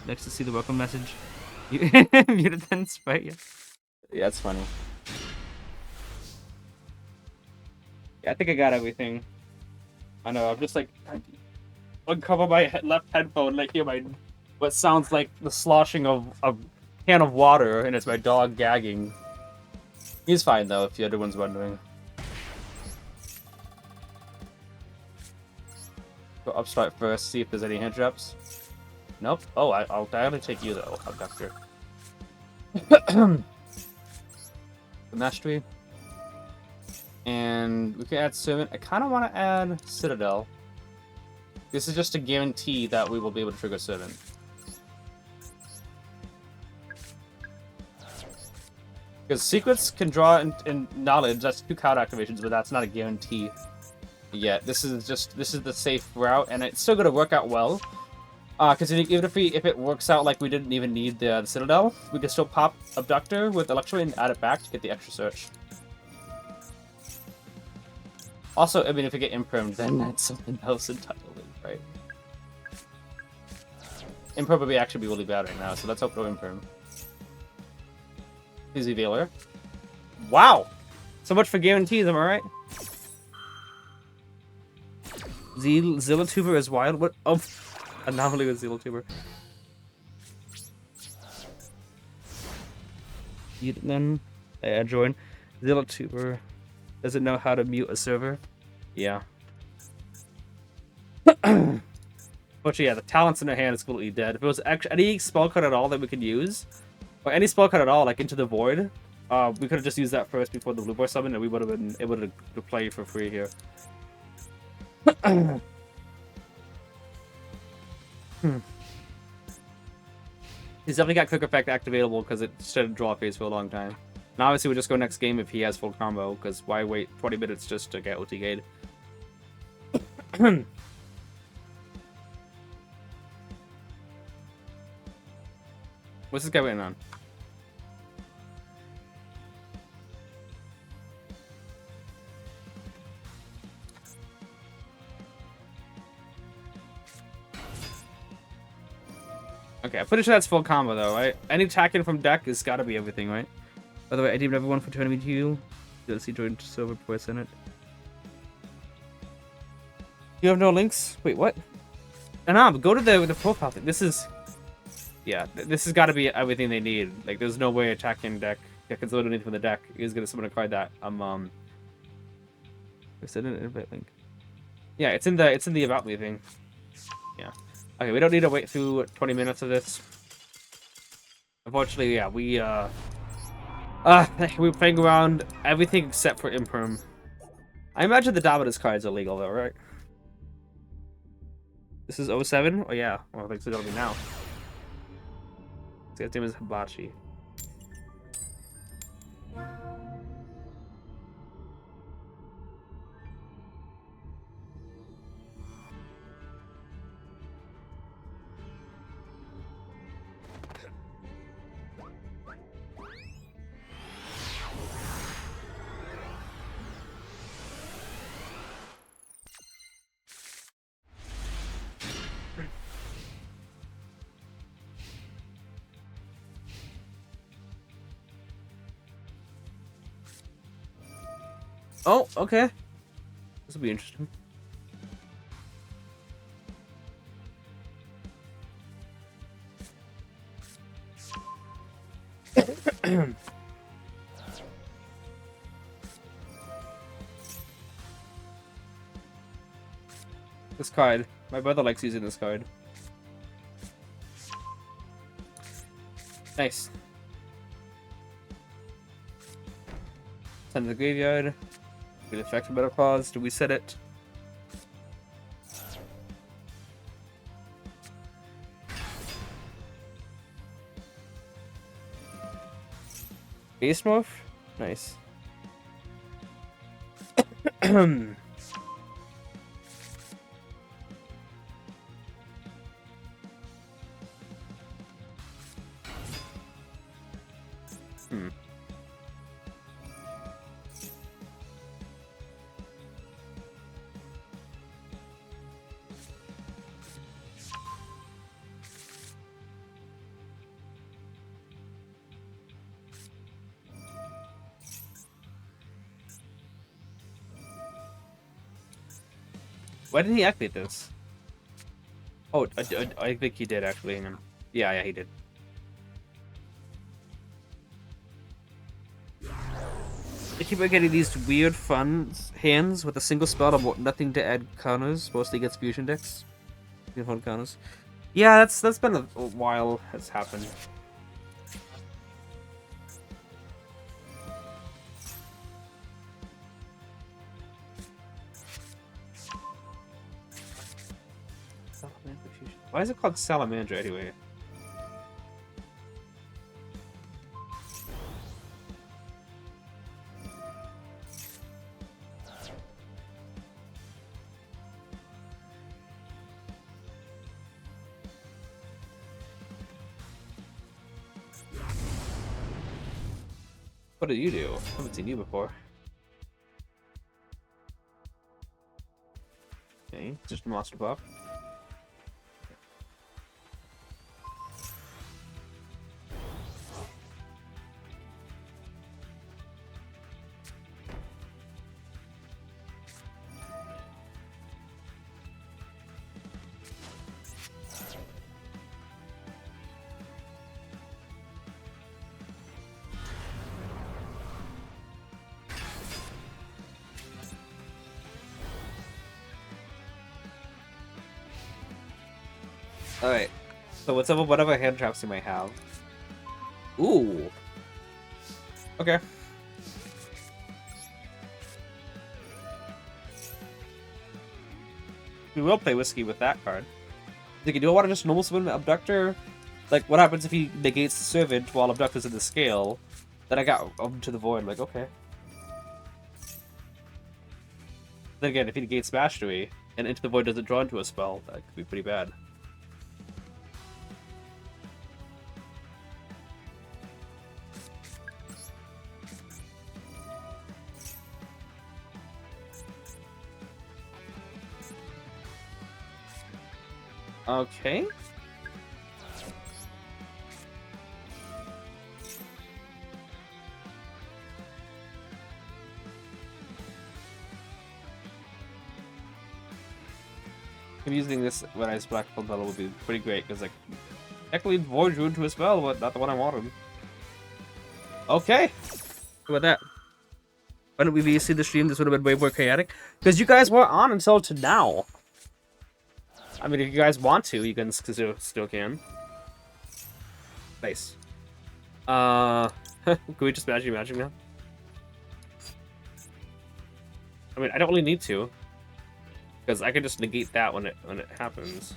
Next to see the welcome message. Muted then spite, yeah. Yeah, it's funny. Yeah, I think I got everything. I know, I'm just like uncover my left headphone, like hear what sounds like the sloshing of a can of water, and it's my dog gagging. He's fine though, if the other one's wondering. Go upstart first, see if there's any hand traps. Nope. Oh, I'll diagonally take you though, Abductor. The Mastery. And we can add Servant. I kind of want to add Citadel. This is just to guarantee that we will be able to trigger Servant. Because Secrets can draw in Knowledge, that's 2 card activations, but that's not a guarantee yet. This is the safe route, and it's still going to work out well. Because even if it works out like we didn't even need the Citadel, we can still pop Abductor with Electro and add it back to get the extra search. Also, I mean, if we get Imperm, then that's something else entirely, right? Imperm would actually be really bad right now, so let's hope no Imperm. Easy Veiler. Wow! So much for guarantees, am I right? Zillatuber is wild. What? Oh, anomaly with Zillatuber. Then I join. Zillatuber doesn't know how to mute a server. Yeah. But yeah, the talents in her hand is completely dead. If it was any spell card at all that we could use, or any spell card at all, like Into the Void, we could have just used that first before the Blue Boy summon, and we would have been able to play for free here. He's definitely got Quick Effect activatable because it should draw phase for a long time. And obviously we'll just go next game if he has full combo, because why wait 20 minutes just to get OTK'd? What's this guy waiting on? Okay, I'm pretty sure that's full combo though, right? Any attacking from deck has gotta be everything, right? By the way, I deemed everyone for turning me to you. DLC joined server before I sent it. You have no links? Wait, what? Go to the profile thing. This is... Yeah, this has got to be everything they need. Like, there's no way attacking deck can load anything from the deck is gonna summon a card that is it an invite link? Yeah, it's in the about me thing. Yeah. Okay, we don't need to wait through 20 minutes of this. Unfortunately, yeah, we were playing around everything except for Imperm. I imagine the Dominus cards are legal though, right? This is 07? Oh yeah. Well, I think it's gonna be now. His name is Hibachi. Oh, okay. This will be interesting. This card. My brother likes using this card. Nice. Send to the graveyard. Good effect of Metal Claws. Do we set it? Base morph? Nice. Why didn't he activate this? Oh, I think he did actually. Hang on. Yeah, he did. I keep on getting these weird fun hands with a single spell and nothing to add counters, mostly against fusion decks. Fun counters. Yeah, that's been a while. Has happened. Why is it called Salamander anyway? What did you do? I haven't seen you before. Okay, just a monster pop. Alright. So whatever hand traps you might have. Ooh. Okay. We will play Whiskey with that card. Like, you don't want to just normal summon Abductor? Like, what happens if he negates the Servant while Abductor's in the scale? Then I got to the Void, like, okay. Then again, if he negates Mastery, and Into the Void doesn't draw into a spell, that could be pretty bad. Okay. I'm using this when I Black Bundle would be pretty great because like Technically, Void drew into a spell, but not the one I wanted. Okay. How about that? Why didn't we see the stream? This would have been way more chaotic. Because you guys weren't on until to now. I mean, if you guys want to, you can still can. Nice. Can we just magic now? I mean, I don't really need to. Because I can just negate that when it happens.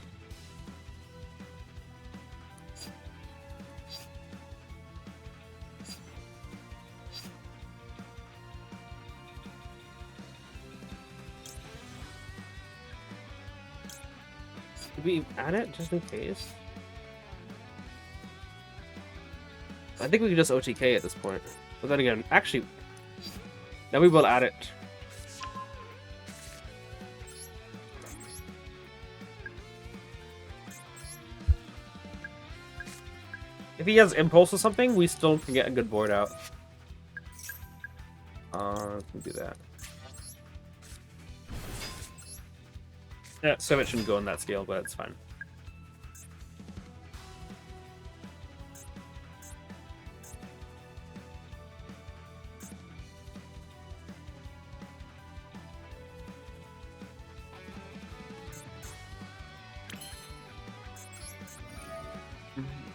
Did we add it just in case? I think we can just OTK at this point. But then again, actually, then we will add it. If he has Impulse or something, we still can get a good board out. Let me do that. Yeah, so it shouldn't go on that scale, but it's fine.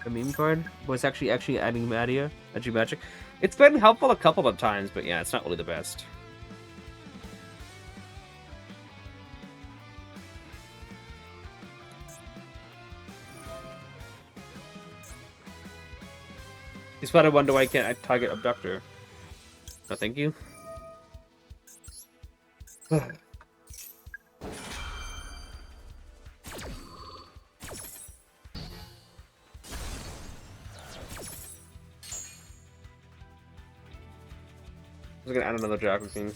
A meme card was actually adding Magic. It's been helpful a couple of times, but yeah, it's not really the best. He's probably wonder why I can't target Abductor. No, thank you. I was gonna add another Dragon King.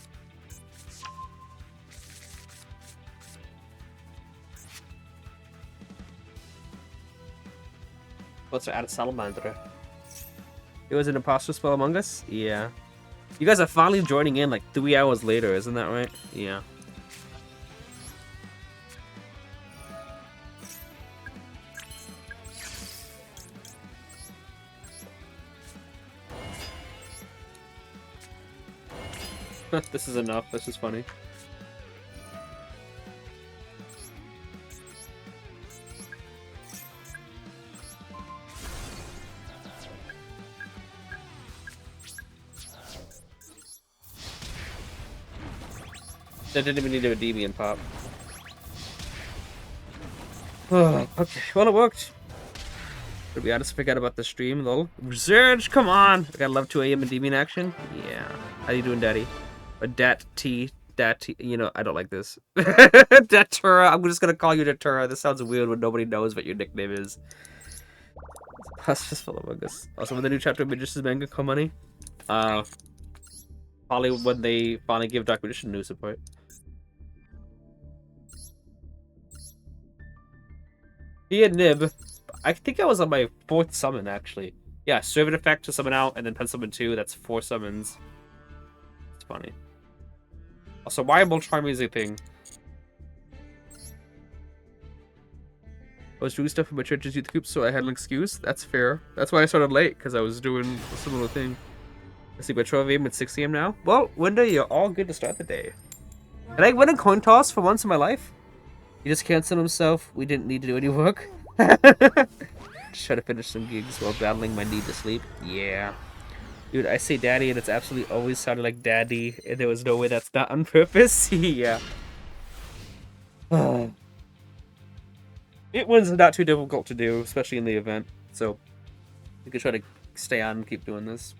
Let's add a Salamander. It was an imposter spell among us? Yeah. You guys are finally joining in like 3 hours later, isn't that right? Yeah. This is enough. This is funny. That didn't even need a Endymion pop. Okay, well it worked. Did we honestly forget about the stream, though? Resurge, come on! I gotta love 2 AM Endymion action. Yeah. How you doing, Daddy? Or Dat T. You know, I don't like this. Datura. I'm just gonna call you Datura. This sounds weird when nobody knows what your nickname is. That's just full of us. Also, when the new chapter of Magician's manga come money, probably when they finally give Dark Magician new support. He and Nib. I think I was on my 4th summon, actually. Yeah, Servant Effect to summon out, and then 10 summon 2. That's 4 summons. It's funny. Also, why Bull Charming is a thing? I was doing stuff in my church's youth group, so I had an excuse. That's fair. That's why I started late, because I was doing a similar thing. I see by 12 AM at 6 AM now. Well, Winda, you're all good to start the day. Did I win a coin toss for once in my life? He just canceled himself. We didn't need to do any work. Just try to finish some gigs while battling my need to sleep. Yeah. Dude, I say daddy and it's absolutely always sounded like daddy, and there was no way that's not on purpose. Yeah. It was not too difficult to do, especially in the event. So, you could try to stay on and keep doing this.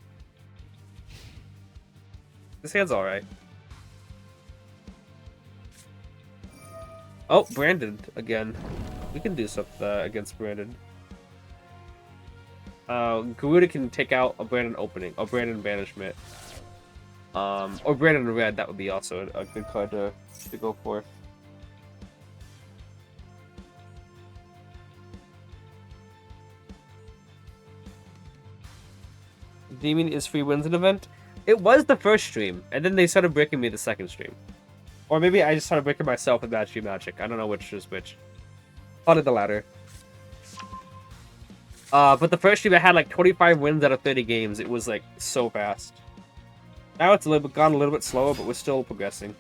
This hand's alright. Oh, Brandon again. We can do something against Brandon. Garuda can take out a Brandon opening, or Brandon banishment. Or Brandon red, that would be also a good card to go for. Demon is free wins an event. It was the first stream, and then they started breaking me the second stream. Or maybe I just started breaking myself with Magic. I don't know which is which. Probably the latter. But the first stream I had like 25 wins out of 30 games. It was like so fast. Now it's gone a little bit slower, but we're still progressing.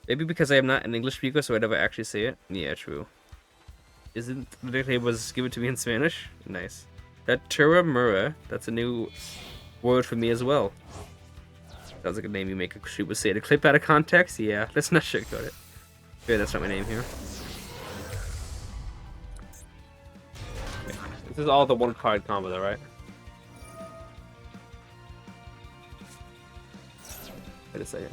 Maybe because I am not an English speaker, so I never actually say it. Yeah, true. Isn't the nickname was given to me in Spanish? Nice. That Turamura, that's a new word for me as well. Sounds like a name you make a shoot with say to clip out of context. Yeah, let's not sugarcoat it. Okay, that's not my name here. This is all the one card combo though, right? Wait a second.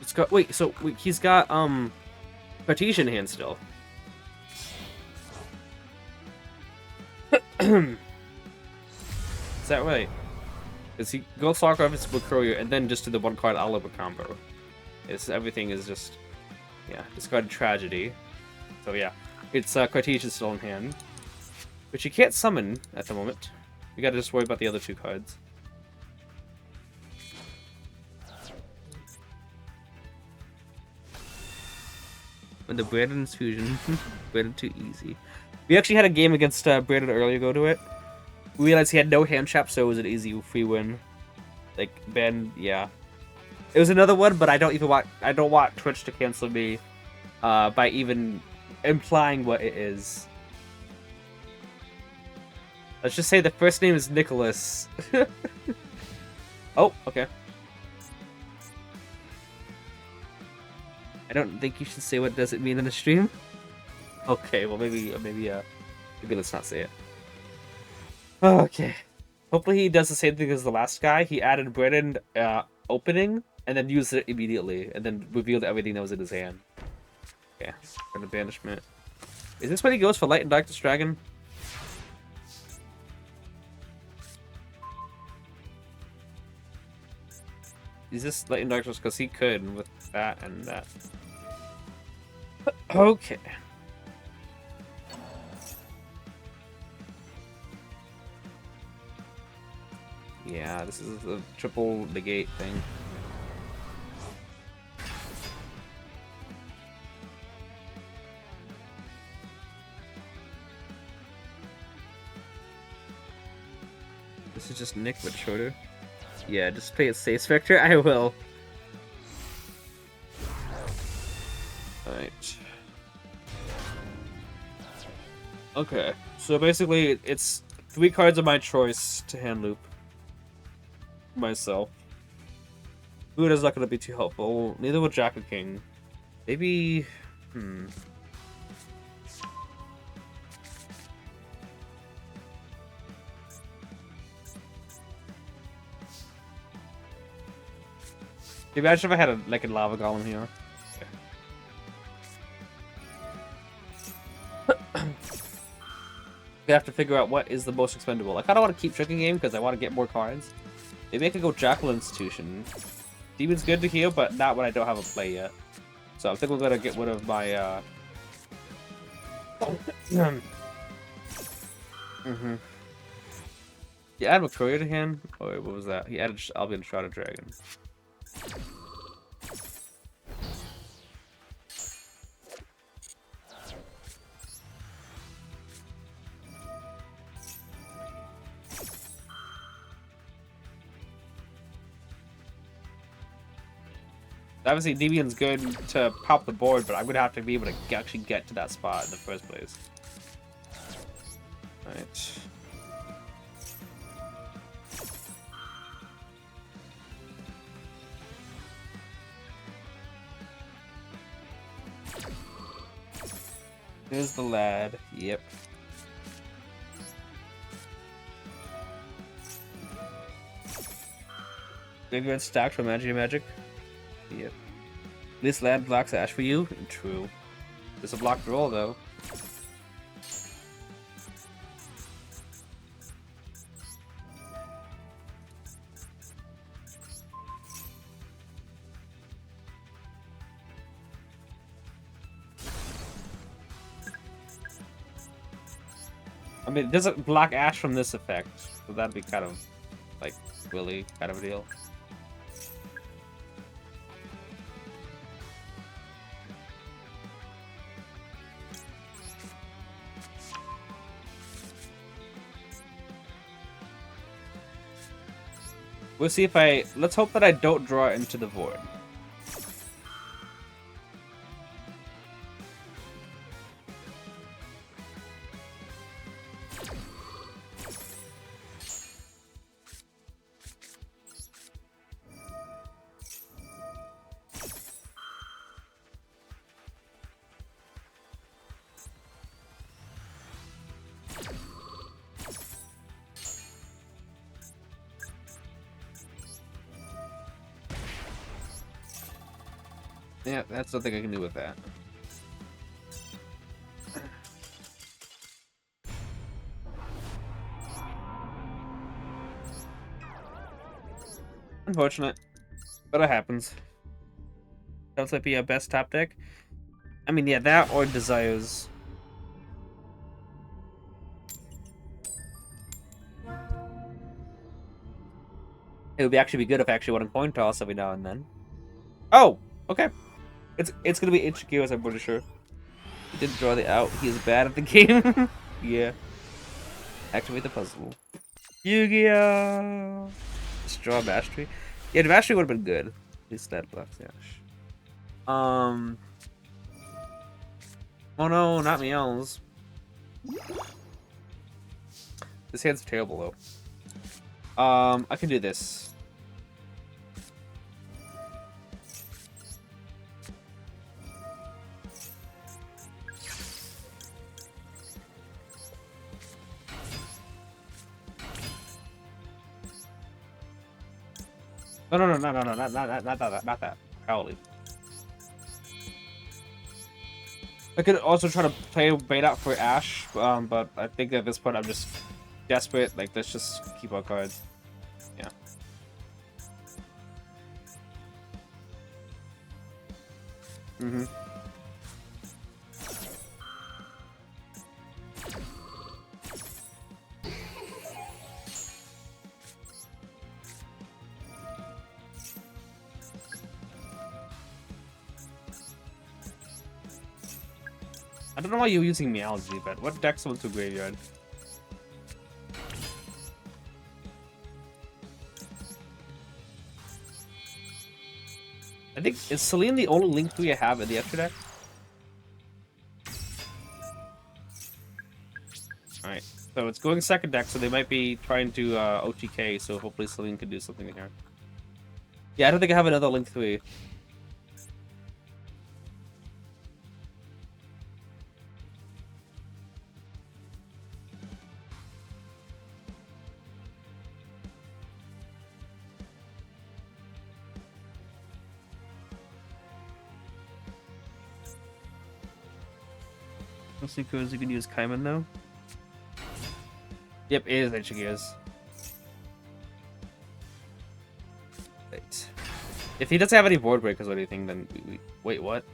It's got he's got Cartesian hand still. Is that right? Because he goes Soccer off his Courier and then just do the one card Oliver combo. Everything is just discard Tragedy. So yeah. It's Cartesian still in hand. Which you can't summon at the moment. You gotta just worry about the other two cards. When the Brandon's fusion, Brandon too easy. We actually had a game against Brandon earlier. Go to it. We realized he had no hand trap, so it was an easy free win. Like Ben, yeah. It was another one, but I don't want Twitch to cancel me by even implying what it is. Let's just say the first name is Nicholas. Oh, okay. I don't think you should say what does it mean in the stream. Okay, well maybe let's not say it. Okay. Hopefully he does the same thing as the last guy. He added Brandon opening and then used it immediately and then revealed everything that was in his hand. Okay, Brandon banishment. Is this when he goes for Light and Darkness Dragon? Is this Light and Darkness? Because he could with that and that. Okay. Yeah, this is a triple negate thing. This is just Nick, but shorter. Yeah, just play it safe, Spectre. I will. Alright. Okay, so basically it's 3 cards of my choice to hand loop myself. Food is not going to be too helpful. Neither will Jack or King. Maybe... Imagine if I had a lava golem here. I have to figure out what is the most expendable. I kind of want to keep Tricking Game because I want to get more cards. Maybe I could go Jackal Institution. Demon's good to heal, but not when I don't have a play yet. So I think we're gonna get rid of my He added McCoy to hand? Oh wait, what was that? He added Albion Shrouded Dragon. Obviously, Endymions good to pop the board, but I'm gonna have to be able to actually get to that spot in the first place. Alright. There's the lad. Yep. Graveyard stacked from Magic. Yep. This land blocks Ash for you? True. There's a blocked roll, though. I mean, it doesn't block Ash from this effect, so that'd be kind of, like, Willy kind of a deal. We'll see if let's hope that I don't draw it into the void. Yeah, that's nothing I can do with that. Unfortunate, but it happens. That would be a best top deck. I mean, yeah, that or Desires. It would actually be good if I actually won a coin toss every now and then. Oh, okay. It's gonna be HQs, I'm pretty sure. He didn't draw the out. He is bad at the game. Yeah. Activate the puzzle. Yu-Gi-Oh! Just draw Mastery. Yeah, Mastery would have been good. At least that blocks Ash. Oh no, not Meows. This hand's terrible though. I can do this. No, not that. Howley. I could also try to play bait out for Ash, but I think at this point I'm just desperate. Like, let's just keep our cards. Yeah. Mm-hmm. I don't know why you're using Meowsy, but what deck someone to graveyard? I think, is Celine the only Link 3 I have in the extra deck? Alright, so it's going second deck, so they might be trying to OTK, so hopefully Celine can do something in here. Yeah, I don't think I have another Link 3. Because you can use Kaiman though. Yep, it is Nature Gears. Wait. If he doesn't have any board breakers or anything, then we wait, what?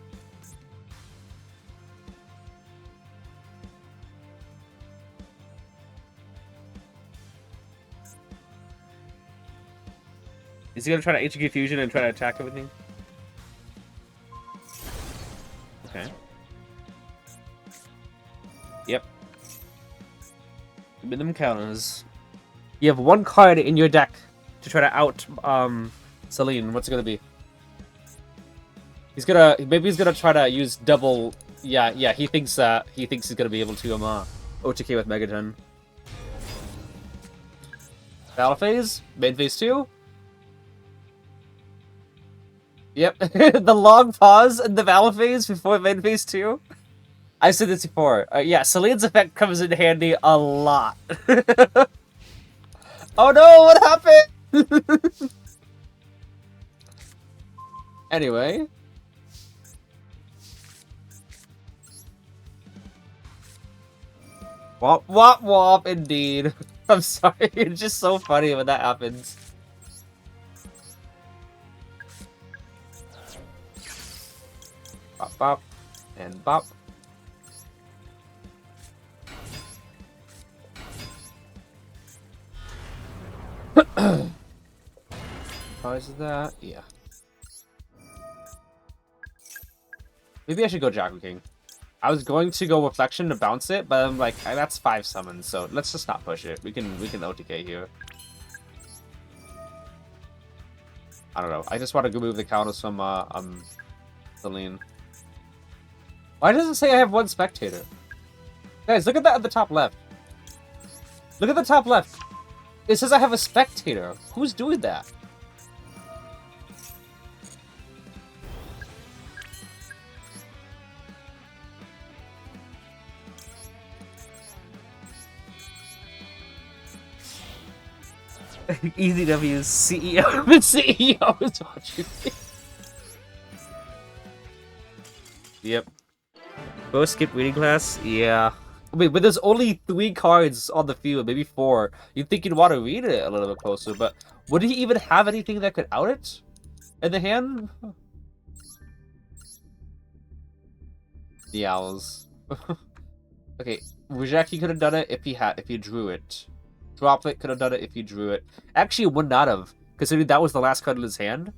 Is he gonna try to HQ fusion and try to attack everything? Okay. Yep. Minimum counters. You have one card in your deck to try to out Celine. What's it gonna be? Maybe he's gonna try to use double. Yeah. He thinks he's gonna be able to OTK with Megaton. Battle phase, main phase 2. Yep, the long pause in the battle phase before main phase 2. I said this before. Yeah, Celine's effect comes in handy a lot. Oh no, what happened? Anyway. Wop, wop, wop, indeed. I'm sorry, it's just so funny when that happens. Bop, bop, and bop. How is that? Yeah. Maybe I should go Jackal King. I was going to go Reflection to bounce it, but I'm like, that's 5 summons, so let's just not push it. We can OTK here. I don't know. I just want to remove the counters from Celine. Why does it say I have 1 spectator? Guys, look at that at the top left. Look at the top left. It says I have a spectator. Who's doing that? Easy W's CEO. CEO is watching me. Yep. Go skip reading class? Yeah. Wait, but there's only 3 cards on the field, maybe 4. You'd think you'd want to read it a little bit closer, but would he even have anything that could out it in the hand? The owls. Okay, Rejeki could have done it if he drew it. Droplet could have done it if he drew it. Actually, it would not have, considering that was the last card in his hand.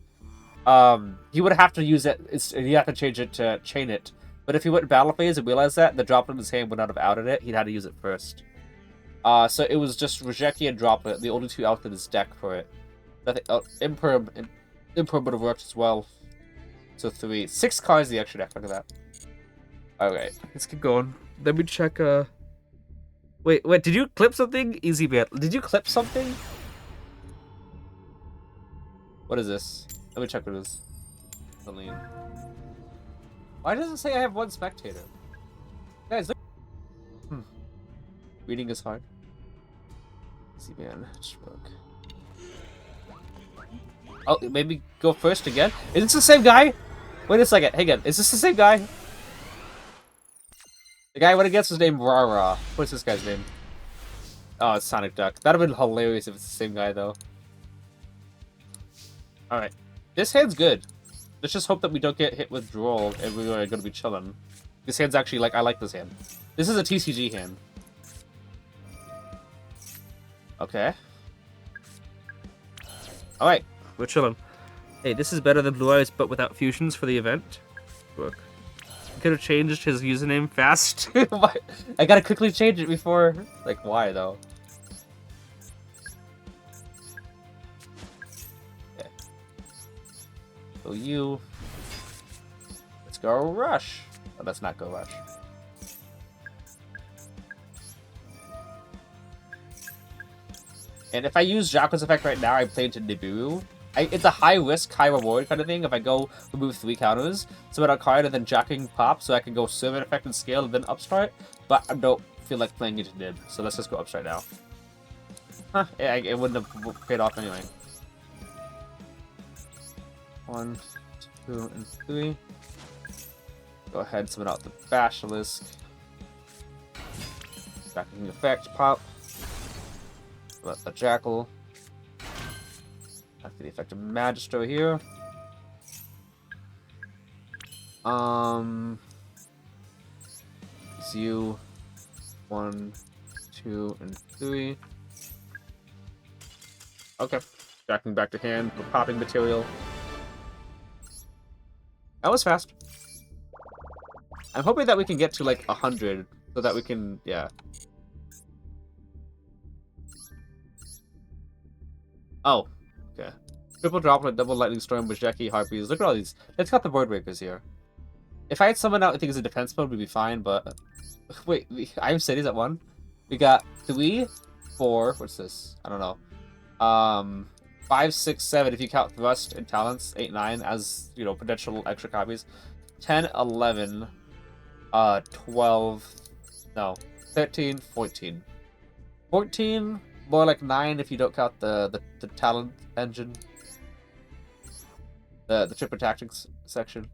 He would have to use it. He'd have to change it to chain it. But if he went battle phase and realized that, the Droplet in his hand would not have outed it. He'd had to use it first. So it was just Rejeki and Droplet, the only 2 out in his deck for it. Nothing. Oh, Imperm would have worked as well. So 3. 6 cards in the extra deck. Look at that. Alright, let's keep going. Let me check, Wait, did you clip something? Easy bit. Did you clip something? What is this? Let me check what it is. Celine. Why does it say I have 1 spectator? Guys, look. Reading is hard. Easy man. Oh, maybe go first again? Is this the same guy? Wait a second. Hey again. Is this the same guy? The guy went against his name Rara. What's this guy's name? Oh, it's Sonic Duck. That'd have been hilarious if it's the same guy though. Alright. This hand's good. Let's just hope that we don't get hit with Droll and we're gonna be chilling. This hand's actually like I like this hand. This is a TCG hand. Okay. Alright, we're chilling. Hey, this is better than Blue Eyes but without fusions for the event. Look. Could have changed his username fast. I gotta quickly change it before. Like, why though? Okay. So you. Let's go Rush. Oh, let's not go Rush. And if I use Jacqueline effect right now, I play into Nibiru. It's a high risk, high reward kind of thing if I go remove 3 counters, summon a card and then jacking pop so I can go Servant effect and scale and then upstart, but I don't feel like playing into Nib, so let's just go upstart now. Huh, yeah, it wouldn't have paid off anyway. 1, 2, and 3. Go ahead and summon out the Basilisk. Jacking effect, pop. Let the Jackal. After the effect of Magister here. It's you. 1, 2, and 3. Okay. Jacking back to hand for popping material. That was fast. I'm hoping that we can get to like 100 so that we can, yeah. Oh. Okay. Triple Droplet, Double Lightning Storm, Bajeki, Harpies. Look at all these. Let's got the Board Breakers here. If I had someone out I think it's a defense mode, we'd be fine, but... Wait, Iron City's at 1. We got 3, 4... What's this? I don't know. 5, 6, 7 if you count Thrust and Talents. 8, 9 as, you know, potential extra copies. 10, 11... 12... No. 13, 14. 14... More like 9 if you don't count the talent engine. The Tripper Tactics section.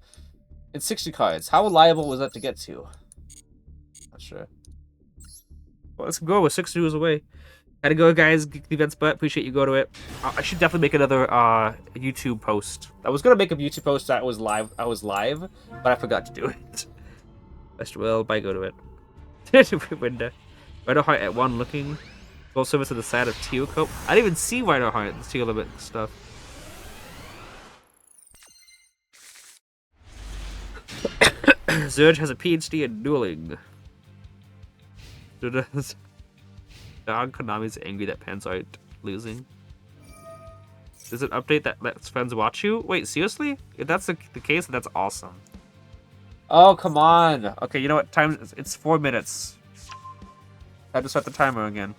In 60 cards. How reliable was that to get to? Not sure. Well, let's go. We're 6 duels away. Gotta go, guys. Geek the events, but appreciate you go to it. I should definitely make another YouTube post. I was gonna make a YouTube post that was live. I was live, but I forgot to do it. Best will, bye. Go to it. Window. Rhino Heart at 1 looking. Gold service to the side of Teal Coat. I didn't even see Rhino Heart. The Teal limit stuff. Zurge has a PhD in dueling. So does Dog Konami's angry that Pans aren't losing. Does it update that lets friends watch you? Wait, seriously? If that's the case, that's awesome. Oh, come on. Okay, you know what? Time it's 4 minutes. I have to start the timer again.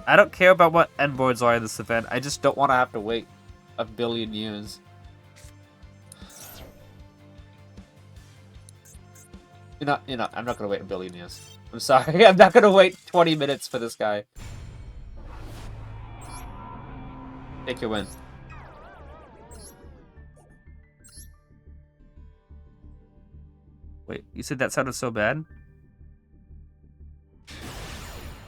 I don't care about what end boards are in this event. I just don't want to have to wait a billion years. I'm not gonna wait a billion years. I'm sorry, I'm not gonna wait 20 minutes for this guy. Take your win. Wait, you said that sounded so bad? I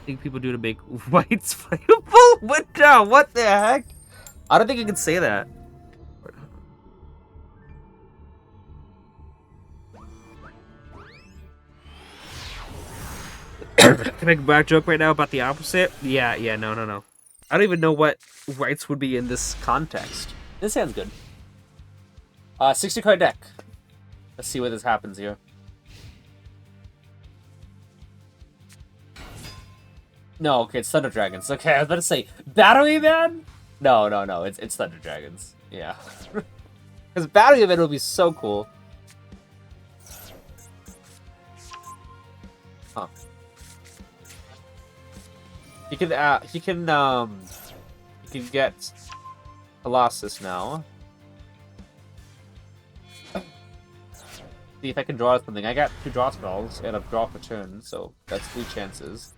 think people do to make whites playable? What now? What the heck? I don't think you can say that. Can I make a bad joke right now about the opposite? Yeah, no. I don't even know what rights would be in this context. This sounds good. 60 card deck. Let's see what this happens here. No, okay, it's Thunder Dragons. Okay, I was about to say, Battery Man? No, it's Thunder Dragons. Yeah. Because Battery Man would be so cool. Huh. He can get Colossus now. See if I can draw something. I got 2 draw spells and a draw per turn, so that's 3 chances.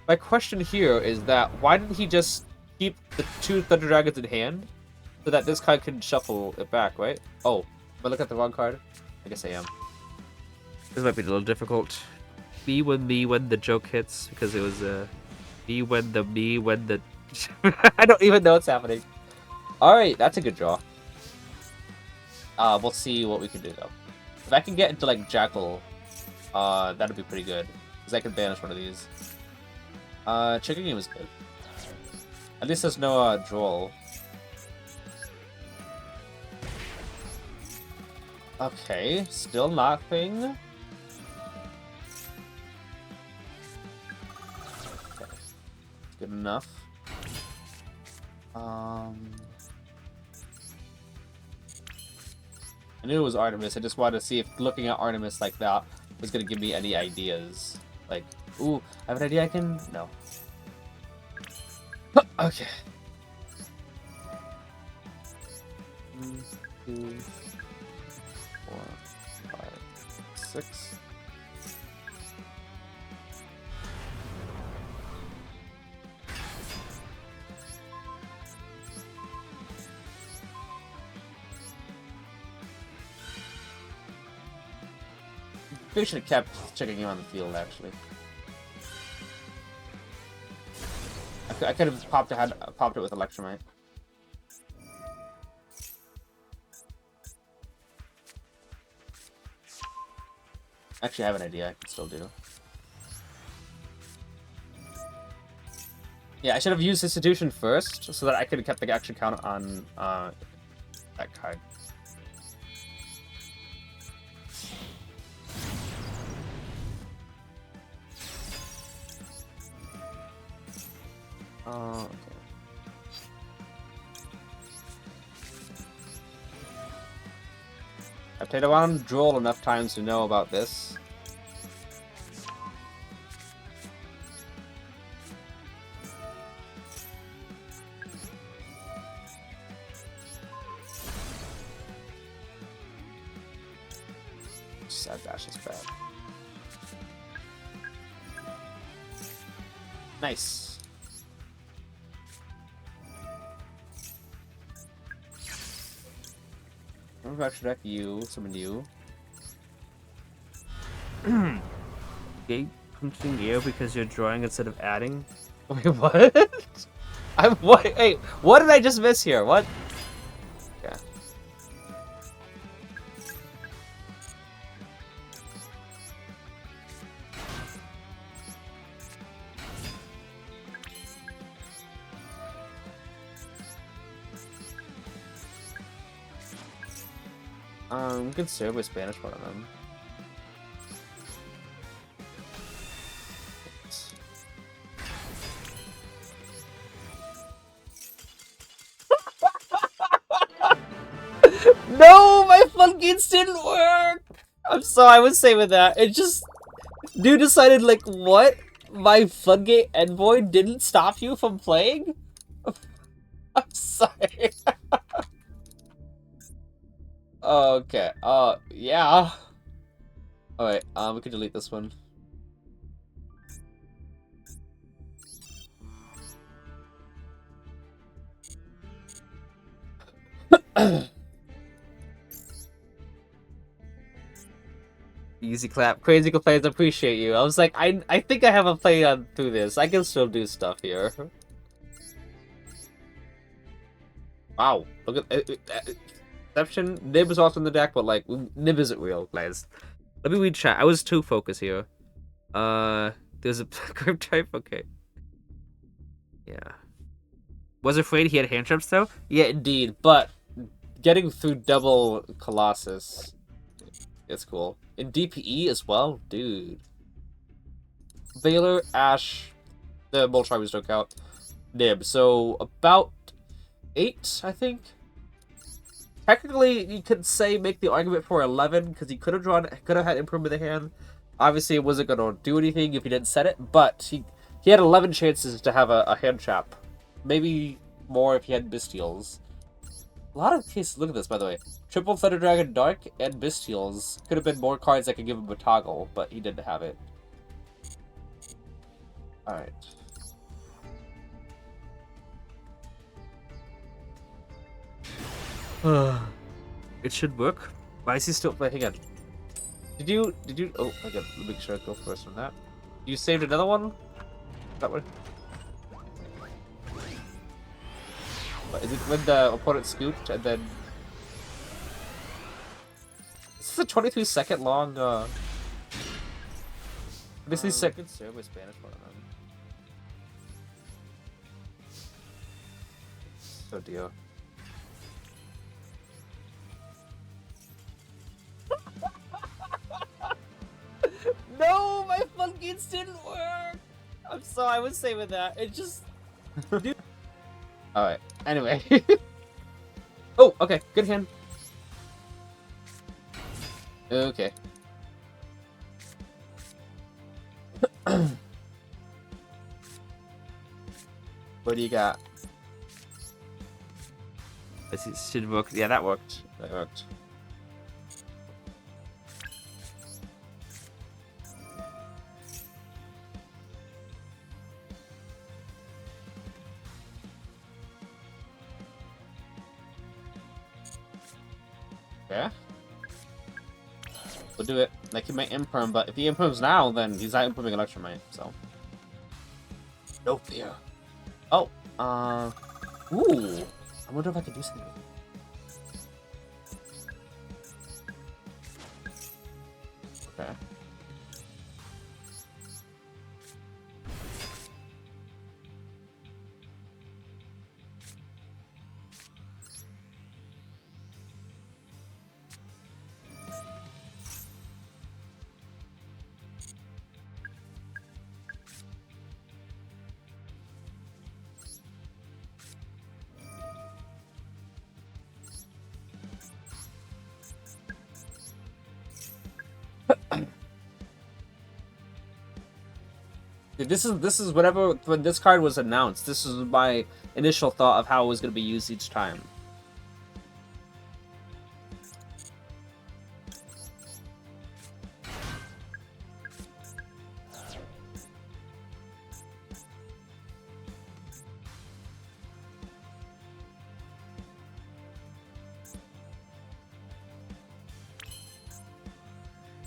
My question here is that why didn't he just keep the 2 Thunder Dragons in hand so that this card can shuffle it back, right? Oh, am I looking at the wrong card? I guess I am. This might be a little difficult. Me when the joke hits, because it was me when the I don't even know what's happening. Alright, that's a good draw. We'll see what we can do though. If I can get into like Jackal, that'd be pretty good. Because I can banish one of these. Chicken Game is good. At least there's no droll. Okay, still nothing. Okay. Good enough. I knew it was Artemis. I just wanted to see if looking at Artemis like that was gonna give me any ideas. Like, ooh, I have an idea I can... No. Okay. 1, 2, 4, 5, 6. Maybe should have kept checking him on the field, actually. I could have popped it with Electromite. Actually, I have an idea. I can still do. Yeah, I should have used Institution first, so that I could have kept the action count on that card. Oh, okay. I've played around Droll enough times to know about this. Sad dash is bad. Nice. I'm about to deck you, summon you. Gate punching you because you're drawing instead of adding. Wait, what? I'm what? Hey, what did I just miss here? What? Yeah. We can serve with Spanish one of them. No, my floodgates didn't work. I'm sorry, I was saving that. It just, dude decided like, what? My floodgate envoy didn't stop you from playing? I'm sorry. Okay. Yeah. All right. We can delete this one. Easy clap. Crazy complaints, appreciate you. I was like, I think I have a play on through this. I can still do stuff here. Wow. Look at exception. Nib is also in the deck, but like Nib isn't real, guys. Let me read chat. I was too focused here. There's a group type. Okay. Yeah. Was afraid he had hand traps though. Yeah, indeed. But getting through double Colossus, it's cool. In DPE as well, dude. Valor, Ash, the Moltribe don't count. Nib. So about 8, I think. Technically, you could say make the argument for 11 because he could have had improvement in the hand. Obviously, it wasn't gonna do anything if he didn't set it, but he had 11 chances to have a hand trap. Maybe more if he had Bestials. A lot of cases. Look at this, by the way. Triple Thunder Dragon Dark and Bestials could have been more cards that could give him a toggle, but he didn't have it. All right. It should work. Why is he still playing again? Did you? Oh, I gotta make sure I go first on that. You saved another one? That one? What, is it when the opponent scooped and then? This is a 22-second long. 22-second serve with Spanish one of them. Oh dear. No, my floodgates didn't work. I'm sorry, I was saving that. It just. All right. Anyway. Oh, okay. Good hand. Okay. What do you got? This should work. Yeah, that worked. That worked. Yeah. We'll do it. Like, he might imperm, but if he imperms now, then he's not improving Electromite, so. No fear. Oh, ooh. I wonder if I could do something with it. Okay. This is whatever when this card was announced. This is my initial thought of how it was going to be used each time.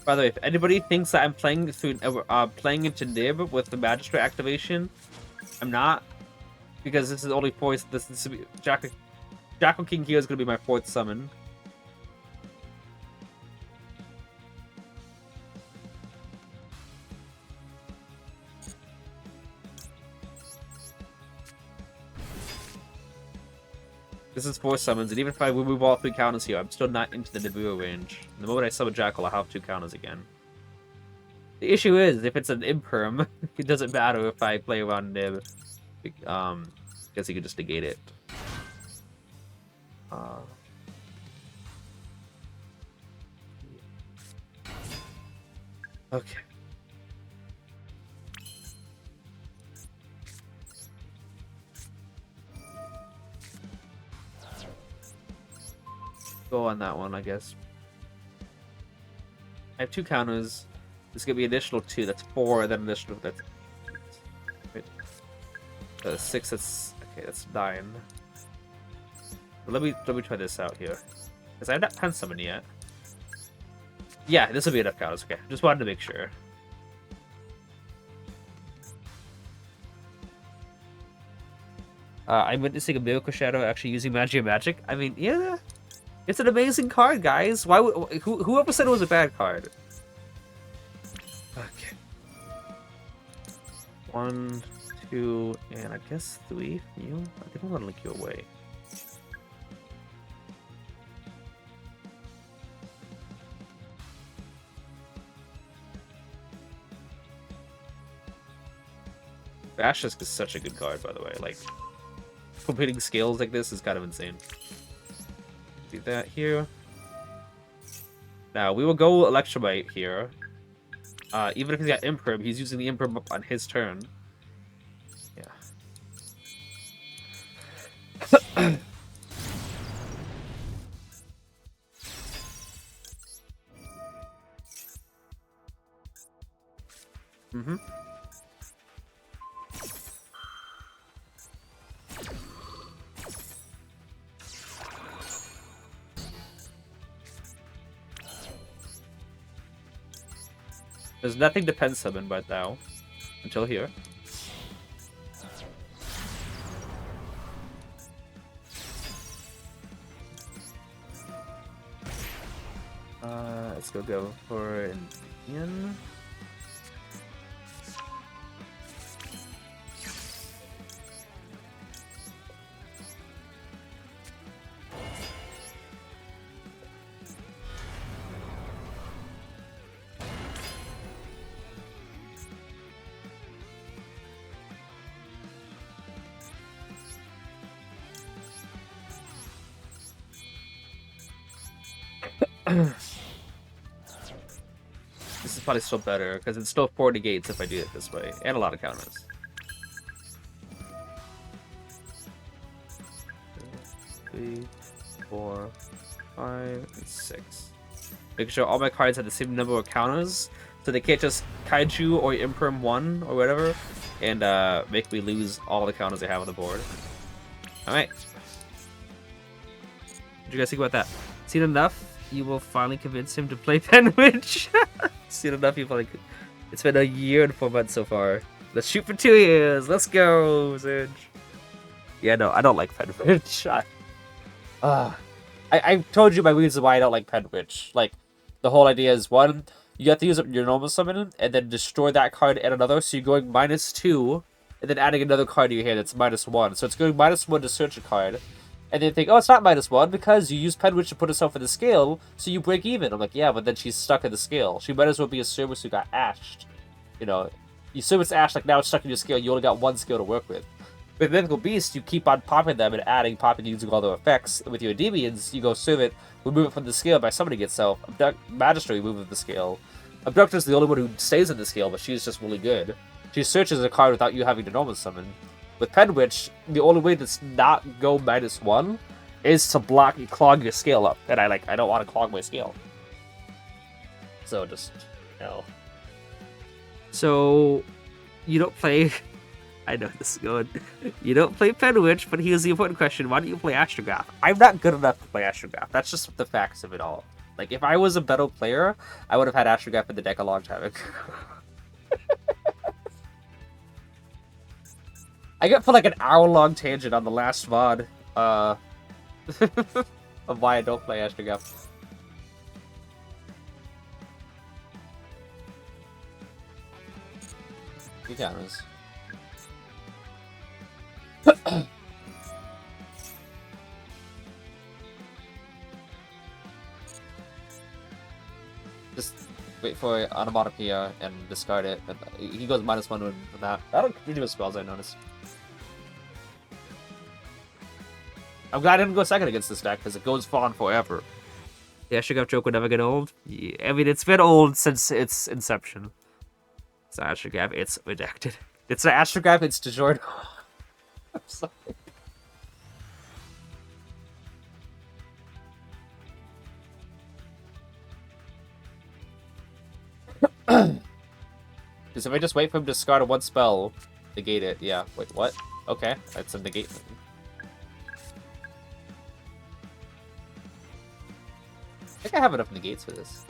By the way, if anybody thinks that I'm playing through playing into Nib with the Magistrate activation, I'm not, because this is only fourth. This is Jackal King here is gonna be my 4th summon. This is 4 summons, and even if I remove all 3 counters here, I'm still not into the Nibiru range. The moment I summon Jackal, I'll have 2 counters again. The issue is, if it's an Imperm, it doesn't matter if I play around Nib. Because he can just negate it. Okay. Go on that one, I guess. I have 2 counters. This is gonna be additional 2. That's 4. Then additional. That's 6. That's okay. That's 9. But let me try this out here, because I'm not pen summoned yet. Yeah, this will be enough counters. Okay, just wanted to make sure. I'm witnessing a Miracle Shadow actually using Magic. I mean, yeah. It's an amazing card, guys. Why? Whoever said it was a bad card? Okay. 1, 2, and I guess 3. You? I think I'm gonna link you away. Ashes is such a good card, by the way. Like, completing scales like this is kind of insane. Do that here. Now, we will go Electromite here. Even if he's got Imperm, he's using the Imperm up on his turn. Yeah. Mm-hmm. There's nothing to pen summon right now. Until here. Let's go for an Endymion. This is probably still better, because it's still 4 negates if I do it this way, and a lot of counters. 3, 4, 5, and 6. Making sure all my cards have the same number of counters, so they can't just Kaiju or Imperm 1 or whatever, and make me lose all the counters I have on the board. Alright. What do you guys think about that? Seen enough? You will finally convince him to play Penwitch. Seen enough, you finally. It's been a year and 4 months so far. Let's shoot for 2 years. Let's go, Zidge. Yeah, no, I don't like Penwitch. I told you my reason why I don't like Penwitch. Like, the whole idea is, one, you have to use up your normal summon and then destroy that card and another. So you're going -2 and then adding another card to your hand that's -1. So it's going -1 to search a card. And they think, oh, it's not -1 because you use Penwitch to put herself in the scale, so you break even. I'm like, yeah, but then she's stuck in the scale. She might as well be a service who got ashed. You know, you service ash, like now it's stuck in your scale, you only got 1 scale to work with. With Mythical Beast, you keep on popping them and adding, popping, using all their effects. With your Endymions, you go serve it, remove it from the scale by summoning itself. Magistrate, remove it from the scale. Abductor's the only one who stays in the scale, but she's just really good. She searches a card without you having to normal summon. With Penwitch, the only way to not go -1 is to clog your scale up. And I don't want to clog my scale. So just, no. So, you don't play... I know this is going. You don't play Penwitch, but here's the important question. Why don't you play Astrograph? I'm not good enough to play Astrograph. That's just the facts of it all. Like, if I was a better player, I would have had Astrograph in the deck a long time ago. I got put like an hour-long tangent on the last VOD, of why I don't play Astrograph. Two cameras. Just wait for Onomatopoeia and discard it. And he goes -1 with that. I don't do his spells, I noticed. I'm glad I didn't go second against this deck, because it goes on forever. The Astrograph joke would never get old? Yeah, I mean, it's been old since its inception. It's not Astrograph, it's redacted. It's an Astrograph, it's DiGiorno. I'm sorry. Because if I just wait for him to discard a 1 spell, negate it, yeah. Wait, what? Okay, that's a negate thing. I think I have enough negates for this.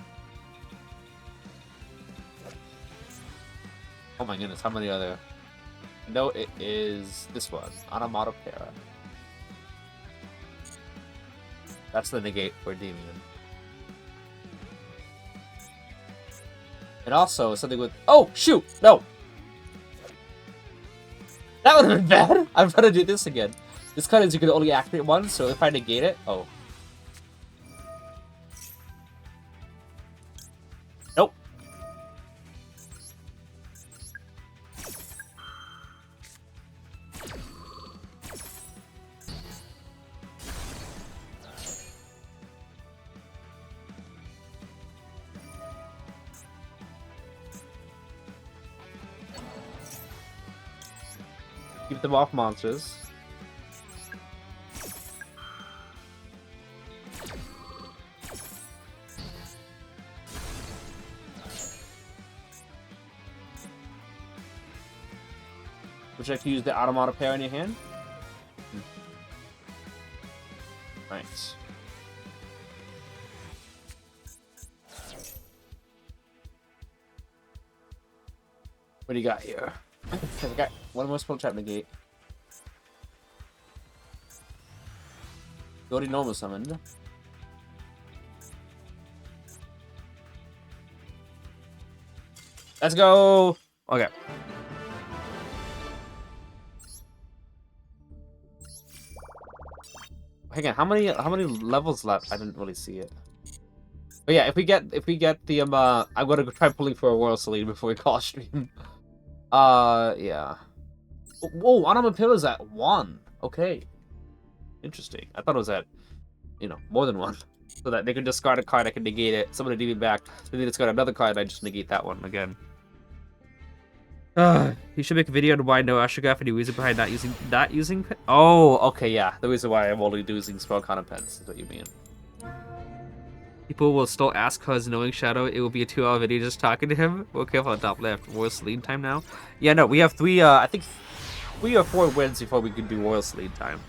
Oh my goodness, how many are there? No, it is this one, Onomatopoeia. That's the negate for Endymion. And also something with... Oh, shoot! No! That would have been bad! I'm trying to do this again. This card is you can only activate once, so if I negate it... Oh. Nope. Keep them off monsters. Would you like to use the Onomatopoeia in your hand? Nice. What do you got here? Okay, we got one more spell trap negate. You already normal summoned. Let's go! Okay. Hang on, how many levels left? I didn't really see it. But yeah, if we get the I'm gonna try pulling for a Royal Selene before we call stream. Yeah. Whoa, Onomatopoeia is at 1. Okay. Interesting. I thought it was at, you know, more than 1. So that they can discard a card, I can negate it. Somebody DB back, then they discard another card, and I just negate that one again. You should make a video on why no Astrograph and the reason behind not using Oh, okay, yeah. The reason why I'm only using spell counter pens is what you mean. People will still ask cause knowing Shadow, it will be a 2-hour video just talking to him. We're careful on top left. Royal Selene time now? Yeah, no, we have 3, I think 3 or 4 wins before we can do Royal Selene time.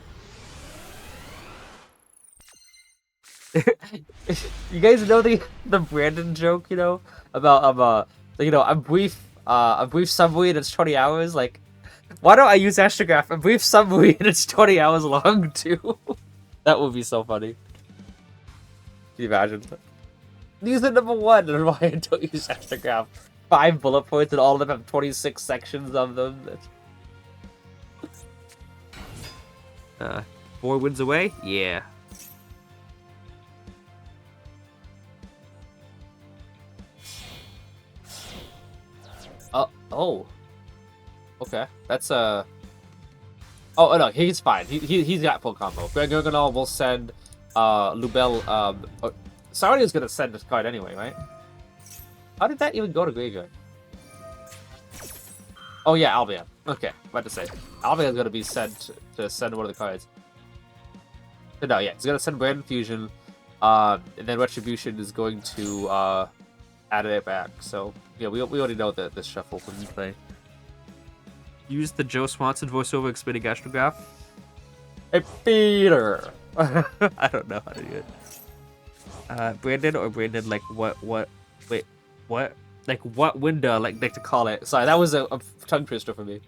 You guys know the Brandon joke, you know? About, you know, a brief subway and it's 20 hours? Like, why don't I use Astrograph? A brief subway and it's 20 hours long, too. That would be so funny. Can you imagine? These are number 1, and why I don't use Astrograph. 5 bullet points, and all of them have 26 sections of them. 4 wins away? Yeah. Oh. Okay. That's, Oh, no, he's fine. He's got full combo. Greg Gurganol will send... Lubel, Sardia's gonna send this card anyway, right? How did that even go to graveyard? Oh yeah, Albion. Okay, about to say. Albion's gonna be sent to send one of the cards. No, yeah, he's gonna send Brand Fusion, and then Retribution is going to, add it back. So, yeah, we already know that this shuffle when we play. Use the Joe Swanson voiceover explaining Astrograph. Hey, Peter! I don't know how to do it. Brandon or Brandon, like what, wait, what? Like what window, like to call it. Sorry, that was a tongue twister for me.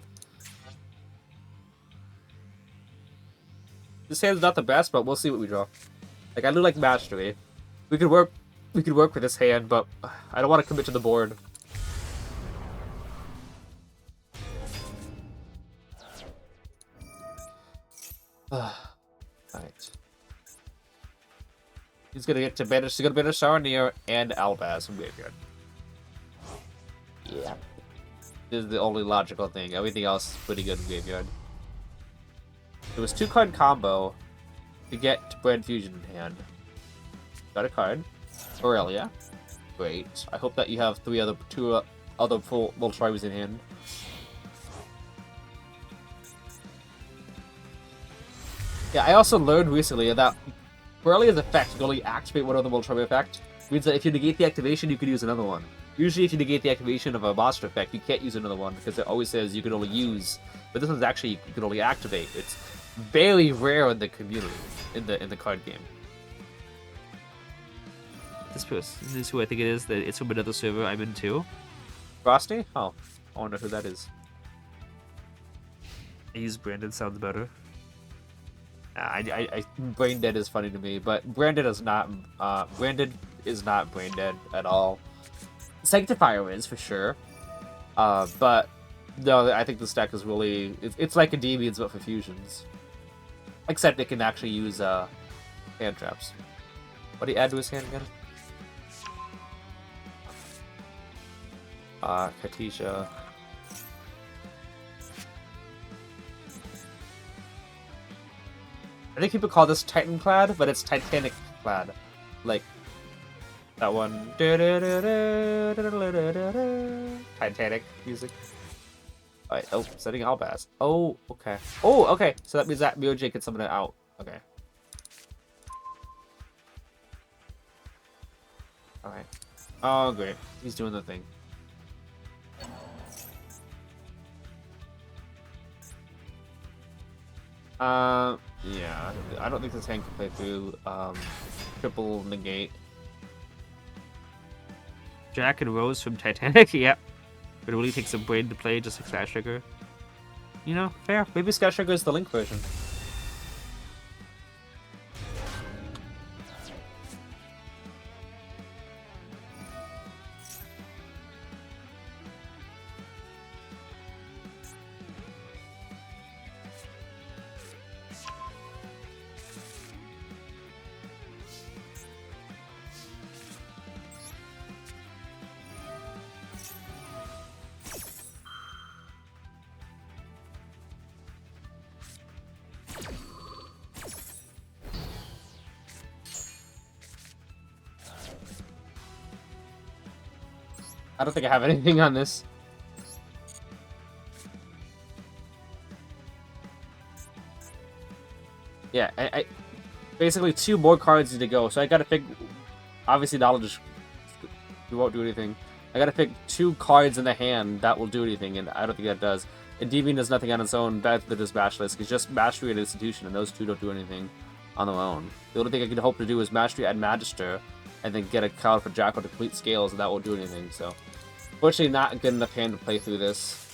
This hand's not the best, but we'll see what we draw. Like, I do like mastery. We could work with this hand, but I don't want to commit to the board. Alright. He's gonna get to banish. He's gonna banish Saranir and Albaz from graveyard. Yeah. This is the only logical thing. Everything else is pretty good in graveyard. It was 2-card combo to get Brand Fusion in hand. Got a card. Aurelia. Great. I hope that you have two other full Voltribes in hand. Yeah, I also learned recently that Aurelia's effect can only activate one of the Voltribe effect. Means that if you negate the activation, you could use another one. Usually if you negate the activation of a monster effect, you can't use another one because it always says you can only use. But this one's actually you can only activate. It's very rare in the community, in the card game. This person is who I think it is. That it's from another server I'm in too. Frosty? Oh, I wonder who that is. I use Brandon. Sounds better. Brain dead is funny to me, but Brandon is not. Brandon is not brain dead at all. Sanctifier is for sure, but no, I think this deck is really. It's like Endymions but for fusions, except it can actually use hand traps. What do you add to his hand again? Katisha. I think people call this Titan-clad, but it's Titanic-clad. Like, that one. Titanic music. Alright, oh, setting Albaz. Oh, okay. Oh, okay. So that means that Mirror can summon it out. Okay. Alright. Oh, great. He's doing the thing. Yeah, I don't think this hand can play through triple negate. Jack and Rose from Titanic, yep. But it really takes some brain to play, just like Sky Trigger. You know, fair. Maybe Sky Trigger is the Link version. I don't think I have anything on this. Yeah, I basically 2 more cards need to go, so I gotta pick. Obviously, knowledge won't do anything. I gotta pick 2 cards in the hand that will do anything, and I don't think that does. Endymion does nothing on its own. That's the Basilisk. It's just Mastery and Institution, and those 2 don't do anything on their own. The only thing I could hope to do is Mastery and Magister, and then get a card for Jackal to complete scales, and that won't do anything. So, fortunately, not a good enough hand to play through this.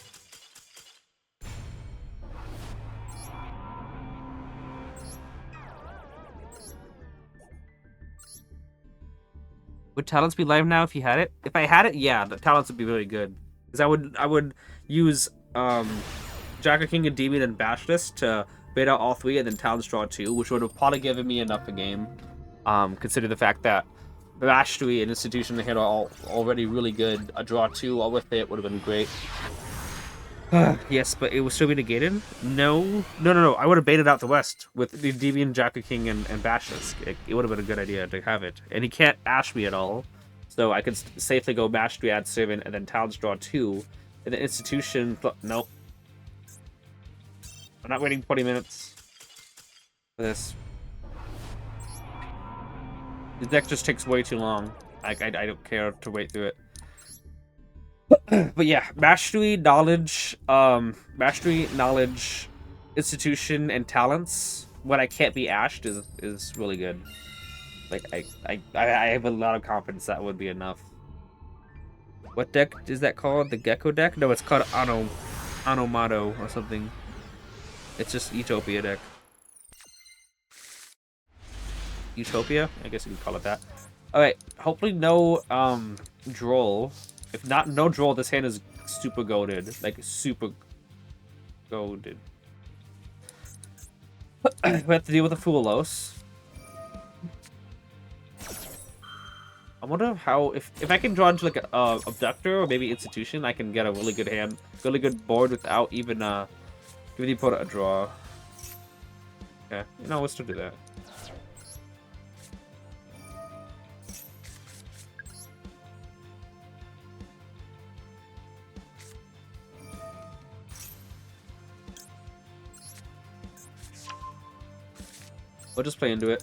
Would Talents be live now if you had it? If I had it, yeah, the Talents would be really good. Because I would use Jacker King, Endymion, and Basilisk to bait out all 3 and then Talents draw 2, which would have probably given me enough a game. Consider the fact that Mastery and Institution are all already really good. A draw 2 all with it would have been great. Yes, but it would still be negated? No. I would have baited out the West with the Endymion, Jacker King, and Basilisk. It would have been a good idea to have it. And he can't Ash me at all. So I could safely go Mastery, add Servant, and then Talents draw 2. And then Institution... Nope. I'm not waiting 20 minutes for this. This deck just takes way too long. I don't care to wait through it. But yeah, Mastery, Knowledge, Institution, and Talents when I can't be ashed is really good. Like I have a lot of confidence that would be enough. What deck is that called? The Gecko deck? No, it's called Anomato or something. It's just Utopia deck. Utopia? I guess you could call it that. Alright, hopefully no droll. If not no droll, this hand is super goated. Like super goated. We have to deal with a Foolos. I wonder how if I can draw into like a abductor or maybe institution, I can get a really good hand, really good board without even giving the opponent a draw. Okay, you know, let's still do that. We'll just play into it.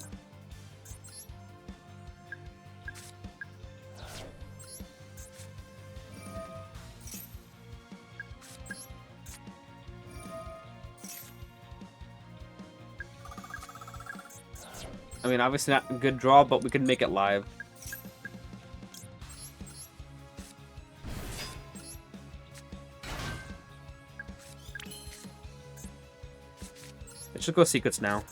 I mean, obviously not a good draw, but we can make it live. Let's just go secrets now.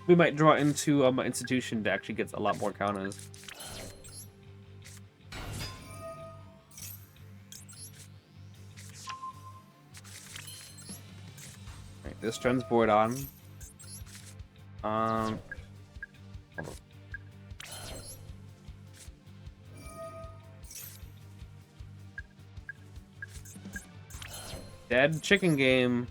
We might draw into an institution that actually gets a lot more counters. Right, this turns board on. Hold on. Dead chicken game.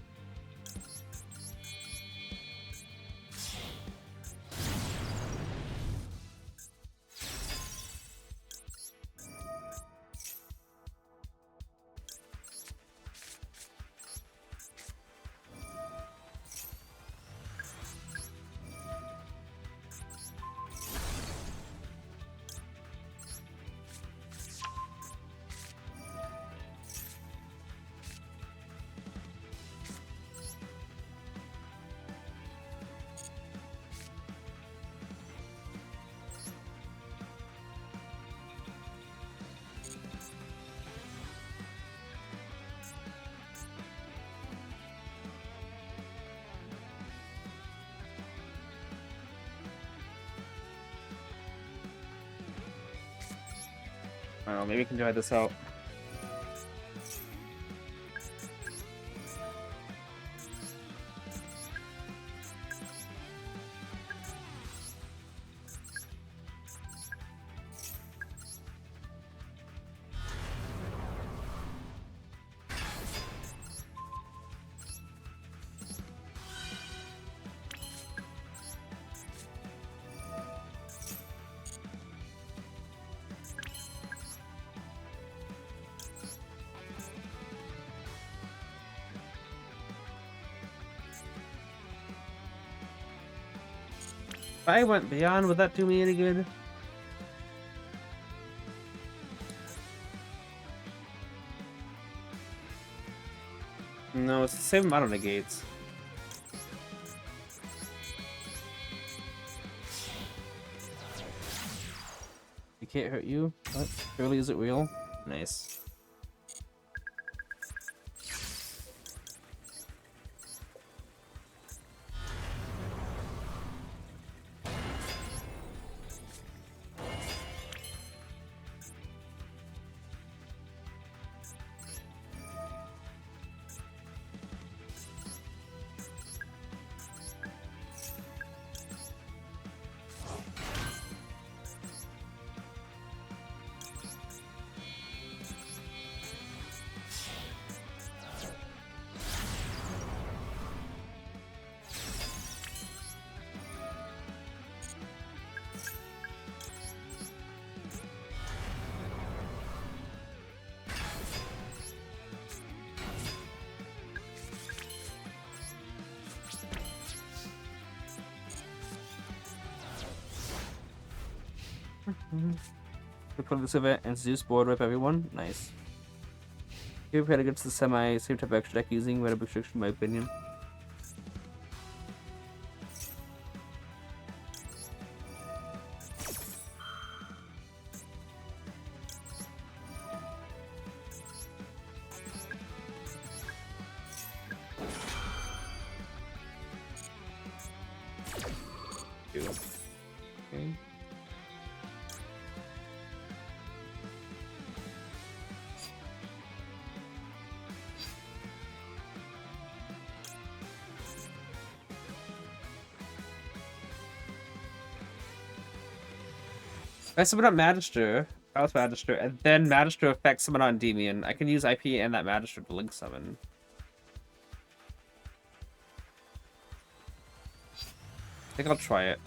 I don't know, maybe we can try this out. If I went beyond, would that do me any good? No, it's the same amount of negates. It can't hurt you? What? Really, is it real? Nice. We put this event and Zeus board wipe everyone. Nice. Here we had against the same type of extra deck using, we had a big restriction in my opinion. I summon up Magister. House Magister, and then Magister affects summon on Endymion. I can use IP and that Magister to link summon. I think I'll try it.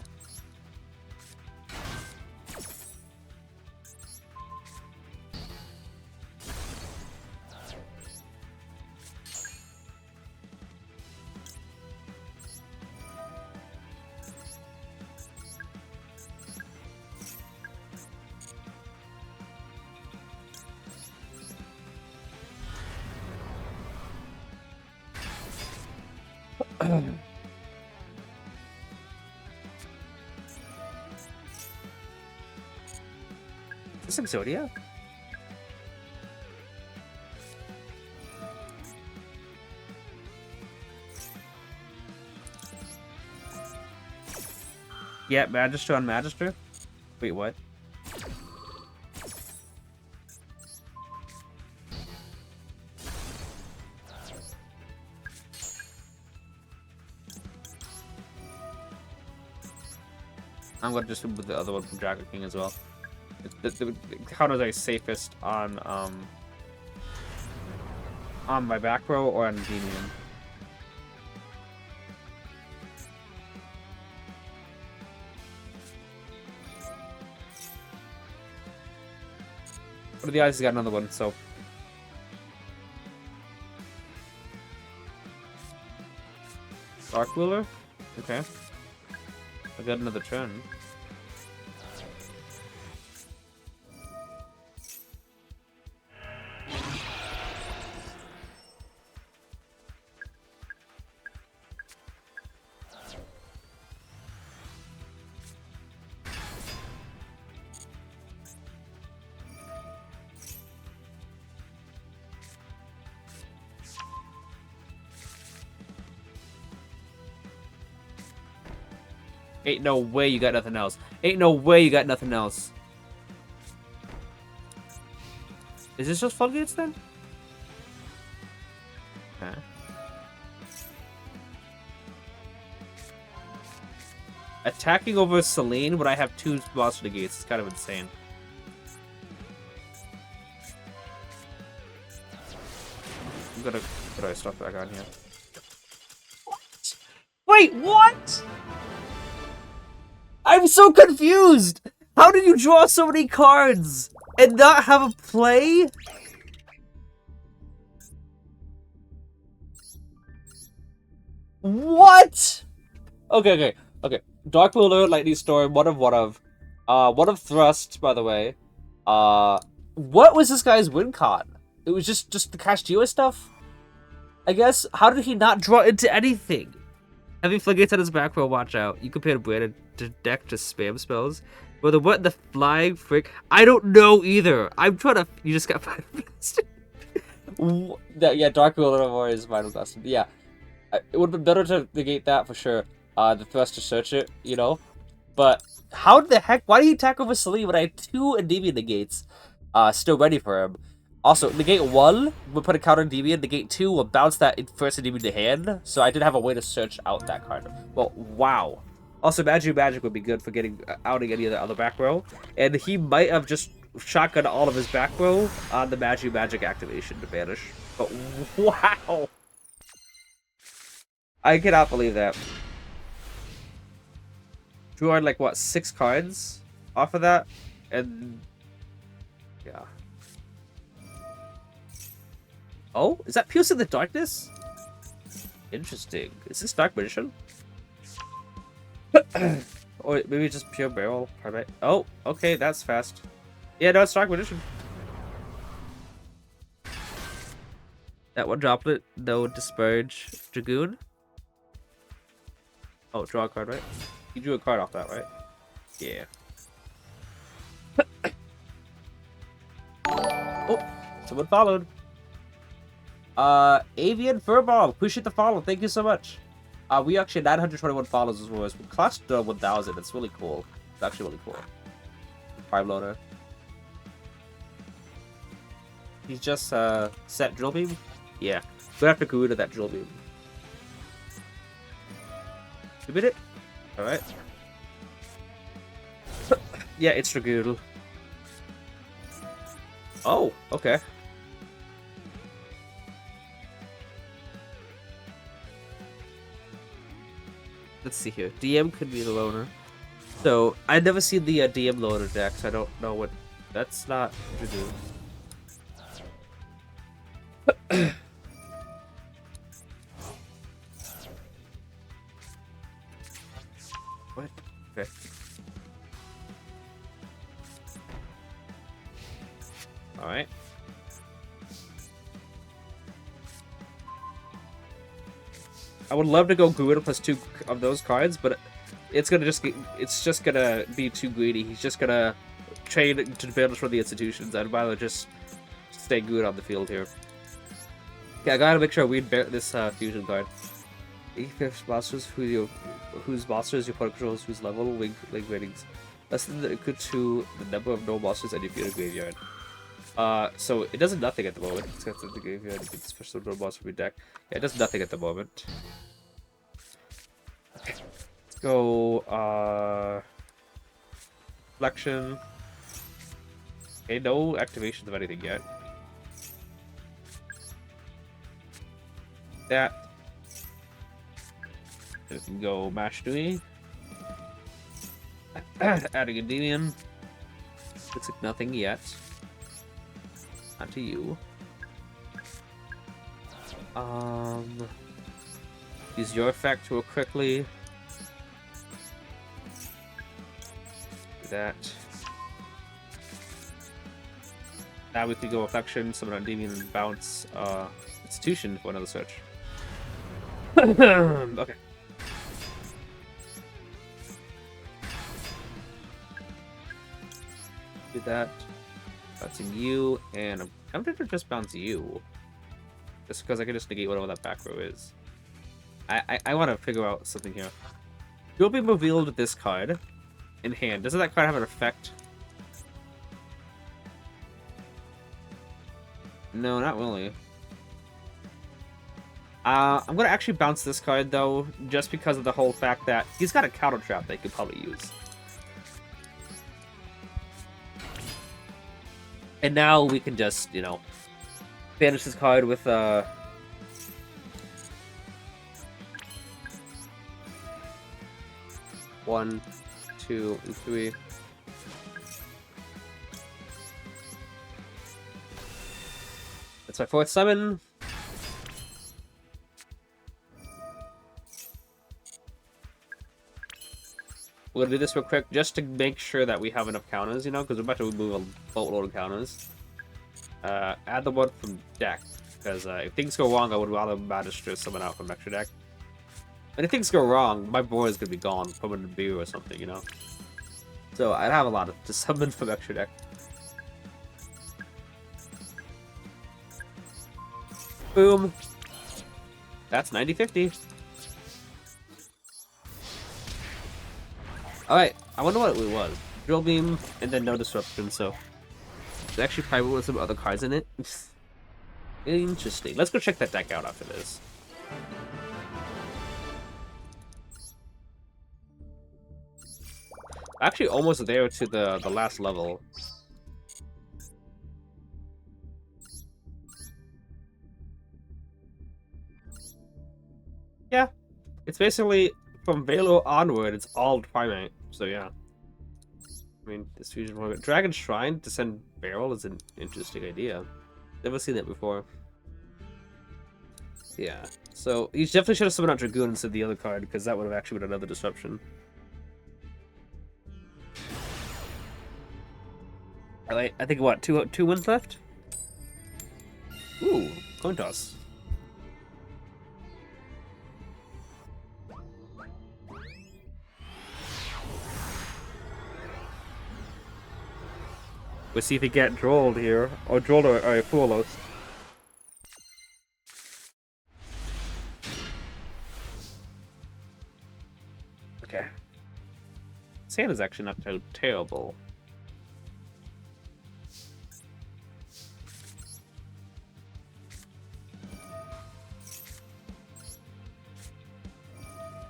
Is this Exodia? Yeah, Magister on Magister? Wait, what? I'm gonna just with the other one from Dragon King as well. The counters are safest on my back row or on Endymion. What are the odds he's got another one, so. Dark Wheeler? Okay. I got another turn. Ain't no way you got nothing else. Ain't no way you got nothing else. Is this just floodgates then? Okay. Attacking over Selene when I have 2 monster gates is kind of insane. I'm gonna put our stuff back on here. What? Wait, what? I'm so confused! How did you draw so many cards and not have a play? What? Okay. Dark Wheeler, Lightning Storm, one of. One of Thrust, by the way. What was this guy's win con? It was just the Castillo stuff? I guess. How did he not draw into anything? Having Floodgates on his back row, watch out. You compare Brandon to deck to spam spells. Whether what the flying frick? I don't know either. I'm trying to. You just got Final Blast. Yeah, Dark Wheeler War is Final Blast. Yeah. It would have been better to negate that for sure. The Thrust to search it, you know? But how the heck? Why did he attack over Selene when I had 2 Endymion negates still ready for him? Also, negate 1 would put a counter Endymion. Negate 2 will bounce that first Endymion to hand. So I did have a way to search out that card. Well, wow. Also, Magic would be good for getting outing any of the other back row. And he might have just shotgunned all of his back row on the Magic activation to banish. But wow. I cannot believe that. Drew on like, what, 6 cards off of that? And yeah. Oh, is that Pierce in the Darkness? Interesting. Is this Dark Magician? Or maybe just pure barrel. Right? Oh, okay, that's fast. Yeah, no, it's Dark Magician. That one droplet, no Disparage Dragoon. Oh, draw a card, right? You drew a card off that, right? Yeah. Oh, someone followed. Avian Furball, appreciate the follow. Thank you so much. We actually had 921 follows as well. We clutched 1,000. It's really cool. It's actually really cool. 5 loader. He's just set drill beam. Yeah, go after Garuda that drill beam. You bit it. All right. Yeah, it's Dragoon. Oh, okay. Let's see here. DM could be the loner. So, I've never seen the DM loner deck, so I don't know what... That's not Dragoon. What? Okay. Alright. I would love to go Guido plus 2 of those cards, but it's just gonna be too greedy. He's just gonna trade to build for the institutions. I'd rather just stay good on the field here. Okay, I gotta make sure we bear this fusion card. If monsters whose monsters your opponent controls whose level link ratings less than equal to the number of no monsters in your field graveyard. So it does nothing at the moment. It's got the graveyard. You can special no monster from your deck. Yeah, it does nothing at the moment. Okay. Let's go. Reflection. Okay, no activations of anything yet. That. We can go Mash Dewey. Adding Endymion. Looks like nothing yet. Not to you. Use your effect real quickly. Do that. Now we can go Affection, summon on Endymion, and bounce Institution for another search. Okay. Do that. Bouncing you, and I'm tempted to just bounce you. Just because I can just negate whatever that back row is. I want to figure out something here. You'll be revealed with this card in hand. Doesn't that card have an effect? No, not really. I'm gonna actually bounce this card though, just because of the whole fact that he's got a counter trap that he could probably use. And now we can just, you know, banish this card with 1, 2, and 3. That's my 4th summon. We're gonna do this real quick just to make sure that we have enough counters, you know, because we're about to remove a boatload of counters. Add the one from deck, because if things go wrong, I would rather manage to summon out from extra deck. And if things go wrong, my board is gonna be gone from a beer or something, you know. So I'd have a lot to summon from extra deck. Boom. That's 90-50. Alright, I wonder what it was. Drill Beam, and then no disruption, so... There's actually probably with some other cards in it. Interesting. Let's go check that deck out after this. Actually almost there to the last level. Yeah. It's basically, from Velo onward, it's all Primate, so yeah. I mean, this fusion moment. Dragon Shrine to send Barrel is an interesting idea. Never seen that before. Yeah. So, you definitely should have summoned out Dragoon instead of the other card, because that would have actually been another disruption. Alright, I think what, two wins left? Ooh, coin toss. We'll see if he get drolled here, or drolled or Foolos. Okay. Sand is actually not so terrible.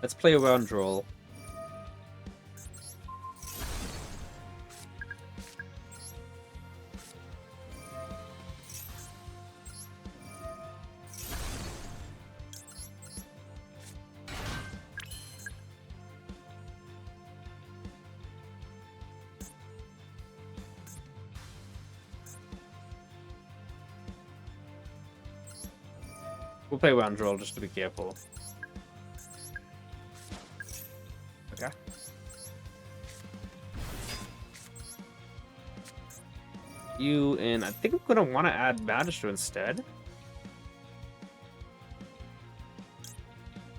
Let's play around droll. We'll play round roll just to be careful. Okay. You and I think I'm gonna want to add Magister instead.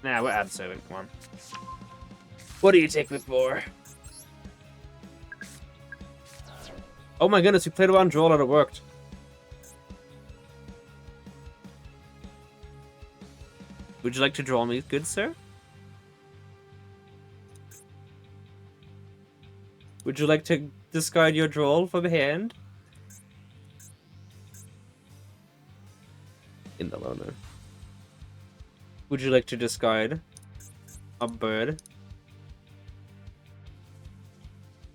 Nah, we'll add Servant. Come on. What do you take me for? Oh my goodness, we played around roll and it worked. Would you like to draw me, good sir? Would you like to discard your droll from hand? In the loner. Would you like to discard a bird?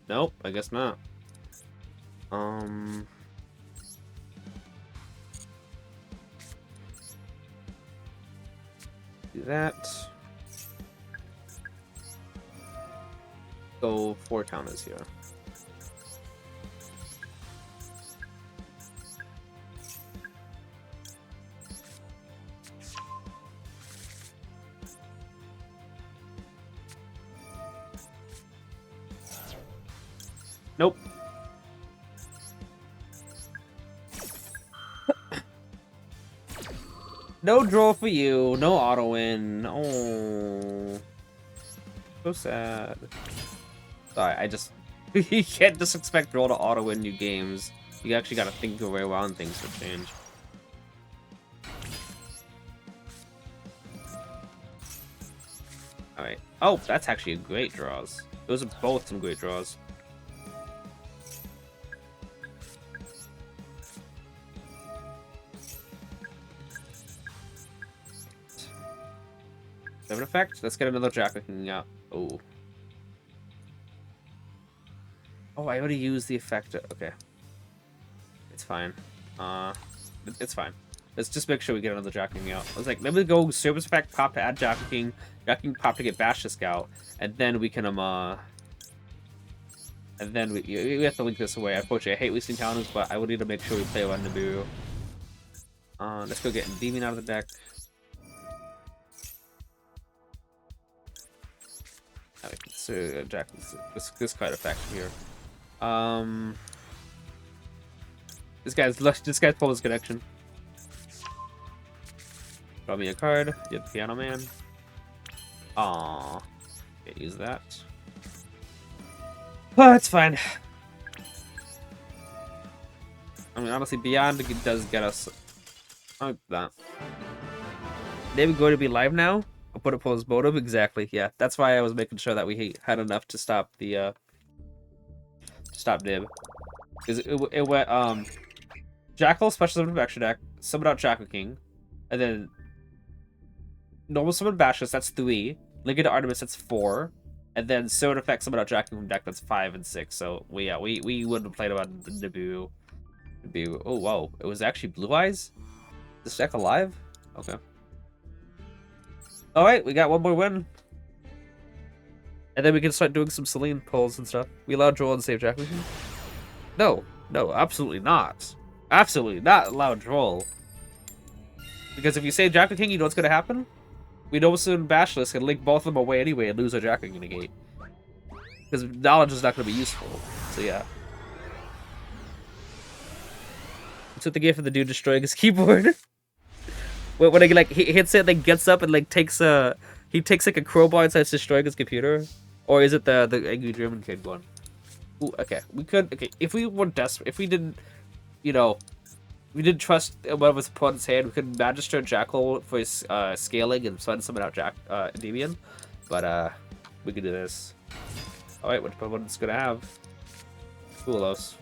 Nope, I guess not. Do that. Go 4 counters here. Nope. No draw for you. No auto win. Oh. So sad. Sorry, I just... you can't just expect draw to auto win new games. You actually gotta think your way around things for change. Alright. Oh, that's actually a great draws. Those are both some great draws. Seven effect? Let's get another Jack looking out. Oh. Oh, I already used the effect. Okay. It's fine. It's fine. Let's just make sure we get another Jack looking out. I was like, let me go service effect pop to add Jack King pop to get Bash the Scout, and then we can and then we have to link this away. Unfortunately, I hate wasting counters, but I would need to make sure we play around Nibiru. Let's go get Endymion out of the deck. Alright, so Jack, this card effect here. This guy's Polish connection. Draw me a card. Get Piano Man. Aww. Can't use that. Oh, it's fine. I mean, honestly, Beyond does get us. Oh, that. They would go to be live now. I'll put it Polish Bodum. Exactly. Yeah, that's why I was making sure that we had enough to stop the stop Dib. Because it went Jackal, special summon from extra deck, summon out Jackal King, and then normal summon Bashus, that's 3. Link into Artemis, that's 4. And then Sword Effect summon out Jackal from deck, that's 5 and 6. So we wouldn't have played about Nibiru. Oh wow, it was actually Blue Eyes? Is this deck alive? Okay. Alright, we got one more win. And then we can start doing some Celine pulls and stuff. We allowed draw and save Jackal King? No, absolutely not. Absolutely not allowed troll. Because if you save Jackal King, you know what's gonna happen? We know soon Bashless can link both of them away anyway and lose our Jackal King negate. Because knowledge is not gonna be useful. So yeah. That's what they gave for the dude destroying his keyboard. when he like he hits it, like gets up and like takes he takes like a crowbar and starts destroying his computer. Or is it the angry German kid one? Ooh, okay, we could. Okay, if we were desperate, if we didn't, you know, we didn't trust one of his opponent's hand, we could Magister Jackal for his scaling and summon out Endymion. But we could do this. All right, what opponent's gonna have? Coolos.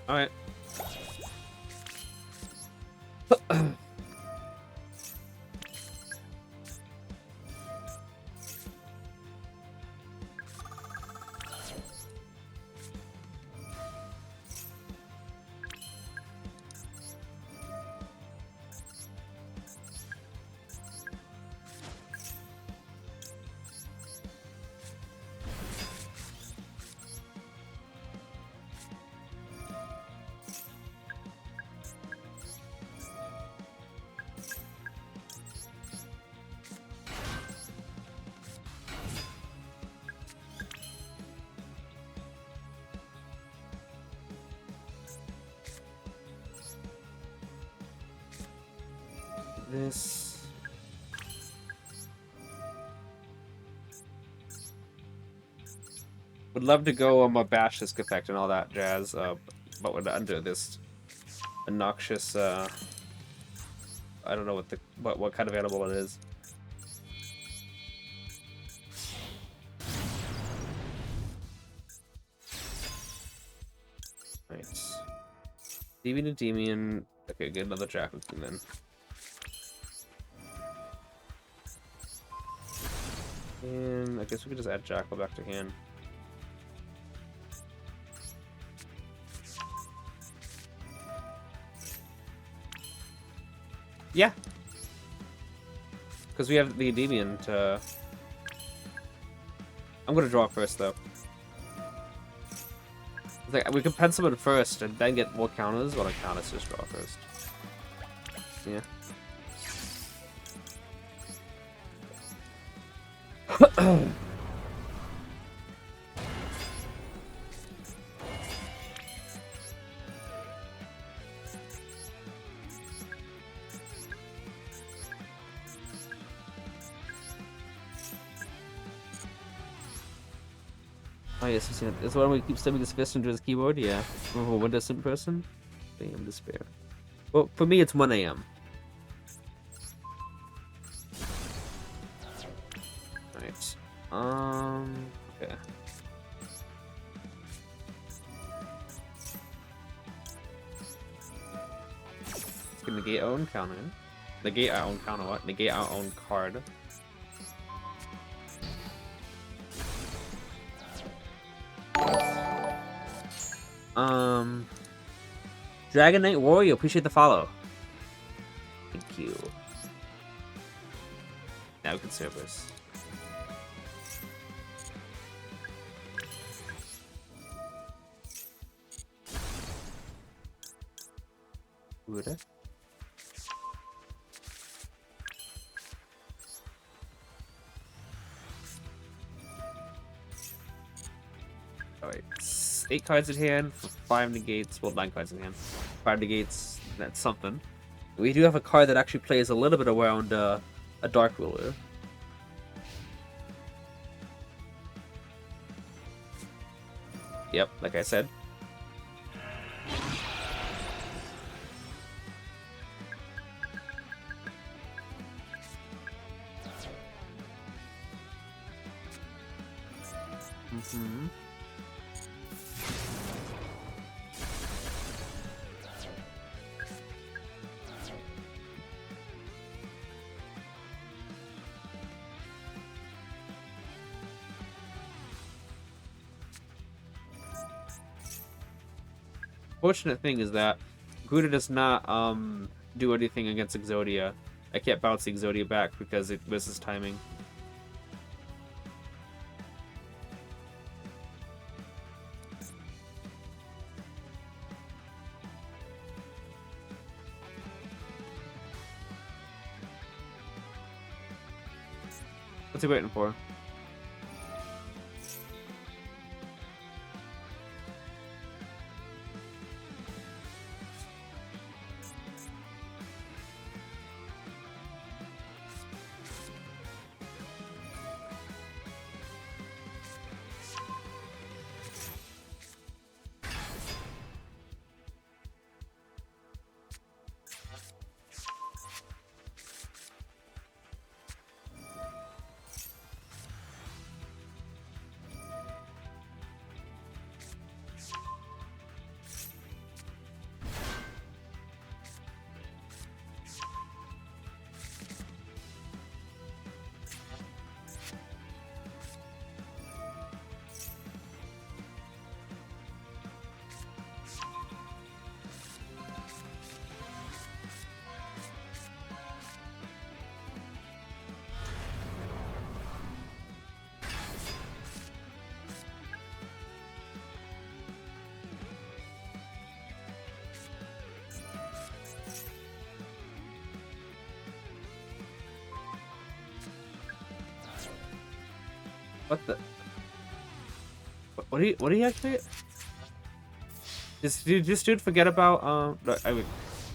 All right. this. Would love to go on my bash disc effect and all that jazz, but would under this obnoxious, I don't know what kind of animal it is. Nice. Deviant Endymion. Okay, get another Jackal King then. And I guess we could just add Jackal back to hand. Yeah. Because we have the Endymion to... I'm gonna draw first, though. Like, we can pen someone first and then get more counters, but I can't. Let's just draw first. Yeah. Oh yes, it's the one where he keeps stabbing his fist into his keyboard. Yeah, oh, one distant person. Damn despair. Well, for me, it's 1 a.m. Right. Okay. Let's gonna negate our own counter. Negate our own counter. What? Negate our own card. Dragon Knight Warrior, appreciate the follow. Thank you. Now we can service. Buddha. Alright. 8 cards in hand for 5 negates. Well, 9 cards in hand. 5 negates. That's something. We do have a card that actually plays a little bit around a Dark Ruler. Yep, like I said. Mm-hmm. Fortunate thing is that Gouda does not do anything against Exodia. I can't bounce the Exodia back because it misses timing. What's he waiting for? What the? What do you activate? Did this dude forget about I mean,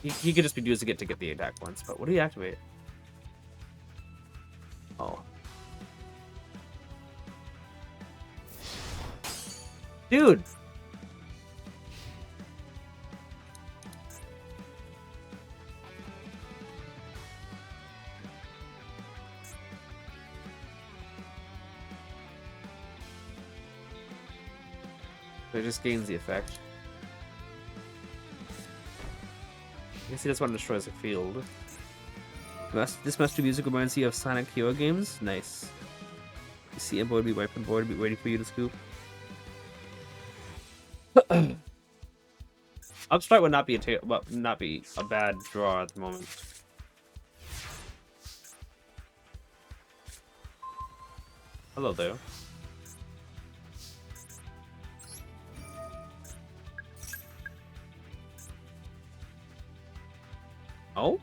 he could just be using it to get the attack once, but what do you activate? Oh. Dude! It just gains the effect. I guess he just want to destroy the field. This master music reminds you of Sonic Hero games? Nice. You see Embo would be wiping the board, be waiting for you to scoop. Upstart would not be a bad draw at the moment. Hello there. Oh?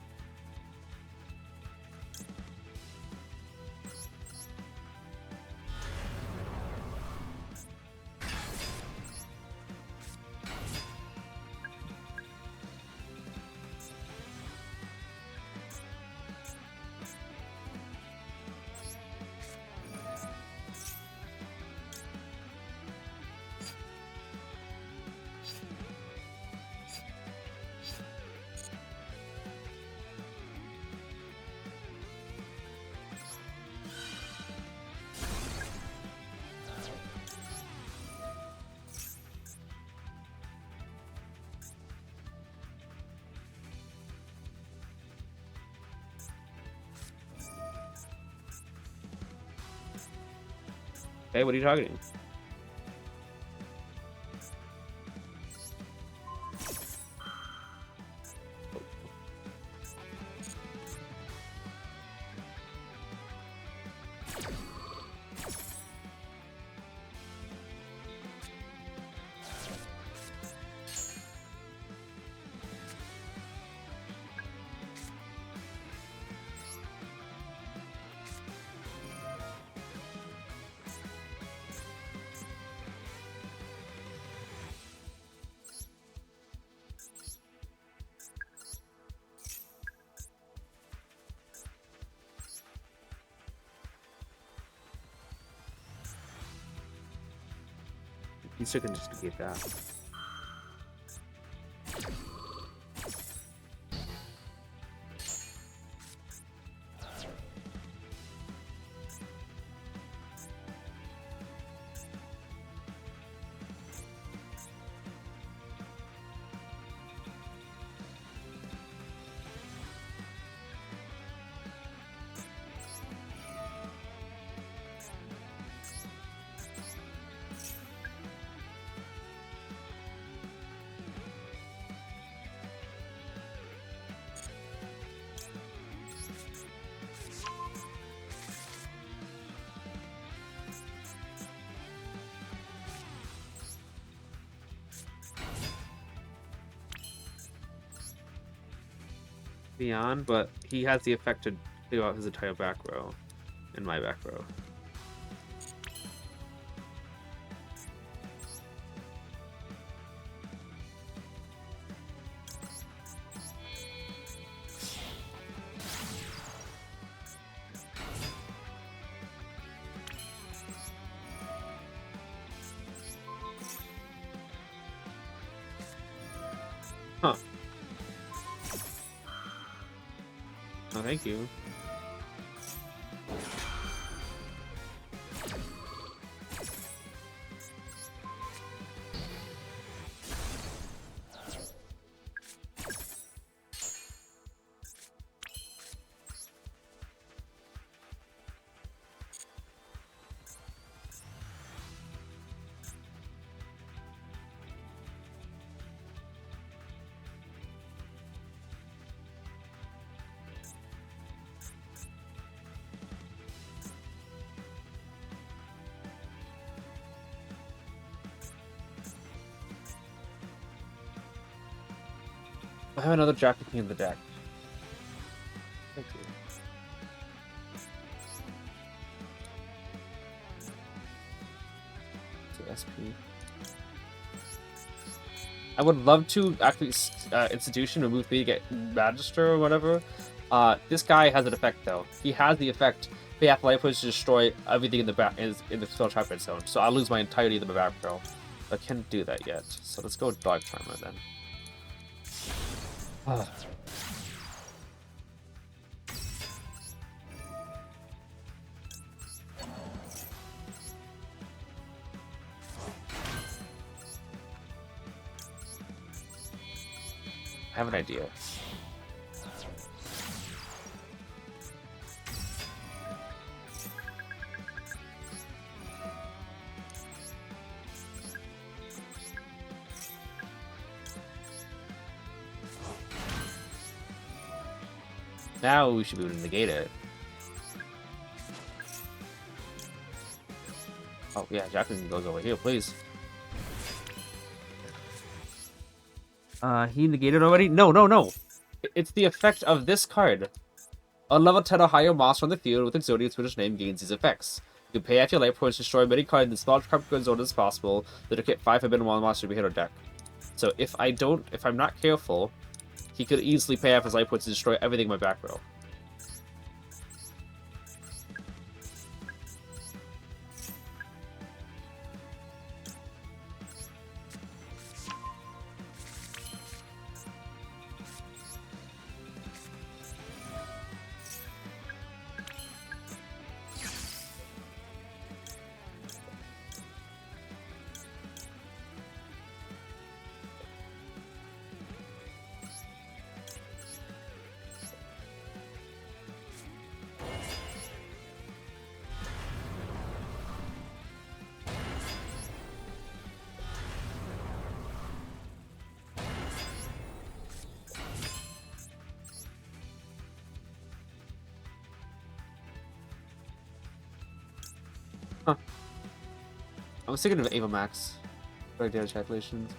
Hey, what are you targeting? You still can just negate that. Beyond, but he has the effect to clear out his entire back row and my back row. Huh. Oh, thank you. I have another Jack King in the deck. Thank you. So SP. I would love to actually institution remove me to get Magister or whatever. This guy has an effect though. He has the effect pay half life points to destroy everything in the back in the spell trap zone. So I'll lose my entirety of my back row. I can't do that yet. So let's go Dark Charmer then. I have an idea. Now we should be able to negate it. Oh yeah, Jacqueline goes over here, please. He negated already? No, no, no! It's the effect of this card. A level 10 or higher monster on the field with Exodia's Swedish name gains these effects. You can pay half your life points to destroy many cards in the small trap zone as possible that get 5 forbidden one monster to be hit or deck. So if I'm not careful, he could easily pay half his life points to destroy everything in my back row. Huh. I was thinking of Ava Max. During damage calculations.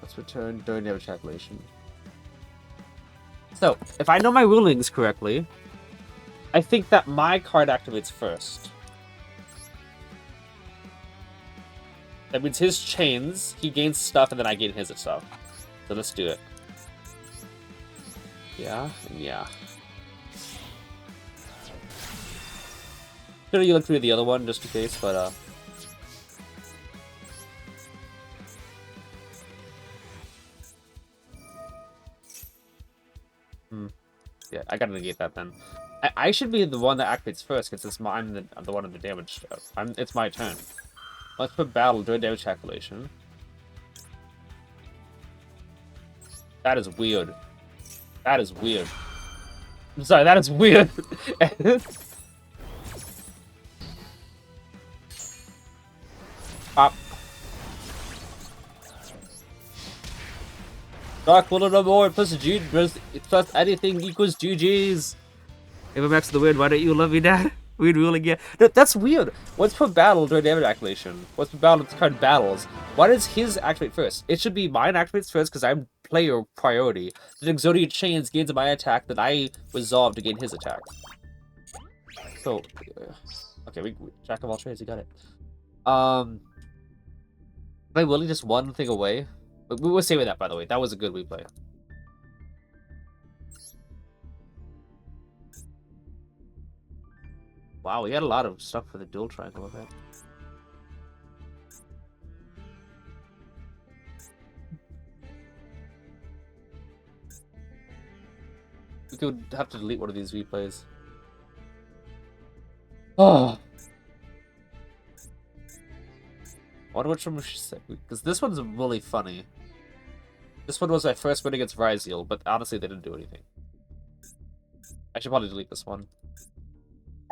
Let's return during damage calculation. So, if I know my rulings correctly, I think that my card activates first. That means his chains, he gains stuff, and then I gain his stuff. So let's do it. Yeah, and yeah. Should you look through the other one just in case, but yeah, I gotta negate that then. I should be the one that activates first because I'm the one in the damage. It's my turn. Let's put battle during damage calculation. That is weird. That is weird. I'm sorry, that is weird. Pop. Dark will no more plus G plus anything equals GG's. If I'm next to the weird, why don't you love me, Dad? Weird rule again. No, that's weird. What's for battle during damage activation? What's for battle? It's card battles. Why does his activate first? It should be mine activates first because I'm player priority. The Exodia chains gains my attack, then I resolve to gain his attack. So, okay, we jack of all trades. You got it. Am I willing just one thing away? We were saving that, by the way. That was a good replay. Wow, we had a lot of stuff for the dual triangle event. We could have to delete one of these replays. Oh. I wonder which one we should say. Because this one's really funny. This one was my first win against Ryziel, but honestly, they didn't do anything. I should probably delete this one.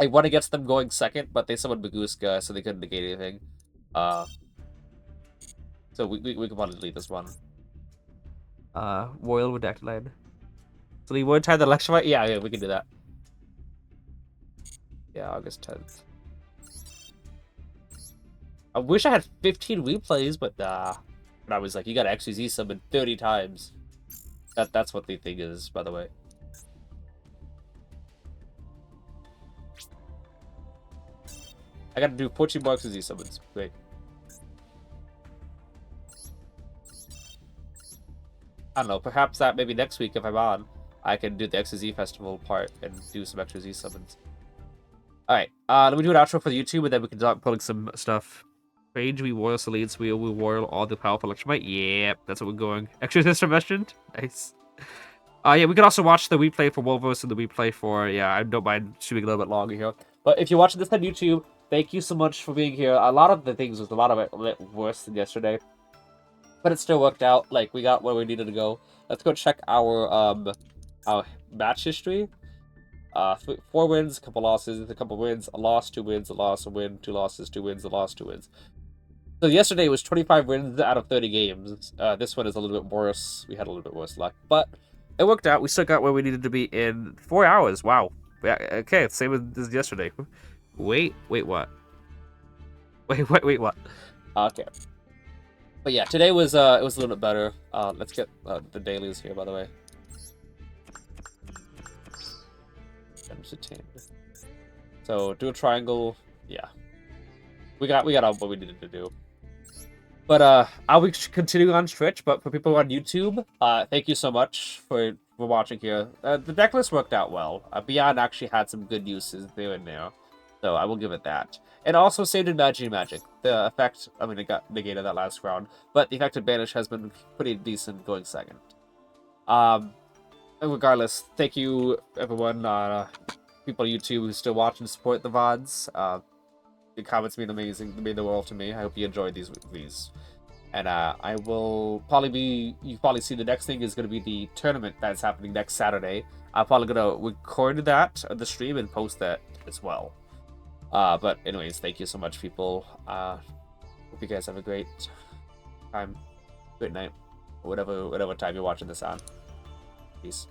I won against them going second, but they summoned Baguska, so they couldn't negate anything. So we could probably delete this one. Royal Redacted Line. So the one time the lecture fight? Yeah, we can do that. Yeah, August 10th. I wish I had 15 replays, but nah. And I was like, you gotta XYZ summon 30 times. That's what the thing is, by the way. I gotta do 14 more XYZ summons. Great. I don't know, perhaps that maybe next week if I'm on, I can do the XYZ festival part and do some extra Z summons. Alright, let me do an outro for the YouTube, and then we can start pulling some stuff. Range, we royal elites, we royal all the powerful electromite. Yeah, that's what we're going. Exorcist mentioned. Nice. Yeah, we can also watch the replay for Wolvos and the replay for, yeah, I don't mind shooting a little bit longer here. But if you're watching this on YouTube, thank you so much for being here. A lot of the things was a lot of it a bit worse than yesterday. But it still worked out. Like, we got where we needed to go. Let's go check our match history. 4 wins, a couple losses, a couple wins, a loss, 2 wins, a loss, a win, 2 losses, 2 wins, a loss, 2 wins. So yesterday was 25 wins out of 30 games. This one is a little bit worse. We had a little bit worse luck, but it worked out. We still got where we needed to be in 4 hours. Wow. Yeah, okay, same as yesterday. Wait, what? Wait, what? Okay. But yeah, today was it was a little bit better. Let's get the dailies here, by the way. So do a triangle. Yeah, we got all what we needed to do. But I'll be continuing on Twitch. But for people on YouTube, thank you so much for watching here. The deck list worked out well. Beyond actually had some good uses there and there, so I will give it that. And also saved in Magic. The effect, I mean, it got negated that last round, but the effect of Banish has been pretty decent going second. Regardless, thank you everyone, people on YouTube who still watch and support the VODs. The comments mean amazing, they mean the world to me. I hope you enjoyed these. And I will probably you probably see the next thing is going to be the tournament that's happening next Saturday. I'm probably going to record that on the stream and post that as well. But anyways, thank you so much, people. Hope you guys have a great time, great night, whatever time you're watching this on. Peace.